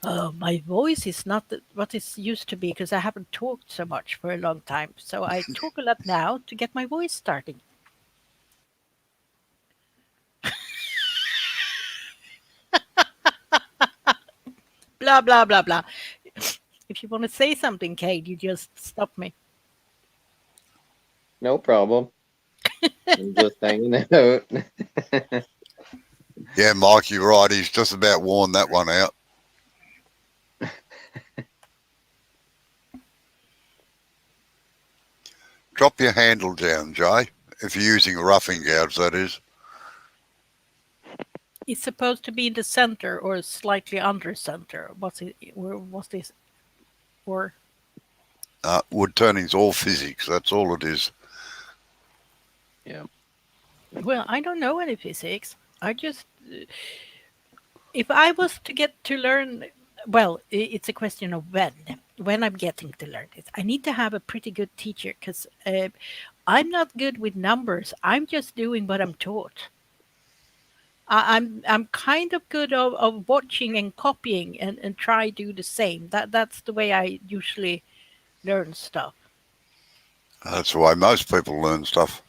My voice is not what it used to be because I haven't talked so much for a long time. So I talk a lot now to get my voice starting. Blah blah blah blah. If you want to say something, Kate, you just stop me. No problem. I'm just hanging out. Yeah, Mike, you're right. He's just about worn that one out. Drop your handle down, Jay. If you're using a roughing gouge, that is. It's supposed to be in the center or slightly under center. What's it? What's this? Or Wood turning's all physics. That's all it is. Yeah. well, I don't know any physics. I just if I was to get to learn, well, it's a question of when. When I'm getting to learn it, I need to have a pretty good teacher because I'm not good with numbers. I'm just doing what I'm taught. I'm kind of good of watching and copying and try do the same. That's the way I usually learn stuff. That's the way most people learn stuff.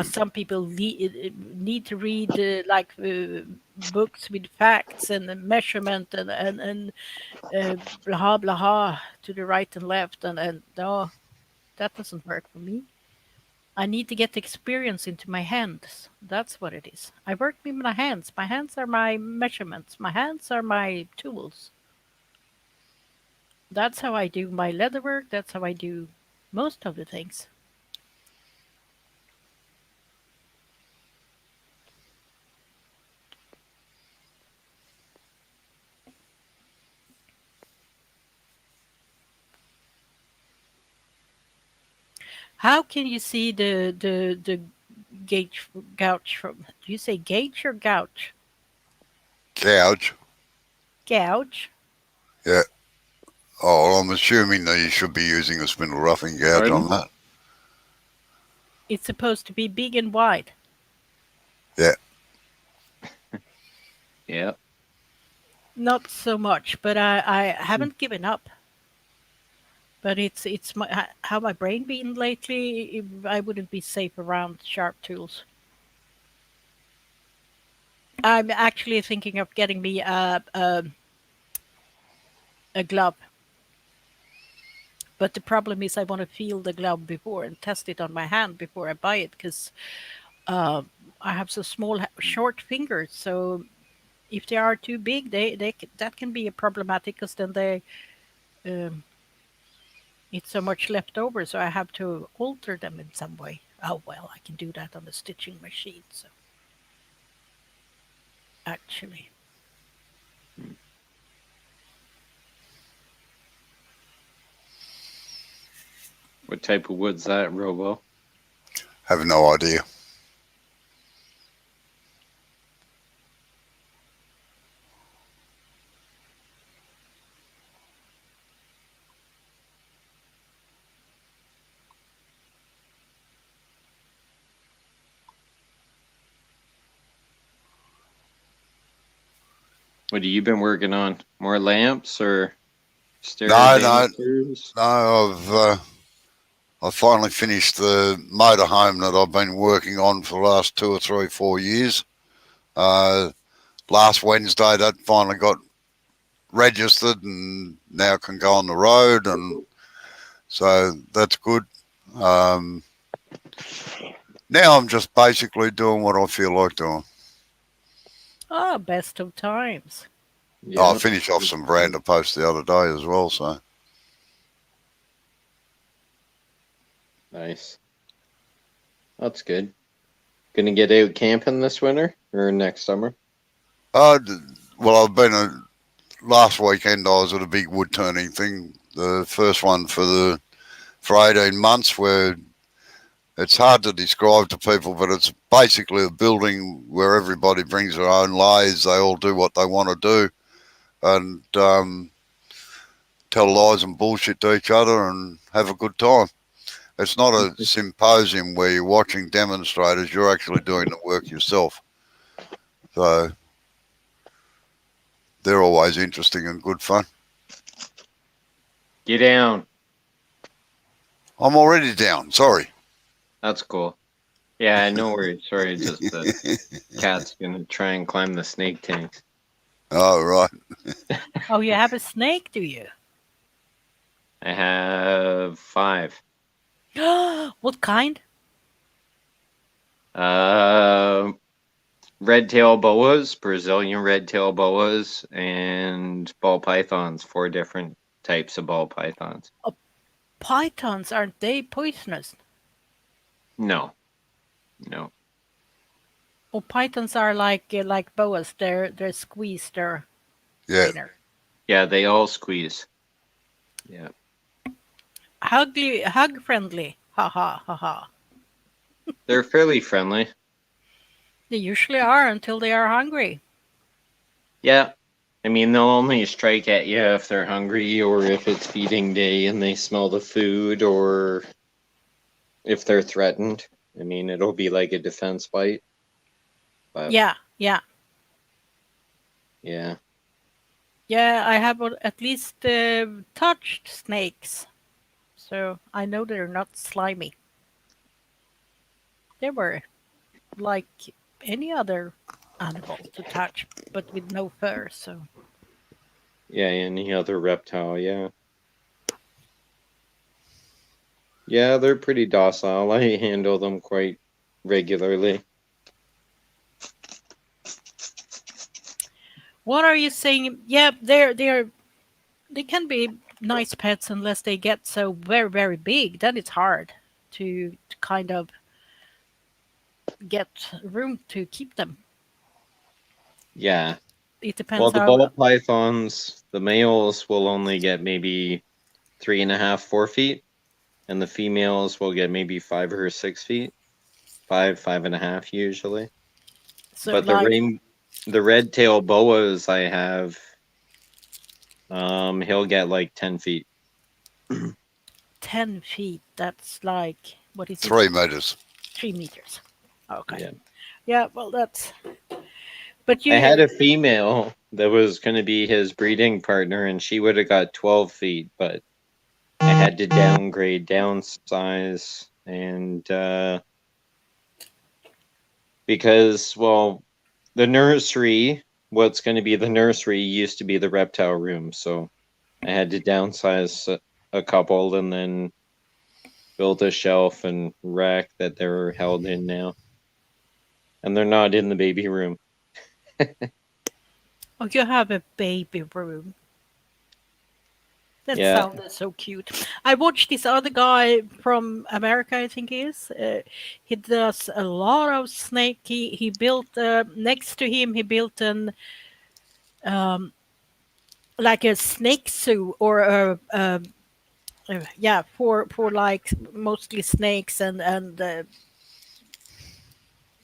Some people need to read books with facts and the measurement and blah blah to the right and left and no, that doesn't work for me. I need to get experience into my hands. That's what it is. I work with my hands. My hands are my measurements. My hands are my tools. That's how I do my leather work. That's how I do most of the things. How can you see the gouge from? Do you say gauge or gouge? Gouge. Gouge. Yeah. Oh, I'm assuming that you should be using a spindle roughing gouge Pardon? on that. It's supposed to be big and wide. Yeah. Yeah. Not so much, but I haven't given up. But it's how my brain been lately. I wouldn't be safe around sharp tools. I'm actually thinking of getting me a glove. But the problem is I want to feel the glove before and test it on my hand before I buy it because uh, I have so small, short fingers. So if they are too big, that can be a problematic because then um, it's so much left over. So I have to alter them in some way. Oh well, I can do that on the stitching machine. So actually, What type of wood's that, Robo? Have no idea. What have you been working on? More lamps or No, stereodancers? no. I finally finished the motorhome that I've been working on for the last 2 or 3, 4 years. Last Wednesday, that finally got registered and now can go on the road, and so that's good. Now I'm just basically doing what I feel like doing. best of times. I finished off some veranda posts the other day as well, so. Nice. That's good. Gonna get out camping this winter or next summer? Well, I've been last weekend. I was at a big wood turning thing, the first one for 18 months, where it's hard to describe to people, but it's basically a building where everybody brings their own lathes. They all do what they want to do, and tell lies and bullshit to each other and have a good time. It's not a symposium where you're watching demonstrators. You're actually doing the work yourself. So they're always interesting and good fun. Get down. I'm already down. Sorry. That's cool. Yeah, no worries. Sorry, just the cat's gonna try and climb the snake tanks. Oh, right. Oh, you have a snake, do you? I have 5. What kind? Red tail boas, Brazilian red tail boas, and ball pythons. 4 different types of ball pythons. Pythons, aren't they poisonous? No. Oh, pythons are like boas. They're squeezed. They're Yeah. thinner. Yeah, they all squeeze. Yeah. Hug friendly. Ha ha ha ha. They're fairly friendly. They usually are until they are hungry. Yeah. I mean, they'll only strike at you if they're hungry or if it's feeding day and they smell the food or if they're threatened. I mean, it'll be like a defense bite. But Yeah. yeah. Yeah, I have at least touched snakes. So I know they're not slimy. They were like any other animal to touch, but with no fur. So Yeah, any other reptile, yeah. Yeah, they're pretty docile. I handle them quite regularly. What are you saying? Yeah, they can be nice pets unless they get so very, very big. Then it's hard to kind of get room to keep them. Yeah. It Well, depends the how. ball pythons, the males will only get maybe 3.5, 4 feet, and the females will get maybe 5 or 6 feet, 5.5 usually. So But like the red tail boas I have, he'll get like 10 feet. 10 feet. That's like what is it? 3 meters. 3 meters. Okay. Yeah. Yeah. Well, that's. But I had you. a female that was going to be his breeding partner, and she would have got 12 feet, but I had to downsize, and because, well, the nursery, what's going to be the nursery, used to be the reptile room, so I had to downsize a couple and then build a shelf and rack that they're held in now. And they're not in the baby room. Oh, you have a baby room. That Yeah. sounded so cute. I watched this other guy from America, I think he is. He does a lot of snake. He built next to him. He built an um, like a snake zoo or yeah, for like mostly snakes and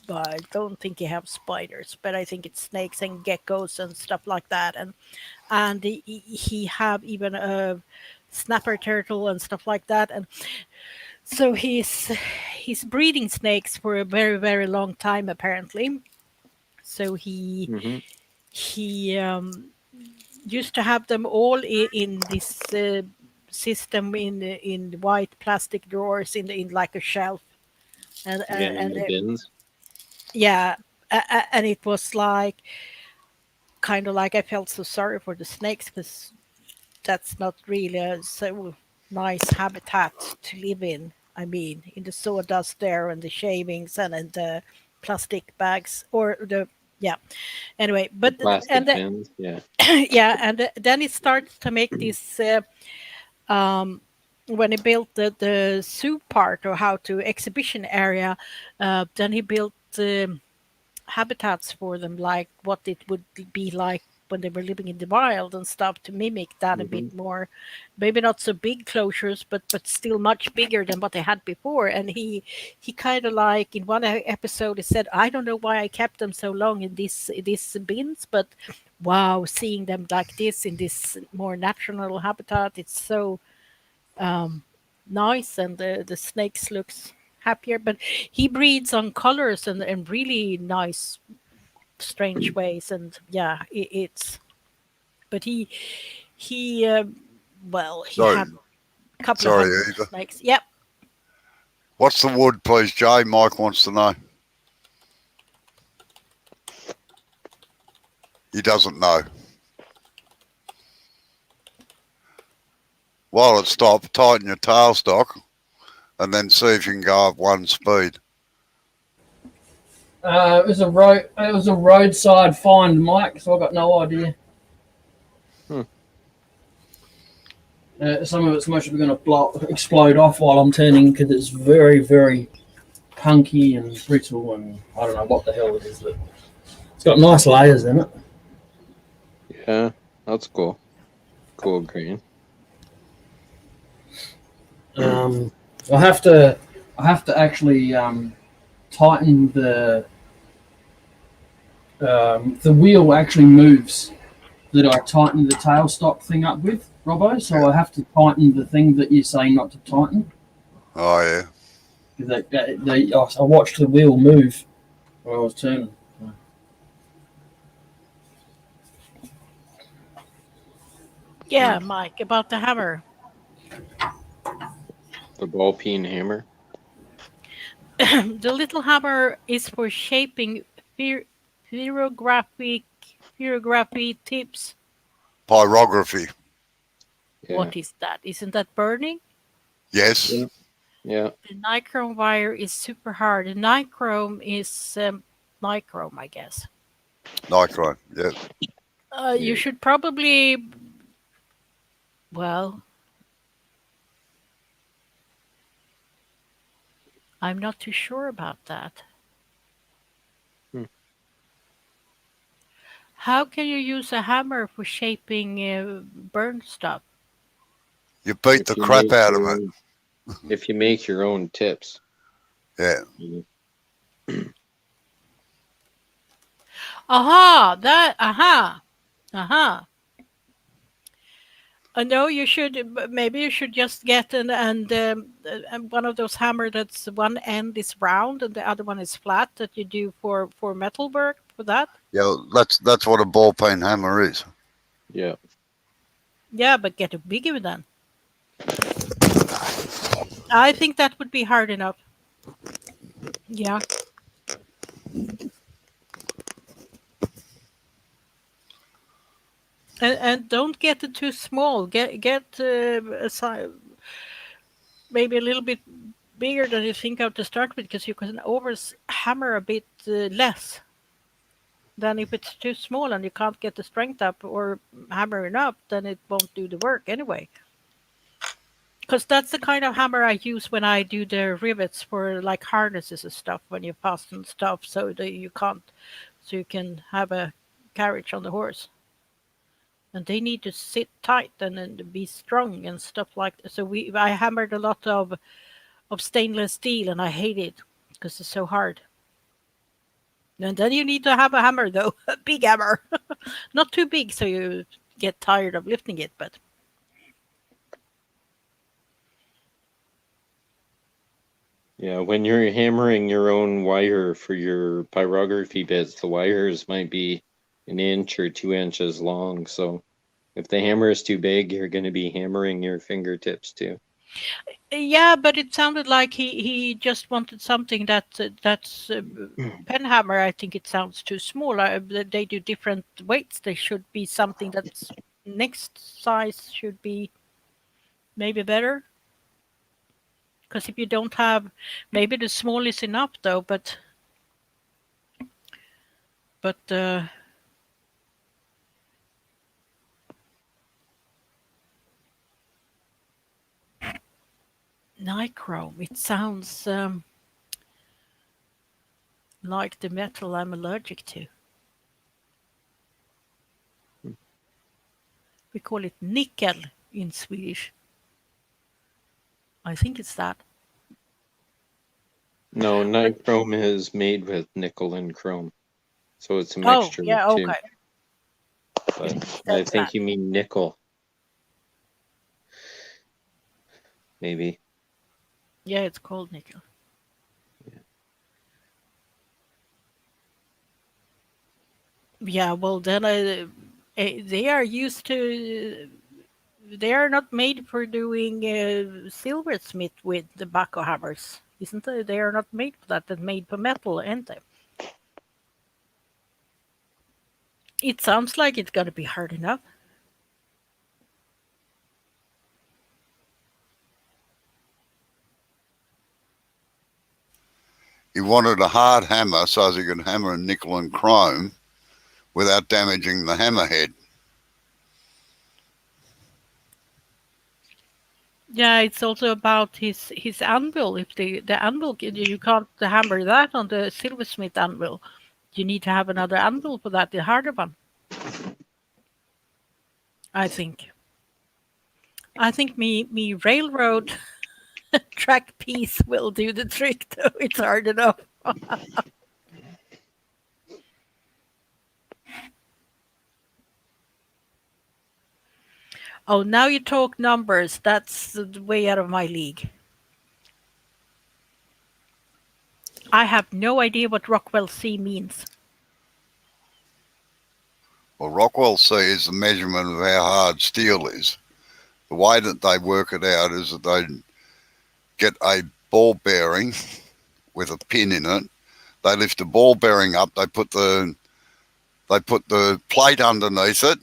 but I don't think he have spiders, but I think it's snakes and geckos and stuff like that. And he have even a snapper turtle and stuff like that. And so he's breeding snakes for a very, very long time apparently. So Mm-hmm. he used to have them all in this system in white plastic drawers in like a shelf. and Yeah, and, in and the uh, bins. yeah, and it was like kind of like I felt so sorry for the snakes because that's not really a so nice habitat to live in. I mean, in the sawdust there and the shavings and the plastic bags or the yeah. Anyway, The but plastic bins, yeah. yeah, and then it starts to make this. Um, when he built the zoo part or how to exhibition area, then he built habitats for them, like what it would be like when they were living in the wild and stuff to mimic that a bit Mm-hmm. more. Maybe not so big closures, but still much bigger than what they had before. And he kind of like in one episode he said, I don't know why I kept them so long in these bins, but wow, seeing them like this in this more natural habitat, it's so nice, and the snakes looks happier. But he breeds on colors and really nice strange ways, and yeah, it's but he well, he Sorry, had a couple of sorry, hundred Eva. snakes. Yep. What's the wood, please, Jay? Mike wants to know. He doesn't know. While it stops, tighten your tailstock and then see if you can go up one speed. It was a roadside find, Mike. So I got no idea. Some of it's mostly going to explode off while I'm turning because it's very, very punky and brittle, and I don't know what the hell it is, but it's got nice layers in it. Yeah, that's cool. Cool green. I have to actually tighten the wheel actually moves that I tighten the tailstock thing up with, Robbo. So I have to tighten the thing that you say not to tighten. Oh, yeah. I watched the wheel move when I was turning. Yeah, Mike, about the hammer. The ball peen hammer. The little hammer is for shaping pyrography tips. Pyrography. Yeah. What is that? Isn't that burning? Yes. Yeah. Yeah. The nichrome wire is super hard. The nichrome is nichrome, I guess. Nichrome, yeah. You should probably, well, I'm not too sure about that. How can you use a hammer for shaping burn stuff? You beat If the you crap make out of your it. own- If you make your own tips. Yeah. Aha. No, you should. Maybe you should just get one of those hammer that's one end is round and the other one is flat that you do for metal work for that. Yeah, that's what a ball peen hammer is. Yeah. Yeah, but get a bigger then. I think that would be hard enough. Yeah. And don't get it too small. Get a size, maybe a little bit bigger than you think of to start with, because you can hammer a bit less than if it's too small and you can't get the strength up or hammer enough, then it won't do the work anyway. Because that's the kind of hammer I use when I do the rivets for like harnesses and stuff, when you fasten stuff so that you can have a carriage on the horse. And they need to sit tight and be strong and stuff like that. So I hammered a lot of stainless steel, and I hate it because it's so hard. And then you need to have a hammer, though, a big hammer, not too big so you get tired of lifting it, but. Yeah, when you're hammering your own wire for your pyrography bits, the wires might be an inch or 2 inches long. So if the hammer is too big, you're going to be hammering your fingertips too. Yeah, but it sounded like he just wanted something that's pen hammer. I think it sounds too small. They do different weights. They should be something that's next size should be maybe better. Because if you don't have, maybe the small is enough though, but nichrome, it sounds like the metal I'm allergic to. We call it nickel in Swedish. I think it's that. No, nichrome is made with nickel and chrome. So it's a Oh, mixture yeah, of two. okay. But I think you mean nickel. Maybe. Yeah, it's called nickel. Yeah, well then they are used to. They are not made for doing silversmith with the bucko hammers, isn't they? They are not made for that. They're made for metal, aren't they? It sounds like it's gonna be hard enough. He wanted a hard hammer so as he could hammer in nickel and chrome without damaging the hammerhead. Yeah, it's also about his anvil. If the anvil, you can't hammer that on the silversmith anvil. You need to have another anvil for that, the harder one. I think. I think me railroad track piece will do the trick, though. It's hard enough. Oh, now you talk numbers. That's way out of my league. I have no idea what Rockwell C means. Well, Rockwell C is the measurement of how hard steel is. The way that they work it out is that they get a ball bearing with a pin in it. They lift the ball bearing up. They put the plate underneath it.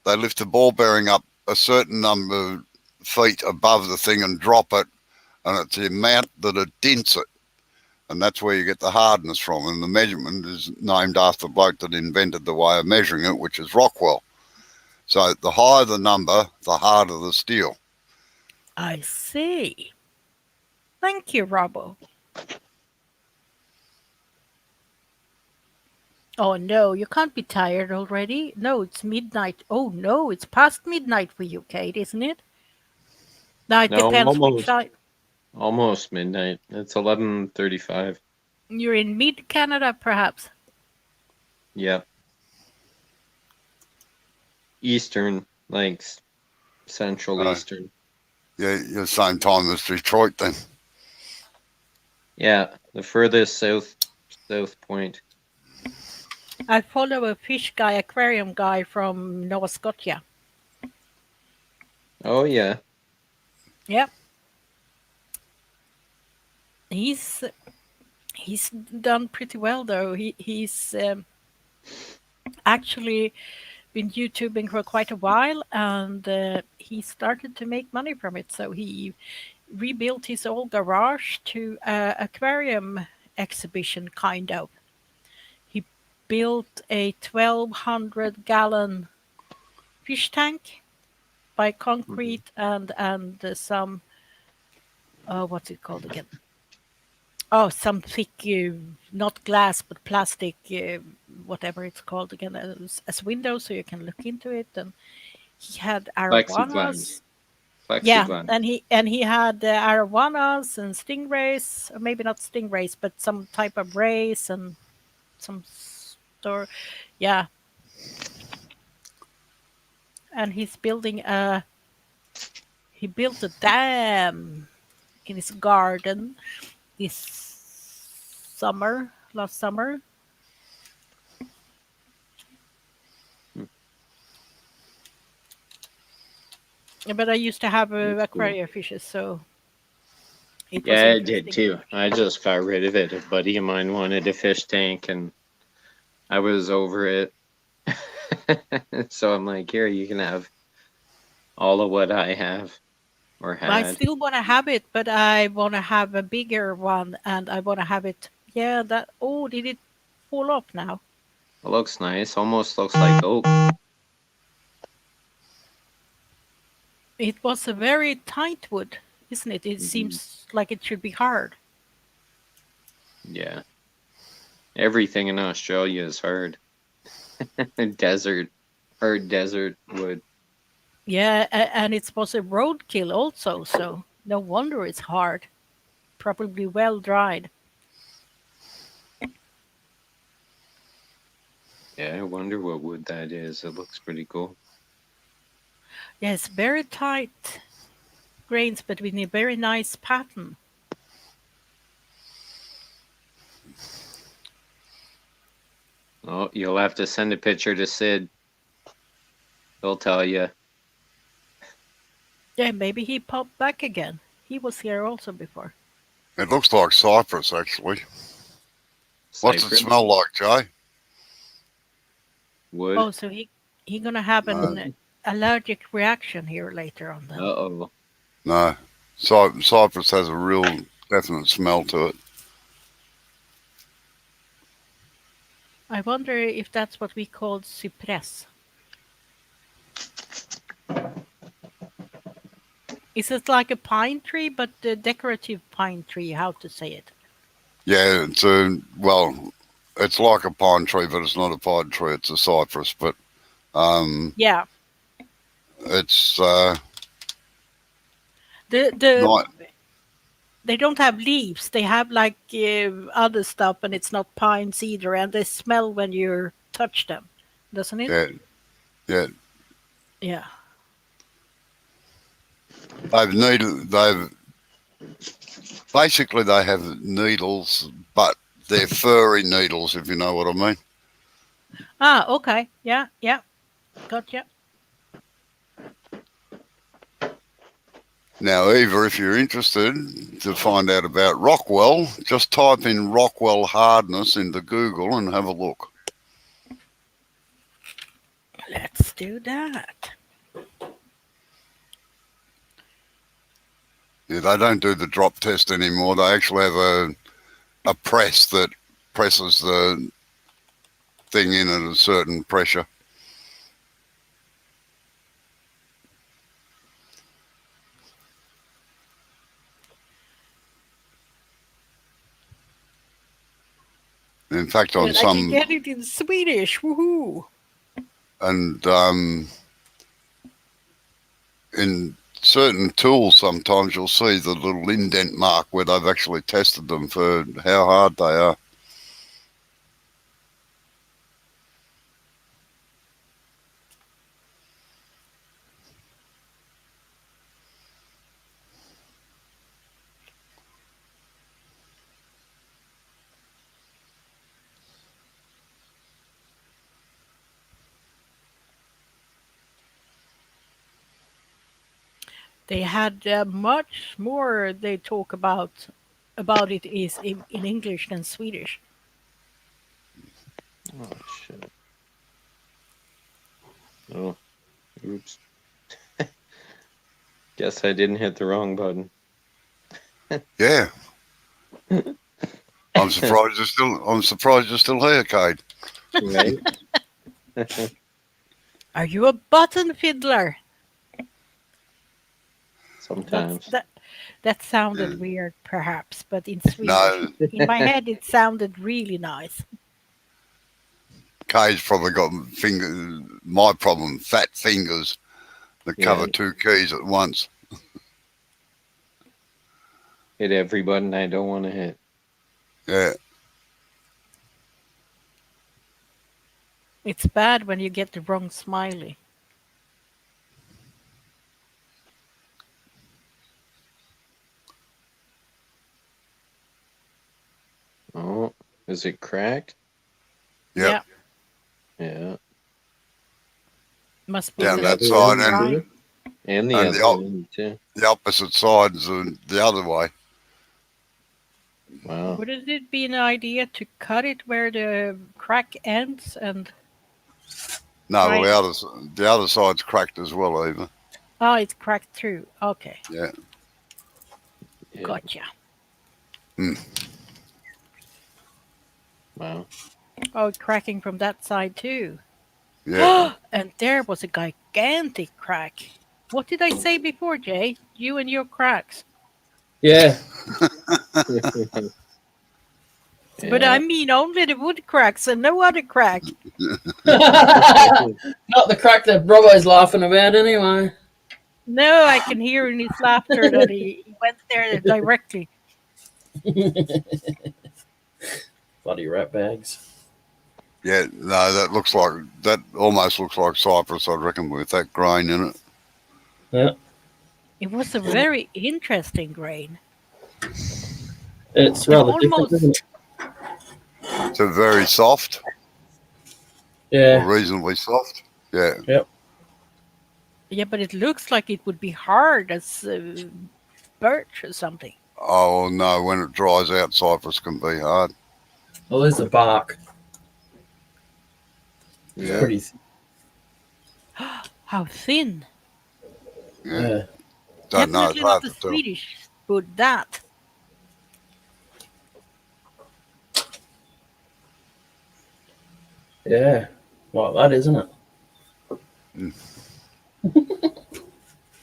They lift the ball bearing up a certain number of feet above the thing and drop it, and it's the amount that it dents it. And that's where you get the hardness from. And the measurement is named after the bloke that invented the way of measuring it, which is Rockwell. So the higher the number, the harder the steel. I see. Thank you, Robbo. Oh no, you can't be tired already. No, it's midnight. Oh no, it's past midnight for you, Kate, isn't it? No, it No, depends which almost. side. Almost midnight. It's 11:35. You're in mid Canada, perhaps. Yep. Eastern, like Central Eastern. Yeah, you're the same time as Detroit then. Yeah, the furthest south point. I follow a fish guy, aquarium guy from Nova Scotia. Oh yeah. Yep. He's done pretty well though. He's actually been YouTubing for quite a while, and he started to make money from it. So he rebuilt his old garage to an aquarium exhibition, kind of. He built a 1,200-gallon fish tank by concrete and some what's it called again? Oh, some thick, not glass but plastic, whatever it's called again, as windows so you can look into it. And he had arowanas. Yeah, Plexiglass. and he had arowanas and stingrays, or maybe not stingrays, but some type of rays and some store. Yeah, and he built a dam in his garden last summer. But I used to have aquarium fishes, so it was Yeah, I did interesting. too. I just got rid of it. A buddy of mine wanted a fish tank, and I was over it. So I'm like, here, you can have all of what I have or I had. still want to have it, but I want to have a bigger one, and I want to have it. Yeah, that. Oh, did it fall off now? It looks nice. Almost looks like oak. It was a very tight wood, isn't it? It seems like it should be hard. Yeah. Everything in Australia is hard. Hard desert wood. Yeah, and it was a roadkill also, so no wonder it's hard. Probably well dried. Yeah, I wonder what wood that is. It looks pretty cool. Yes, very tight grains, but with a very nice pattern. Oh, you'll have to send a picture to Sid. He'll tell you. Yeah, maybe he popped back again. He was here also before. It looks like cypress, actually. What's it Cypress smell like, Jay? wood. Oh, so he gonna have an allergic reaction here later on then. Uh-oh. No. Cypress has a real definite smell to it. I wonder if that's what we call cypress. Is it like a pine tree, but a decorative pine tree? How to say it? Yeah, it's like a pine tree, but it's not a pine tree. It's a cypress, but Yeah. it's The they don't have leaves. They have like other stuff, and it's not pines either. And they smell when you touch them, doesn't it? yeah. Yeah. Basically they have needles, but they're furry needles, if you know what I mean. Ah, okay. Yeah, yeah. Gotcha. Now, Eva, if you're interested to find out about Rockwell, just type in Rockwell hardness into Google and have a look. Let's do that. Yeah, they don't do the drop test anymore. They actually have a press that presses the thing in at a certain pressure. In fact, on And I can some get it in Swedish. Woohoo! and in certain tools, sometimes you'll see the little indent mark where they've actually tested them for how hard they are. They had much more they talk about it is in English than Swedish. Oh shit. Oh, oops. Guess I didn't hit the wrong button. Yeah. I'm surprised you're still here, Kate. Right? Are you a button fiddler? Sometimes. That sounded weird, perhaps, but in Swedish, No, in my head, it sounded really nice. Kate's probably got my problem, fat fingers that cover Yeah. 2 keys at once. Hit every button I don't want to hit. Yeah. It's bad when you get the wrong smiley. Oh, is it cracked? Yep. Yeah. Must be Down the that The side other and- end, and the and other the op- end too. The opposite side's the other way. Wow. Wouldn't it be an idea to cut it where the crack ends and No, Right. the other side's cracked as well, Eva. it's cracked through? Okay, Yeah. Yeah. gotcha. Wow. Oh, cracking from that side too. Yeah. And there was a gigantic crack. What did I say before, Jay? You and your cracks. Yeah. But I mean only the wood cracks and no other crack. Not the crack that Robbo's laughing about, anyway. No, I can hear in his laughter that he went there directly. Bloody rat bags. Yeah, no, that almost looks like cypress, I reckon, with that grain in it. Yeah. It was a very interesting grain. It's rather different, almost- isn't it? It's a very soft, or Yeah. reasonably soft. Yeah. Yeah, but it looks like it would be hard as birch or something. Oh no, when it dries out, cypress can be hard. Well, there's the bark. Yeah. Pretty. How thin. Yeah. Don't know. It's Definitely hard not the to tell. Swedish wood, that. Yeah. Like that, isn't it?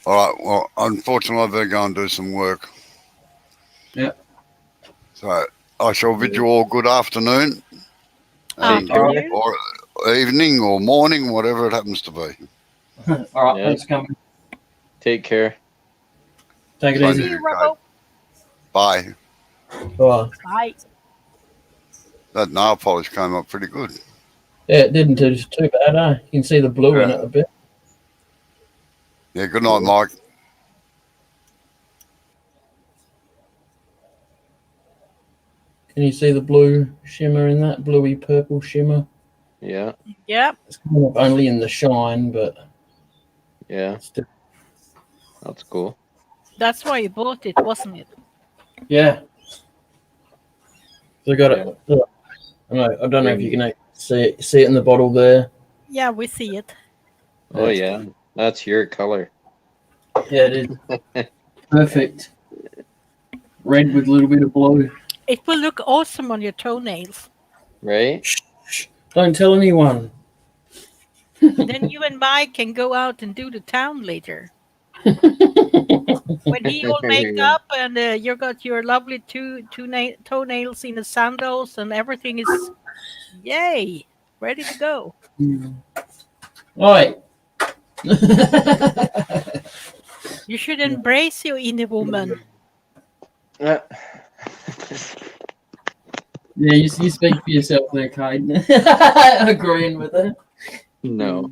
All right. Well, unfortunately, I better go and do some work. Yeah. So I shall bid you all good afternoon, and, Afternoon. or evening, or morning, whatever it happens to be. All right. Yeah. Thanks for coming. Take care. Take it Fine. easy. See you, Robbo. Bye. Bye. Bye. That nail polish came up pretty good. Yeah, it didn't do too bad, eh? You can see the blue in Yeah. it a bit. Yeah. Good night, Mike. Can you see the blue shimmer in that? Bluey purple shimmer? Yeah. Yeah. It's kind of only in the shine, but Yeah. still. That's cool. That's why you bought it, wasn't it? Yeah. So I got it. Look, I don't know if you can see it in the bottle there. Yeah, we see it. Oh yeah. That's your color. Yeah, it is. Perfect. Red with a little bit of blue. It will look awesome on your toenails. Right? Shh, don't tell anyone. Then you and Mike can go out and do the town later. When he all make up and you got your lovely toenails in the sandals and everything is, yay, ready to go. Oi. You should embrace your inner woman. Uh, Yeah, you speak for yourself there, Kate. Agreeing with her. no.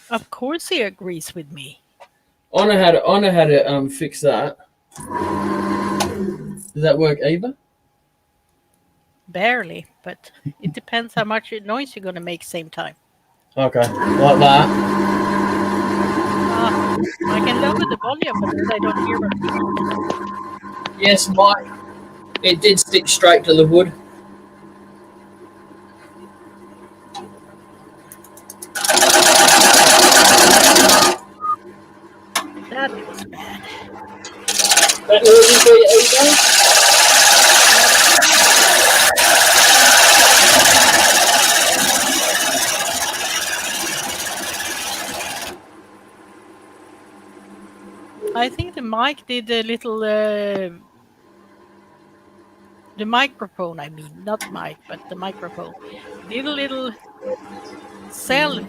Of course he agrees with me. I know how to fix that. Does that work either? Barely, but it depends how much noise you're going to make same time. Okay, like that. I can lower the volume, but then I don't hear what people say. Yes, Mike. It did stick straight to the wood. That was bad. That noisy for you, Ego? I think the mic did a little, the microphone, I mean, not mic, but the microphone, did a little self,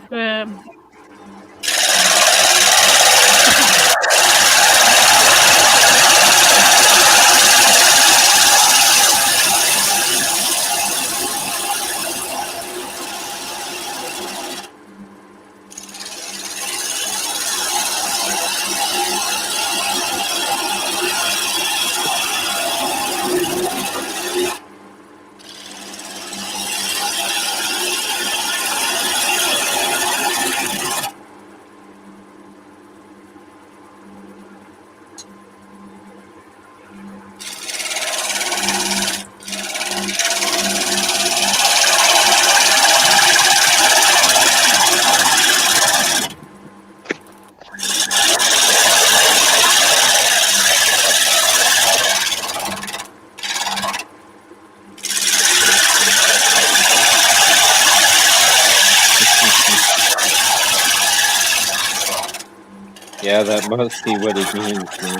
Yeah, that must be what it means. Man.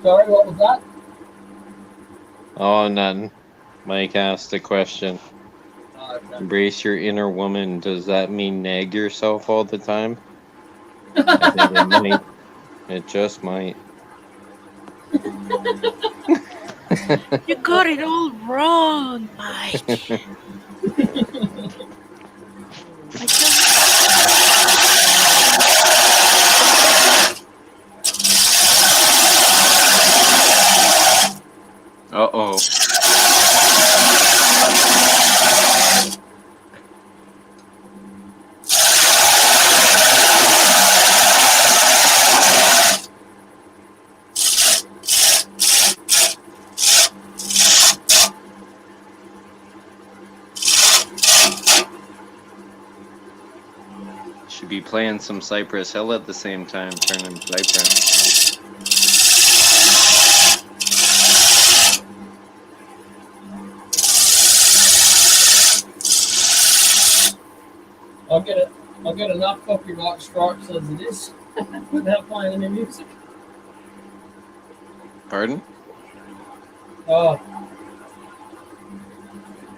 Sorry, what was that? Oh, none. Mike asked a question. Oh, okay. Embrace your inner woman. Does that mean nag yourself all the time? I think it might. It just might. you got it all wrong, Mike. I don't. Uh-oh. Should be playing some Cypress Hill at the same time, turning Cypress. I'll get enough copyright strikes as it is without playing any music. Pardon? Oh,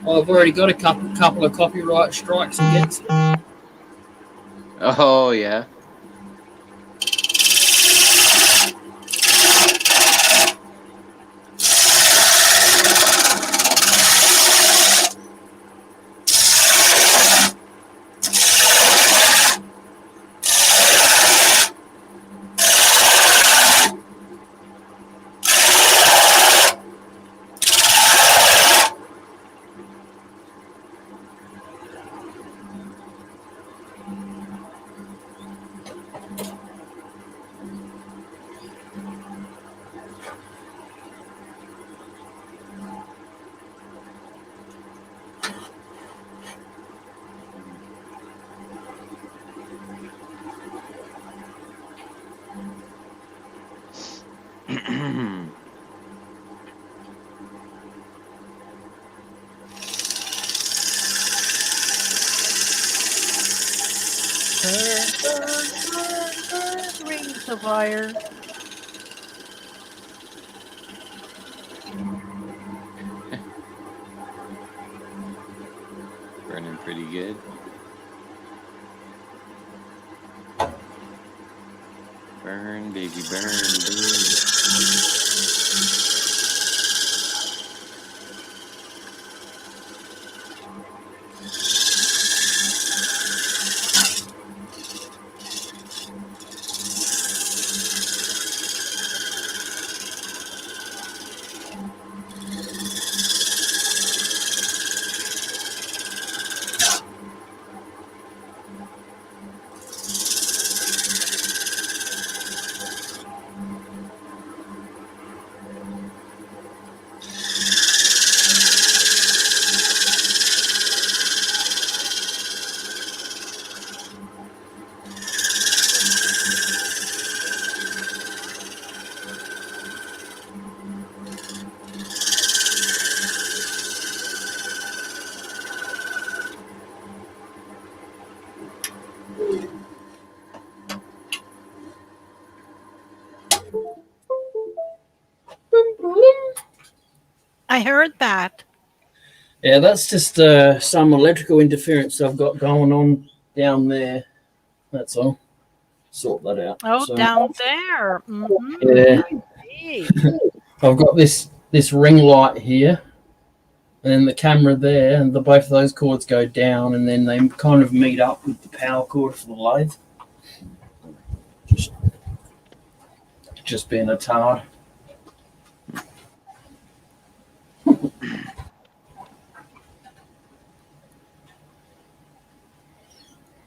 I've already got a couple of copyright strikes against it. Oh, yeah. Burn, rings of fire. Burning pretty good. Burn, baby, burn, burn. I heard that. Yeah, that's just some electrical interference I've got going on down there. That's all. Sort that out. Oh, So, down there. Mm-hmm. yeah, Hey. I've got this ring light here, and then the camera there, and both of those cords go down, and then they kind of meet up with the power cord for the lathe. Just being a tard.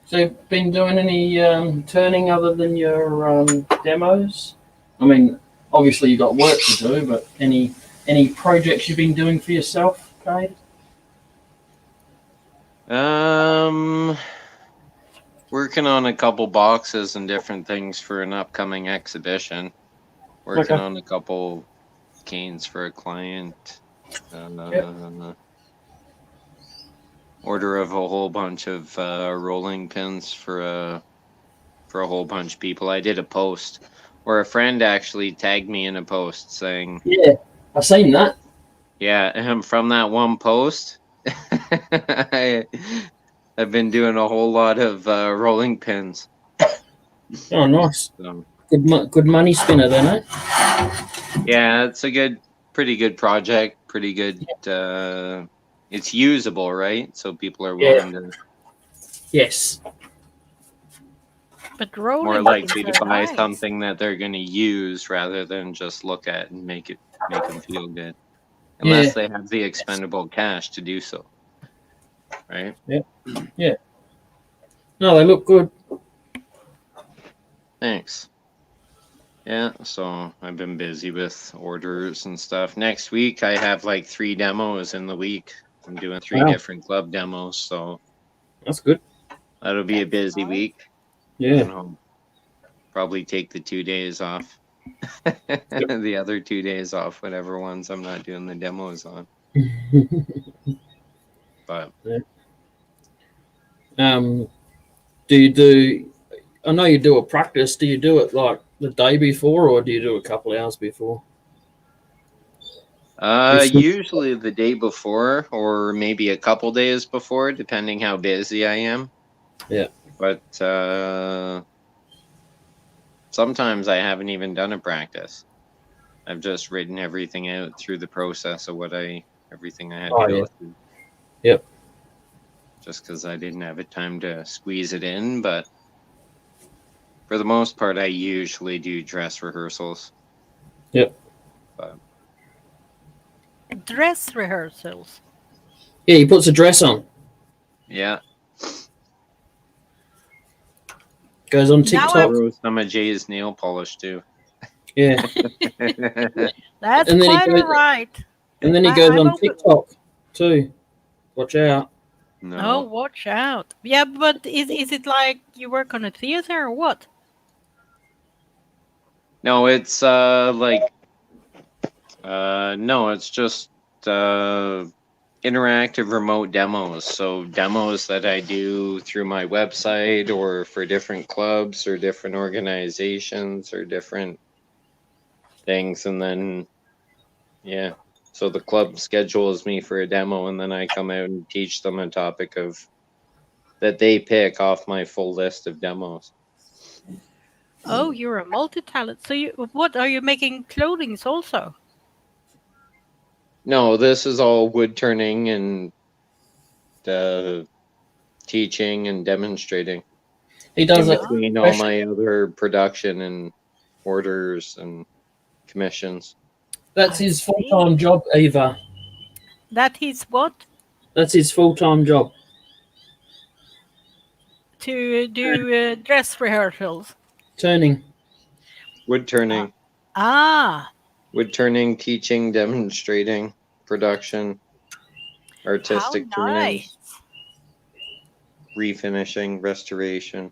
So, you've been doing any turning other than your demos? I mean, obviously you've got work to do, but any projects you've been doing for yourself, Cade? Working on a couple boxes and different things for an upcoming exhibition. Working on a couple canes for a client. Order of a whole bunch of rolling pins for a whole bunch of people. I did a post where a friend actually tagged me in a post saying, Yeah, I've seen that. Yeah, and from that one post, I've been doing a whole lot of rolling pins. Oh, nice. So, Good money spinner then, eh? yeah, it's a pretty good project. Pretty good. It's usable, right? So people are willing to. Yes. But rolling More likely pins to are buy nice. something that they're going to use rather than just look at and make them feel good. Unless they have the expendable cash to do so. Right? Yeah. No, they look good. Thanks. Yeah, so I've been busy with orders and stuff. Next week I have like 3 demos in the week. I'm doing 3 different club demos, so that's good. That'll be a busy week. Yeah. And I'll probably take the 2 days off. The other 2 days off, whatever ones I'm not doing the demos on. But do you do? I know you do a practice. Do you do it like the day before, or do you do a couple of hours before? Usually the day before, or maybe a couple days before, depending how busy I am. Yeah. But sometimes I haven't even done a practice. I've just written everything out through the process of everything I had to go through. Yep. Just because I didn't have time to squeeze it in, but for the most part, I usually do dress rehearsals. Yep. But dress rehearsals. Yeah, he puts a dress on. Yeah. Goes on TikTok. Some of Jay's nail polish too. Yeah. That's quite all right. And then he goes on TikTok too. Watch out. No. Oh, watch out. Yeah, but is it like you work on a theater or what? No, it's like No, it's just interactive remote demos. So demos that I do through my website or for different clubs or different organizations or different things. And then, yeah, so the club schedules me for a demo and then I come out and teach them a topic of that they pick off my full list of demos. Oh, you're a multi-talent. So what are you making clothing also? No, this is all wood turning and teaching and demonstrating. He does in it. between all my other production and orders and commissions. That's his full-time job, Eva. That is what? That's his full-time job. To do dress rehearsals. Turning. Wood turning. Wood turning, teaching, demonstrating, production, artistic How nice. turning, refinishing, restoration.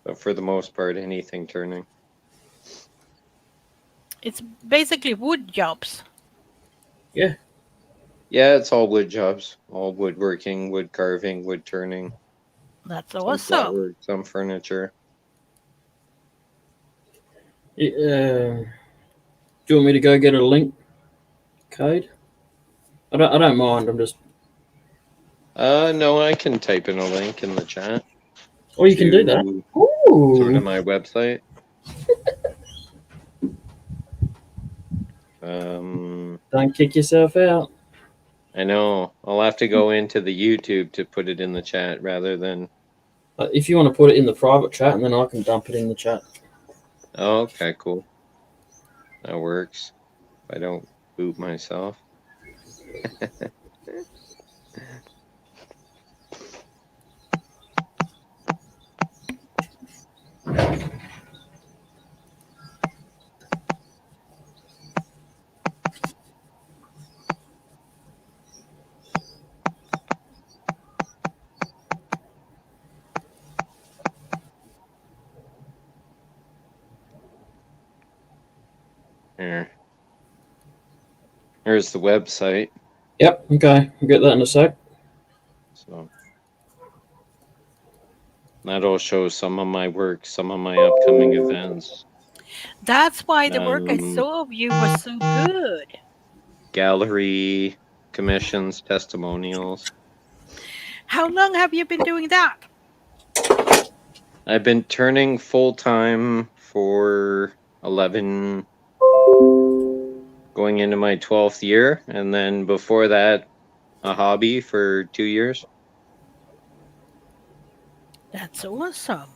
But for the most part, anything turning. It's basically wood jobs. Yeah. Yeah, it's all wood jobs. All woodworking, wood carving, wood turning. That's Some awesome. flatwork, some furniture. Do you want me to go get a link code? I don't mind. I'm just. No, I can type in a link in the chat. Oh, you can do that. Ooh. Go to my website. Don't kick yourself out. I know. I'll have to go into the YouTube to put it in the chat rather than. If you want to put it in the private chat, and then I can dump it in the chat. Oh, okay, cool. That works. If I don't boot myself. Here. Here's the website. Yep. Okay. I'll get that in a sec. So that'll show some of my work, some of my upcoming events. That's why the work I saw of you was so good. Gallery, commissions, testimonials. How long have you been doing that? I've been turning full-time for 11, going into my 12th year, and then before that, a hobby for 2 years. That's awesome.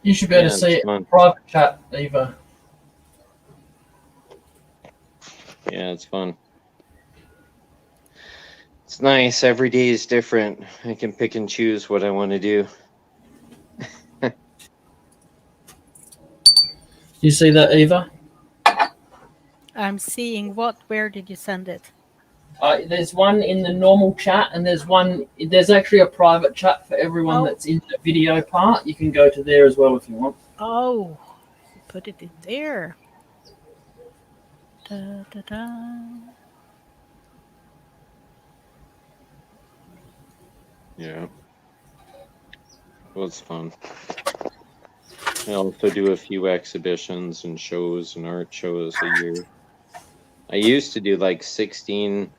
You should be able to see it in private chat, Eva. Yeah, it's fun. It's nice. Every day is different. I can pick and choose what I want to do. You see that, Eva? I'm seeing what. Where did you send it? There's one in the normal chat, and there's actually a private chat for everyone that's in the video part. You can go to there as well if you want. Oh, put it in there. Da, da, da. Yeah. Well, it's fun. I also do a few exhibitions and shows and art shows a year. I used to do like 16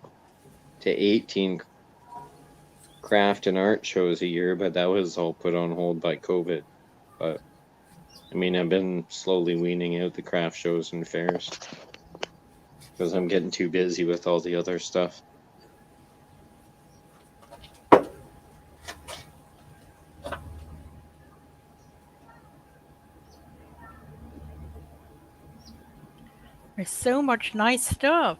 to 18 craft and art shows a year, but that was all put on hold by COVID. But I mean, I've been slowly weaning out the craft shows and fairs because I'm getting too busy with all the other stuff. There's so much nice stuff.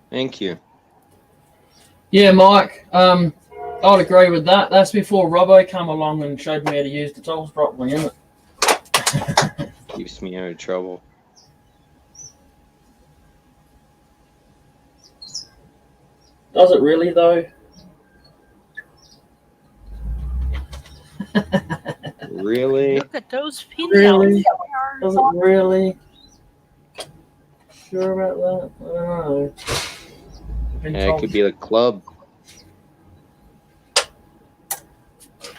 Thank you. Yeah, Mike. I'd agree with that. That's before Robbo came along and showed me how to use the tools properly, isn't it? Keeps me out of trouble. Does it really, though? Really? Look at those pins Really? out there. Does it really? Sure about that? I don't know. Been Yeah, it told- could be a club.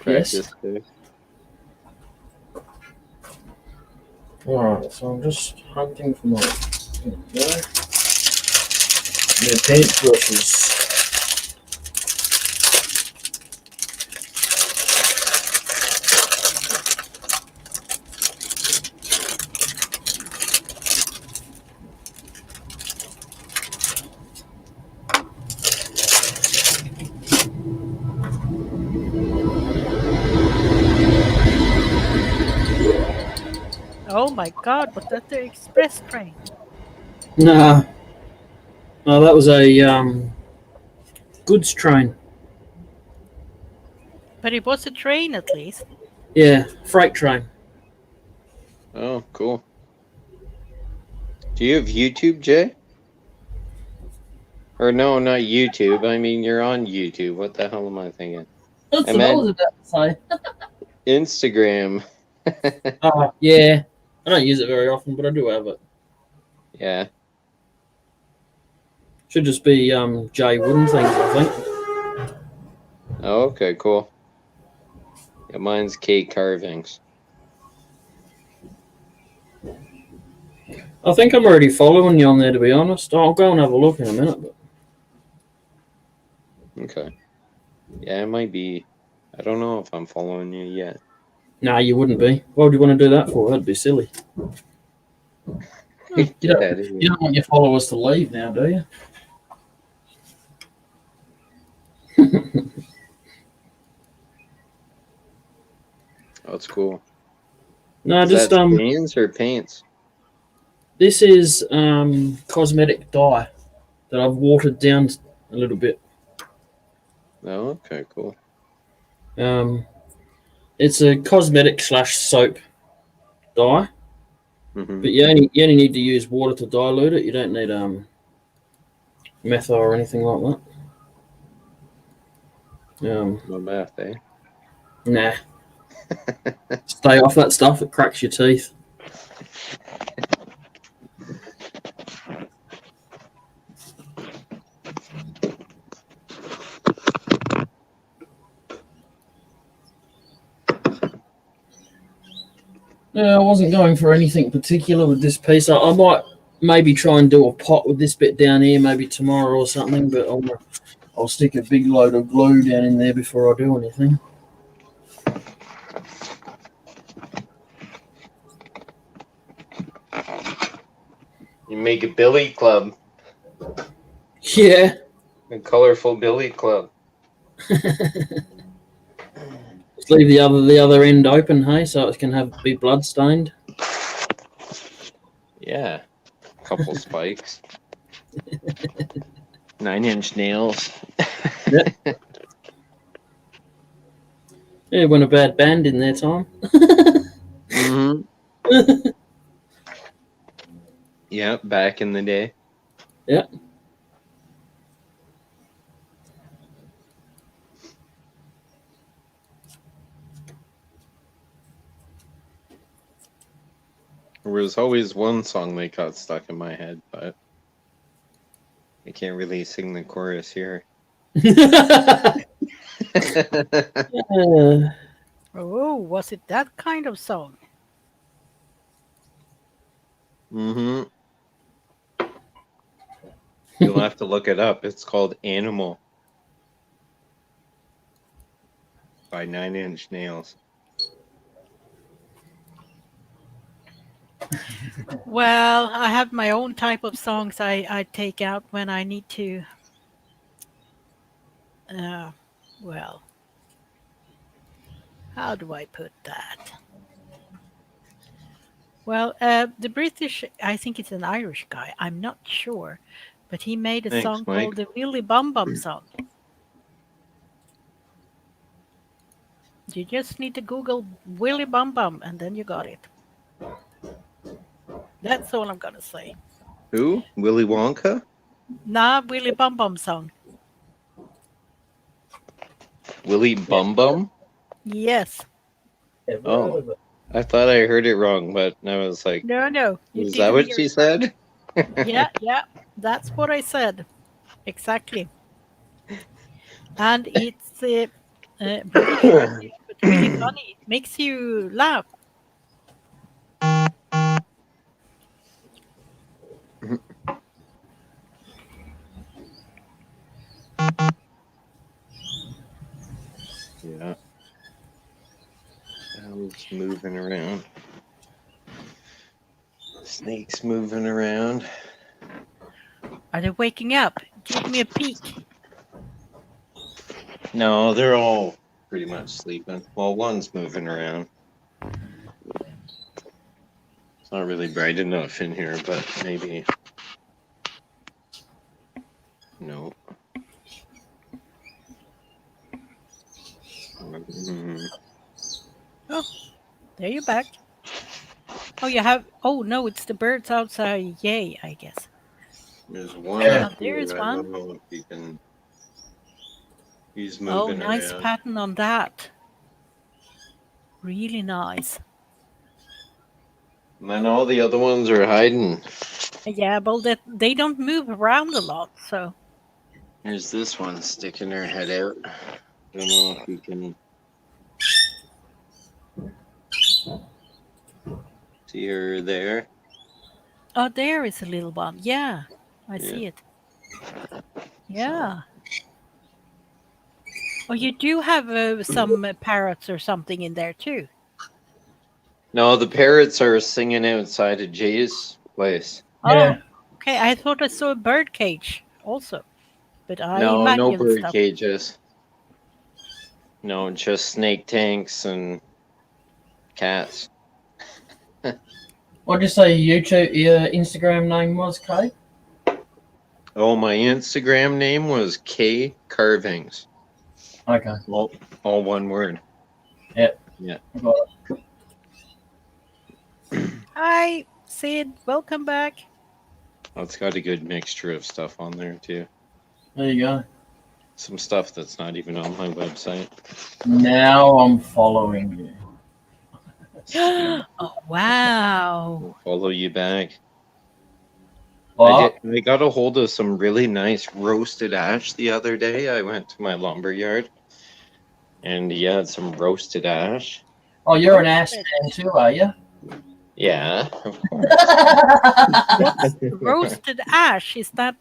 Yes. Practice too. Alright, so I'm just hunting for my paint brushes. Oh my God, was that the express train? Nah. No, that was a goods train. But it was a train at least. Yeah, freight train. Oh, cool. Do you have YouTube, Jay? Or no, not YouTube. I mean, you're on YouTube. What the hell am I thinking? That's I what I meant- was about to say. Instagram. Yeah. I don't use it very often, but I do have it. Yeah. Should just be Jay Wooden things, I think. Oh, okay, cool. Yeah, mine's K Carvings. I think I'm already following you on there, to be honest. I'll go and have a look in a minute. But Okay. Yeah, it might be. I don't know if I'm following you yet. nah, you wouldn't be. Why would you want to do that for? That'd be silly. You Get don't, out of here. you don't want your followers to leave now, do you? Oh, it's cool. No, Is just that stains or paints? this is cosmetic dye that I've watered down a little bit. Oh, okay, cool. It's a cosmetic / soap dye, Mm-hmm. but you only need to use water to dilute it. You don't need methyl or anything like that. No math, eh? Nah. Stay off that stuff. It cracks your teeth. Yeah, I wasn't going for anything particular with this piece. I might maybe try and do a pot with this bit down here, maybe tomorrow or something, but I'll stick a big load of glue down in there before I do anything. You make a billy club. Yeah. A colorful billy club. Just leave the other end open, hey, so it can be blood stained. Yeah. Couple spikes. 9-inch nails. Yeah, went a bad band in their time. Mm-hmm. Yeah, back in the day. Yeah. There was always one song that got stuck in my head, but I can't really sing the chorus here. Oh, was it that kind of song? Mm-hmm. You'll have to look it up. It's called Animal by 9-inch Nails. Well, I have my own type of songs I take out when I need to. Well, how do I put that? Well, the British, I think it's an Irish guy, I'm not sure, but he made a Thanks, song Mike. called the Willy Bum Bum song. You just need to Google Willy Bum Bum and then you got it. That's all I'm gonna say. Who? Willy Wonka? Nah, Willy Bum Bum song. Willy Bum Bum? Yes. Never Oh. heard of it. I thought I heard it wrong, but I was like, No, you is didn't that what hear she it. said? Yeah, that's what I said. Exactly. And it's British English, but really funny. It makes you laugh. Yeah. Owl's moving around. Snake's moving around. Are they waking up? Give me a peek. No, they're all pretty much sleeping. Well, one's moving around. It's not really bright enough in here, but maybe. No. Oh, there you're back. Oh, you have. Oh no, it's the birds outside. Yay, I guess. There's one. Oh, there's I one. don't know if he can. He's Oh, moving nice around. pattern on that. Really nice. And then all the other ones are hiding. Yeah, well, they don't move around a lot, so. There's this one sticking her head out. Don't know if you can see her there. Oh, there is a little one. Yeah, I see it. Yeah. Oh, you do have some parrots or something in there too. No, the parrots are singing outside of Jay's place. Yeah. Oh, okay. I thought I saw a bird cage also, but I No imagine bird stuff. cages. No, just snake tanks and cats. What did you say your Instagram name was, Kay? Oh, my Instagram name was K Carvings. Okay. All one word. Yep. Yeah. Got it. Hi, Sid. Welcome back. Oh, it's got a good mixture of stuff on there too. There you go. Some stuff that's not even on my website. Now I'm following you. Oh, wow. I'll follow you back. But I got a hold of some really nice roasted ash the other day. I went to my lumber yard and he had some roasted ash. oh, you're an ash fan too, are you? Yeah, of course. What's roasted ash? Is that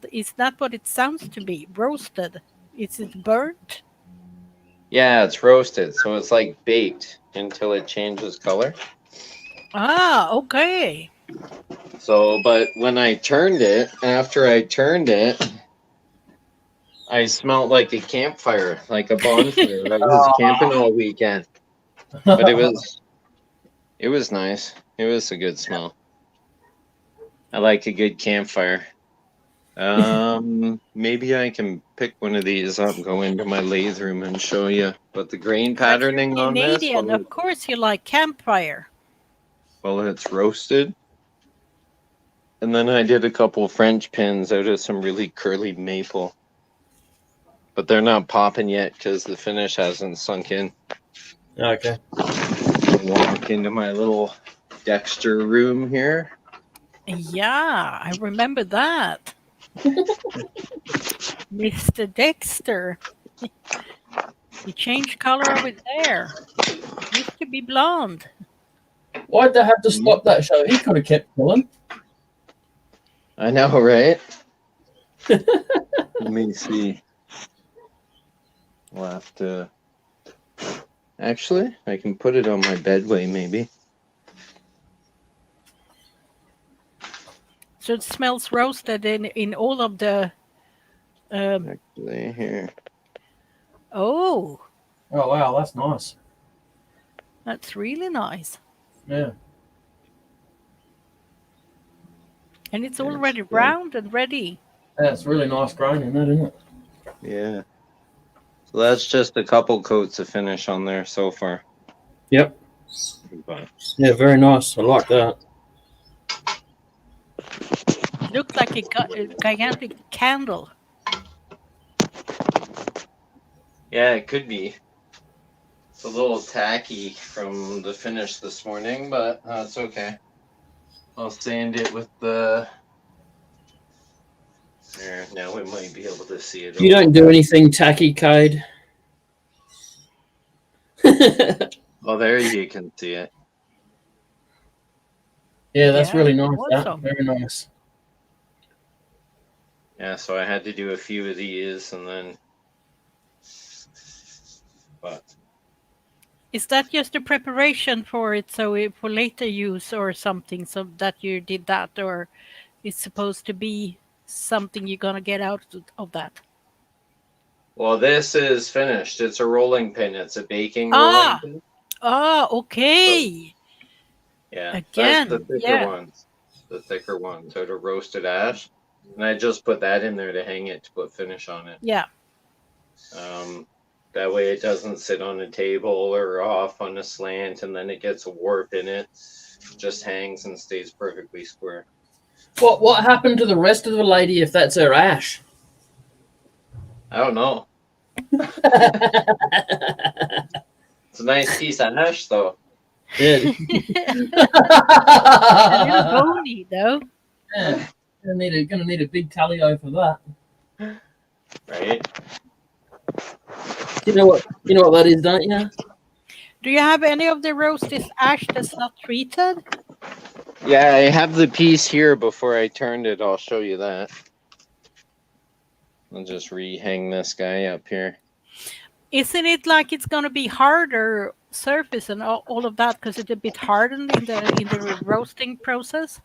what it sounds to be? Roasted. Is it burnt? Yeah, it's roasted, so it's like baked until it changes color. Ah, okay. So, but when I turned it, after I turned it, I smelled like a campfire, like a bonfire. I was camping all weekend, but it was nice. It was a good smell. I like a good campfire. Maybe I can pick one of these up, go into my lathe room and show you. But the grain patterning on this, Canadian, of course you like campfire. well, it's roasted. And then I did a couple French pins out of some really curly maple. But they're not popping yet because the finish hasn't sunk in. Okay. Walk into my little Dexter room here. Yeah, I remember that. Mr. Dexter. He changed color over there. Used to be blonde. Why'd they have to stop that show? He could have kept going. I know, right? Let me see. We'll have to... Actually, I can put it on my bedway, maybe. So it smells roasted in all of the... Actually, here. Oh, Oh wow, that's nice. that's really nice. Yeah. And it's already round and ready. That's really nice grain in that, isn't it? Yeah. So that's just a couple coats of finish on there so far. Yep. But Yeah, very nice. I like that. It looks like a gigantic candle. yeah, it could be. It's a little tacky from the finish this morning, but it's okay. I'll sand it with the... There, now we might be able to see it. You don't do anything tacky, Cade. Oh, there you can see it. Yeah, that's really nice. awesome. Very nice. Yeah, so I had to do a few of these and then... But... Is that just a preparation for it, so for later use or something, so that you did that, or it's supposed to be something you're gonna get out of that? Well, this is finished. It's a rolling pin. It's a baking rolling pin. Okay. Yeah, Again, that's the thicker ones. The thicker ones out of roasted ash. And I just put that in there to hang it, to put finish on it. Yeah. That way it doesn't sit on a table or off on a slant and then it gets a warp in it. It just hangs and stays perfectly square. What happened to the rest of the lady if that's her ash? I don't know. It's a nice piece of ash, though. Yeah. A little bony, though. Yeah. Gonna need a big talio for that. Right? You know what that is, don't you? Do you have any of the roasted ash that's not treated? Yeah, I have the piece here before I turned it. I'll show you that. I'll just rehang this guy up here. Isn't it like it's going to be harder surface and all of that because it's a bit hardened in the roasting process?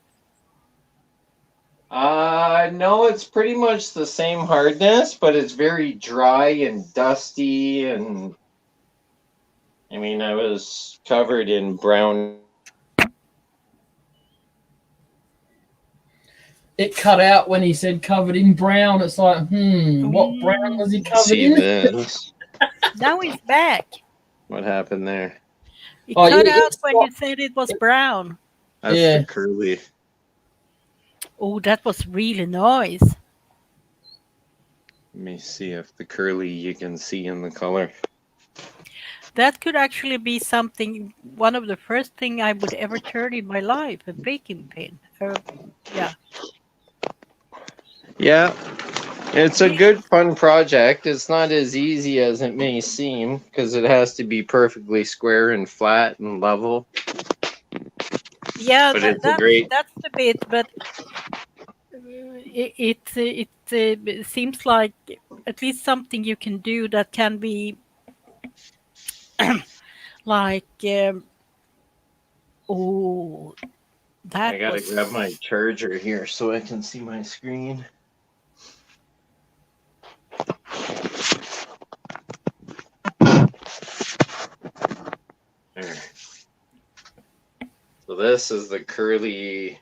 No, it's pretty much the same hardness, but it's very dry and dusty, and I mean, I was covered in brown. It cut out when he said covered in brown. It's like, what brown was he covered See in? this? Now he's back. What happened there? It cut out it's when you said it was brown. That's Yeah. the curly. Oh, that was really nice. Let me see if the curly you can see in the color. That could actually be something, one of the first thing I would ever turn in my life, a baking pin. Yeah. Yeah, it's a good fun project. It's not as easy as it may seem because it has to be perfectly square and flat and level. Yeah, But that's the bit, but it seems like at least something you can do that can be like that I gotta was... grab my charger here so I can see my screen. There. So this is the curly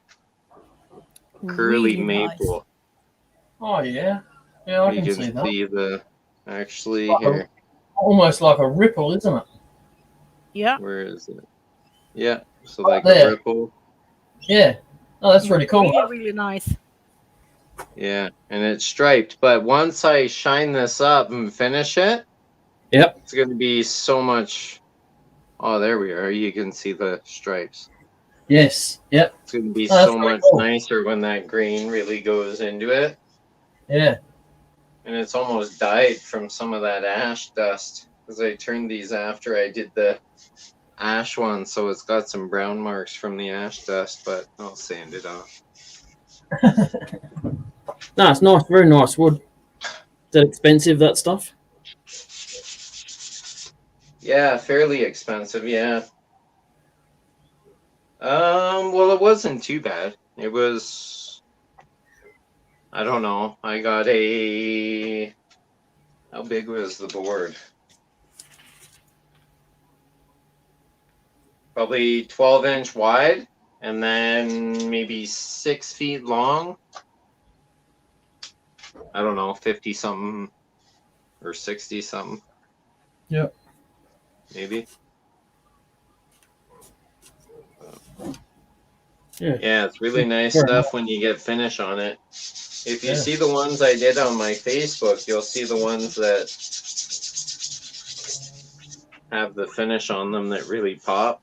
really maple. nice. Oh yeah, yeah, I You can can see that. see the actually Like here. Almost like a ripple, isn't it? Yeah. Where is it? Yeah, so like there. a ripple. Yeah. Oh, that's really cool. Really, really nice. Yeah, and it's striped. But once I shine this up and finish it, Yep. it's going to be so much. Oh, there we are. You can see the stripes. Yes. Yep. It's going to be that's so really much cool. nicer when that grain really goes into it. Yeah. And it's almost dyed from some of that ash dust because I turned these after I did the ash one, so it's got some brown marks from the ash dust, but I'll sand it off. No, it's nice. Very nice wood. Is that expensive, that stuff? Yeah, fairly expensive, yeah. Well, it wasn't too bad. It was, I don't know. I got a, how big was the board? Probably 12-inch wide, and then maybe 6 feet long. I don't know, 50 something or 60 something. Yep. Maybe. Yeah. It's really nice Fair stuff when you get finish on it. If you Yeah. see the ones I did on my Facebook, you'll see the ones that have the finish on them that really pop.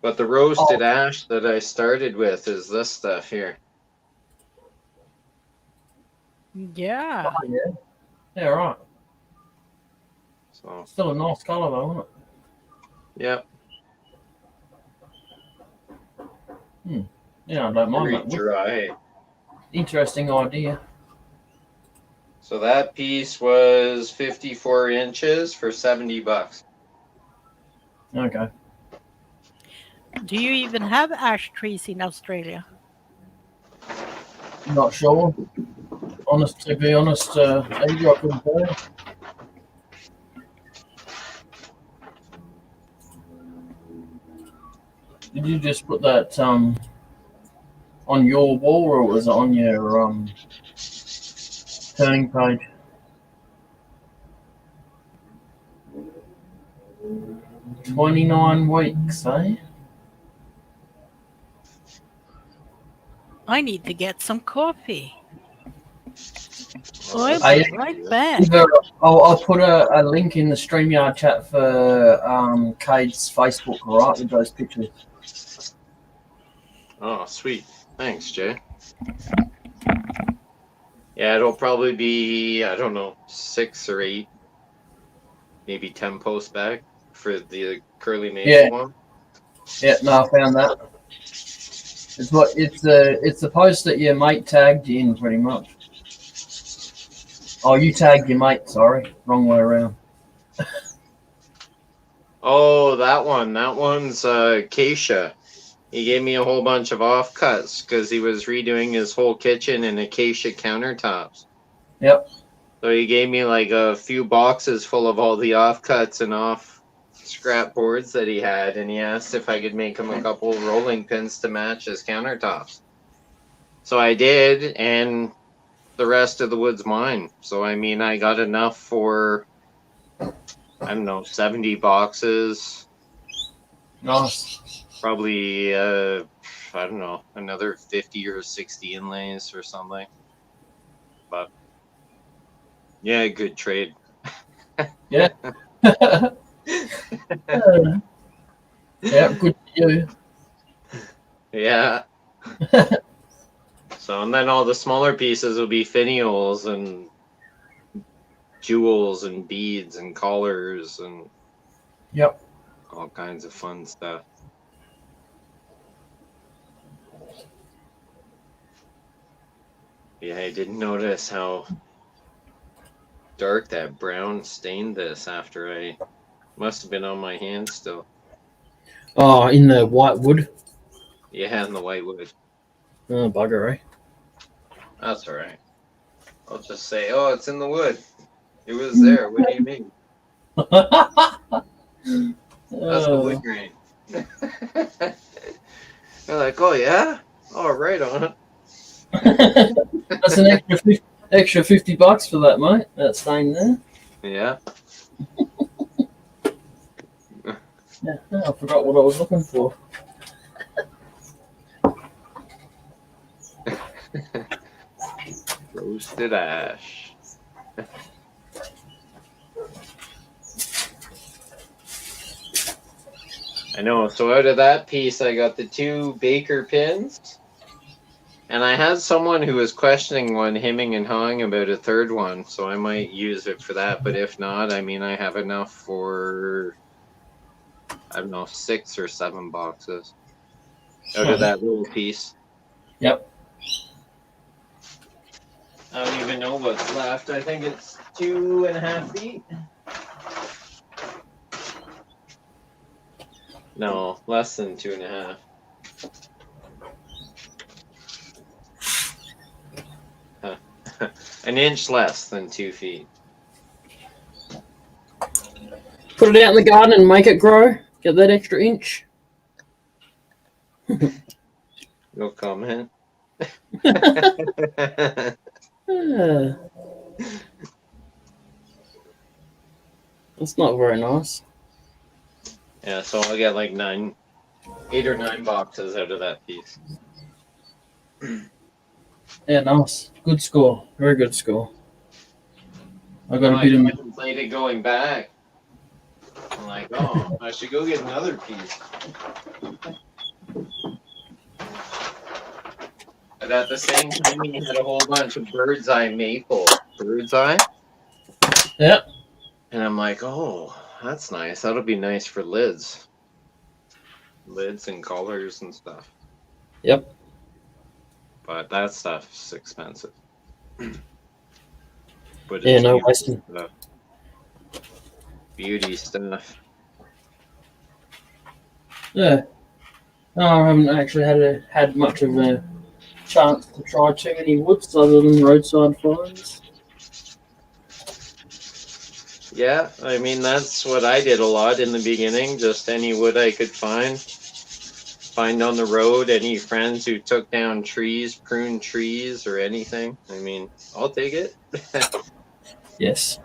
But the roasted ash that I started with is this stuff here. Yeah. Oh, yeah. Yeah, right. So, Still a nice colour though, isn't it? yep. Yeah, I don't mind Very that wood. dry. Interesting idea. So that piece was 54 inches for $70. Okay. Do you even have ash trees in Australia? Not sure. To be honest, Adrian, I couldn't tell you. Did you just put that on your wall, or was it on your turning page? $29 weeks, eh? I need to get some coffee. I'll I- be right back. I'll put a link in the StreamYard chat for Cade's Facebook, right, with those pictures. Oh, sweet. Thanks, Jay. Yeah, it'll probably be, I don't know, 6 or 8, maybe 10 posts back for the curly maple one. Yeah, no, I found that. It's the post that your mate tagged you in, pretty much. Oh, you tagged your mate. Sorry, wrong way around. Oh, that one. That one's Acacia. He gave me a whole bunch of offcuts because he was redoing his whole kitchen in Acacia countertops. Yep. So he gave me like a few boxes full of all the offcuts and off scrap boards that he had, and he asked if I could make him a couple rolling pins to match his countertops. So I did, and the rest of the wood's mine. So I mean, I got enough for, I don't know, 70 boxes. Nice. Probably, I don't know, another 50 or 60 inlays or something. But yeah, good trade. Yeah. Yeah, good for you. Yeah. So, and then all the smaller pieces will be finials and jewels and beads and collars and Yep. all kinds of fun stuff. Yeah, I didn't notice how dark that brown stained this after I must have been on my hand still. Oh, in the white wood. Yeah, in the white wood. Oh, bugger, eh? That's all right. I'll just say, oh, it's in the wood. It was there. What do you mean? That's the wood grain. They're like, oh, yeah? Oh, right on. That's an extra $50 for that, mate. That stain there. Yeah. Yeah, I forgot what I was looking for. Roasted ash. I know. So out of that piece, I got the 2 Baker pins. And I had someone who was questioning one, hemming and hawing about a third one. So I might use it for that. But if not, I mean, I have enough for, I don't know, 6 or 7 boxes out of that little piece. Yep. I don't even know what's left. I think it's 2.5 feet. No, less than 2.5. An inch less than 2 feet. Put it out in the garden and make it grow. Get that extra inch. No comment. That's not very nice. Yeah, so I'll get like 8 or 9 boxes out of that piece. Yeah, nice. Good score. Very good score. I got a bit of. I contemplated going back. I'm like, oh, I should go get another piece. But at the same time, he had a whole bunch of bird's eye maple. Bird's eye? Yep. And I'm like, oh, that's nice. That'll be nice for lids. Lids and collars and stuff. Yep. But that stuff's expensive. But Yeah, it's no beauty wasting. stuff. Beauty stuff. Yeah. No, I haven't actually had much of a chance to try too many woods other than roadside finds. Yeah, I mean, that's what I did a lot in the beginning. Just any wood I could find. Find on the road, any friends who took down trees, pruned trees, or anything. I mean, I'll take it. Yes.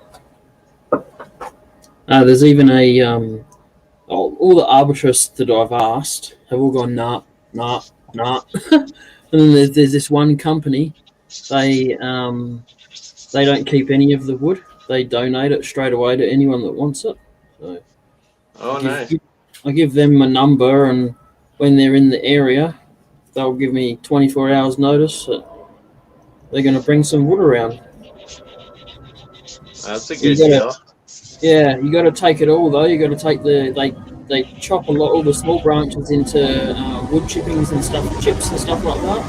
There's even a all the arborists that I've asked have all gone nah. And then there's this one company. They don't keep any of the wood. They donate it straight away to anyone that wants it. So Oh, nice. I give them my number, and when they're in the area, they'll give me 24 hours notice that they're going to bring some wood around. That's a good deal. Yeah, you got to take it all though. You got to take they chop all the small branches into wood chippings and stuff, chips and stuff like that.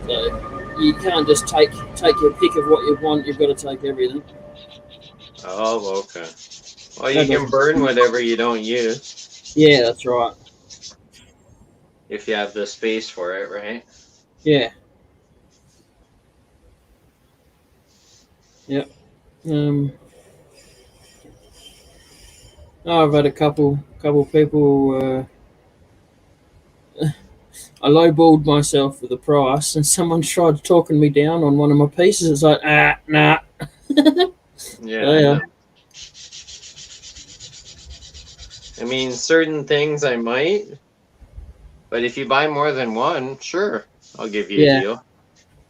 So you can't just take your pick of what you want. You've got to take everything. Oh, okay. Well, you can burn whatever you don't use. Yeah, that's right. If you have the space for it, right? Yeah. Yep. I've had a couple people. I lowballed myself with the price, and someone tried talking me down on one of my pieces. It's like, nah. Yeah. I mean, certain things I might, but if you buy more than one, sure, I'll give you a deal.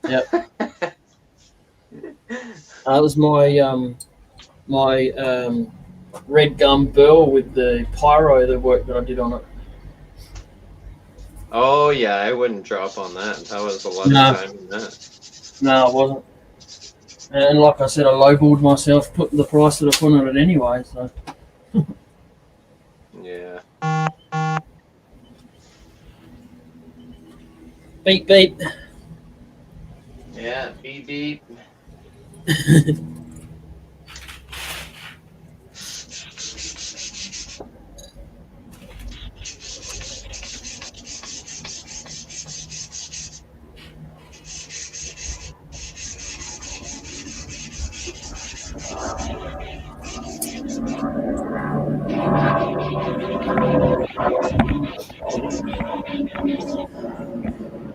Yep. That was my red gum burl with the pyro, the work that I did on it. Oh yeah, I wouldn't drop on that. That was a lot of time in that. No, it wasn't. And like I said, I lowballed myself, putting the price that I put on it anyway. So. Yeah. Beep beep. Yeah, beep beep.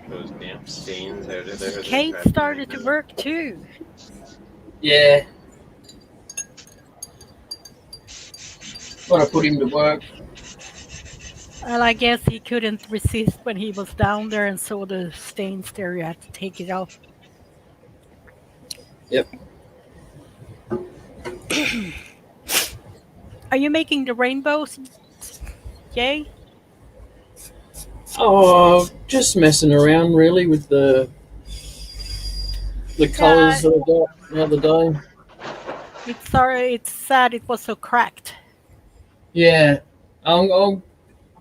Those damn stains out of there. Kate started to work too. Yeah. Gotta put him to work. Well, I guess he couldn't resist when he was down there and saw the stains there. You had to take it off. Yep. Are you making the rainbows? Yay? Oh, just messing around really with the colours that I got the other day. It's sad it was so cracked. Yeah.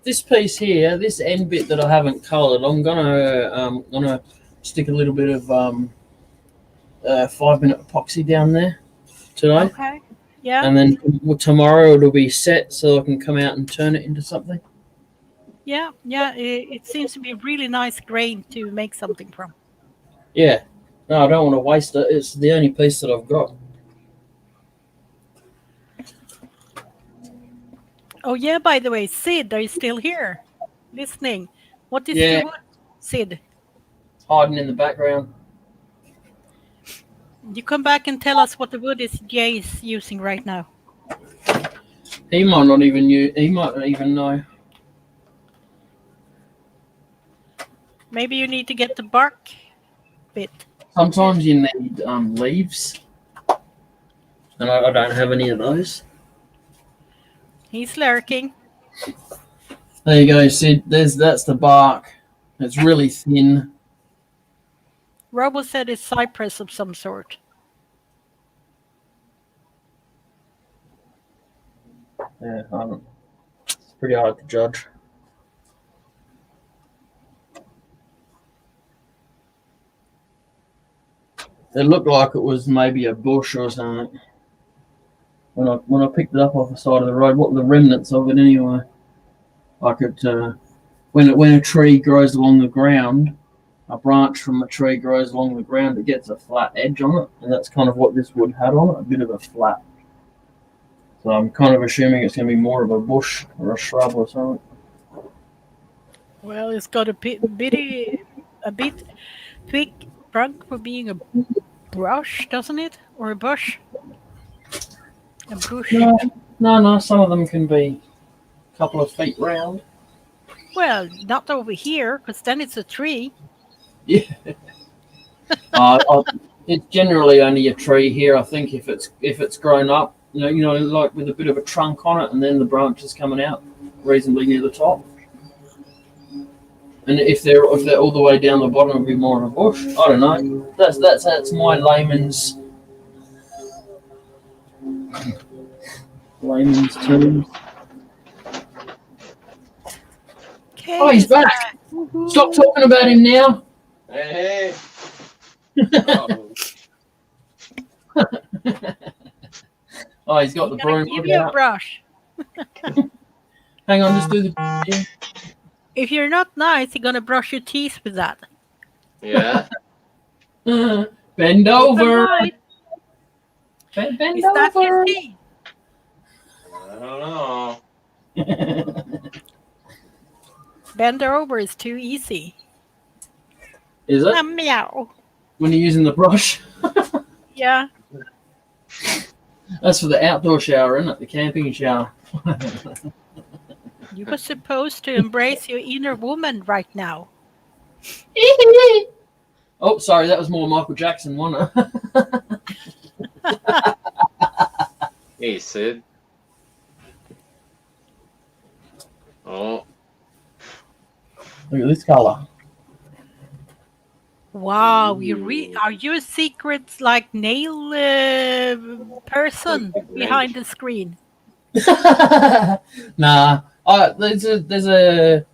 This piece here, this end bit that I haven't coloured, I'm gonna stick a little bit of 5-minute epoxy down there today. Okay. Yeah. And then tomorrow it'll be set so I can come out and turn it into something. Yeah. It seems to be a really nice grain to make something from. Yeah. No, I don't want to waste it. It's the only piece that I've got. Oh yeah, by the way, Sid, are you still here? Listening. What is the wood, Sid? Hiding in the background. You come back and tell us what the wood is Jay's using right now. He might not even know. Maybe you need to get the bark bit. Sometimes you need leaves. and I don't have any of those. He's lurking. There you go, Sid. That's the bark. It's really thin. Robo said it's cypress of some sort. Yeah, it's pretty hard to judge. It looked like it was maybe a bush or something. When I picked it up off the side of the road, what were the remnants of it anyway? Like when a tree grows along the ground, a branch from a tree grows along the ground, it gets a flat edge on it, and that's kind of what this wood had on it, a bit of a flat. So I'm kind of assuming it's going to be more of a bush or a shrub or something. Well, it's got a bit thick trunk for being a brush, doesn't it? Or a bush? A bush. No. Some of them can be a couple of feet round. Well, not over here, because then it's a tree. Yeah. It's generally only a tree here. I think if it's grown up, like with a bit of a trunk on it, and then the branches coming out reasonably near the top. And if they're all the way down the bottom, it'll be more of a bush. I don't know. That's my layman's terms. Okay, Oh, he's back. Stop talking about him now. Hey. Oh, he's got the broom. Give you a brush. Hang on, just do the. If you're not nice, you're gonna brush your teeth with that. Yeah. Bend over. Right. Bend Is that your over. teeth? I don't know. Bend over is too easy. Is it? Meow. When you're using the brush? Yeah. That's for the outdoor shower, isn't it? The camping shower. You were supposed to embrace your inner woman right now. Oh, sorry, that was more Michael Jackson, wasn't it? Hey, Sid. Oh. Look at this color. Wow, are you a secret like nail person behind the screen? Nah, there's a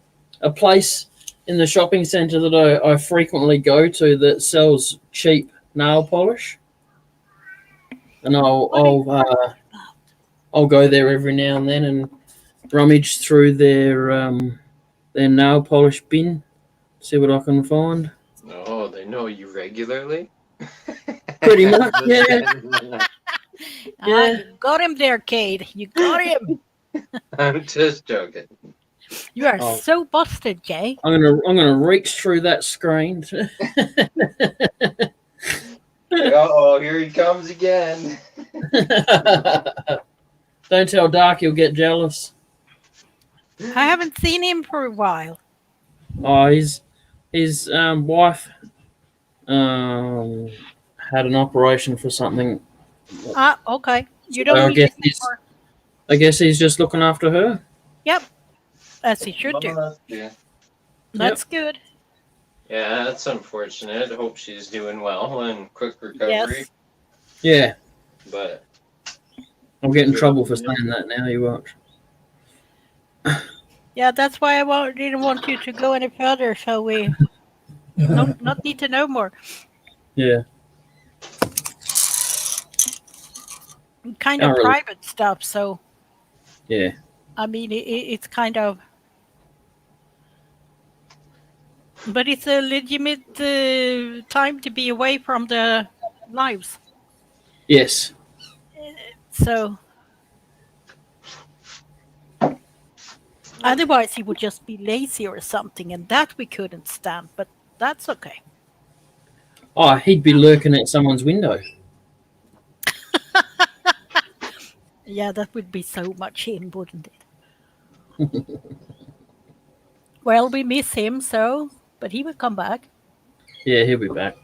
place in the shopping centre that I frequently go to that sells cheap nail polish, and I'll go there every now and then and rummage through their nail polish bin, see what I can find. Oh, they know you regularly? Pretty much, yeah. You got him there, Cade. You got him. I'm just joking. You are so busted, Jay. I'm gonna reach through that screen. Oh, here he comes again. Don't tell Doc, he'll get jealous. I haven't seen him for a while. Oh, his wife had an operation for something. Okay. You don't So need it anymore. I guess he's just looking after her. Yep. As he should do. Yeah. That's good. Yeah, that's unfortunate. I hope she's doing well and quick recovery. Yes. Yeah. But I'll get in trouble for saying that now, you watch. Yeah, that's why I didn't want you to go any further, so we not need to know more. Yeah. Kind of Not really. private stuff, so Yeah. I mean it's kind of, but it's a legitimate time to be away from the lives. Yes. So otherwise he would just be lazy or something, and that we couldn't stand, but that's okay. Oh, he'd be lurking at someone's window. Yeah, that would be so much him, wouldn't it? Well, we miss him, but he will come back. Yeah, he'll be back.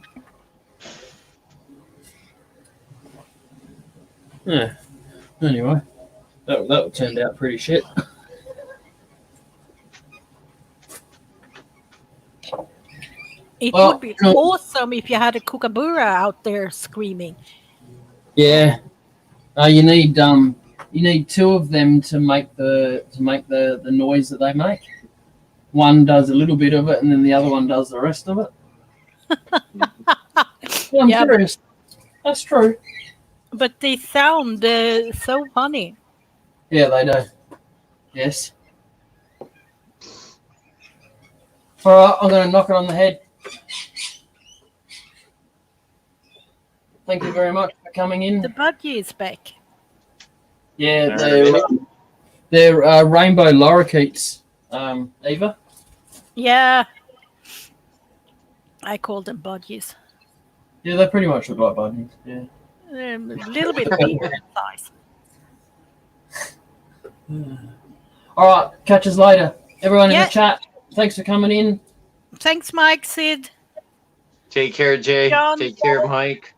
Yeah. Anyway, that turned out pretty shit. It Well, would be awesome if you had a kookaburra out there screaming. Yeah. You need two of them to make the noise that they make. One does a little bit of it, and then the other one does the rest of it. Well, I'm Yeah, serious. That's true. but they sound so funny. Yeah, they do. Yes. All right, I'm going to knock it on the head. Thank you very much for coming in. The budgie is back. Yeah, they're rainbow lorikeets, Eva. Yeah. I call them budgies. Yeah, they pretty much look like bunnies. Yeah. They're a little bit bigger in size. All right, catch us later. Everyone in Yeah. the chat, thanks for coming in. Thanks, Mike, Sid. Take care, Jay. John. Take care, Mike.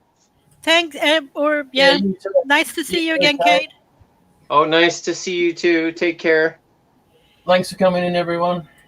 Thanks, You too. nice to see you too, again, Kate. Kate. Oh, nice to see you too. Take care. Thanks for coming in, everyone.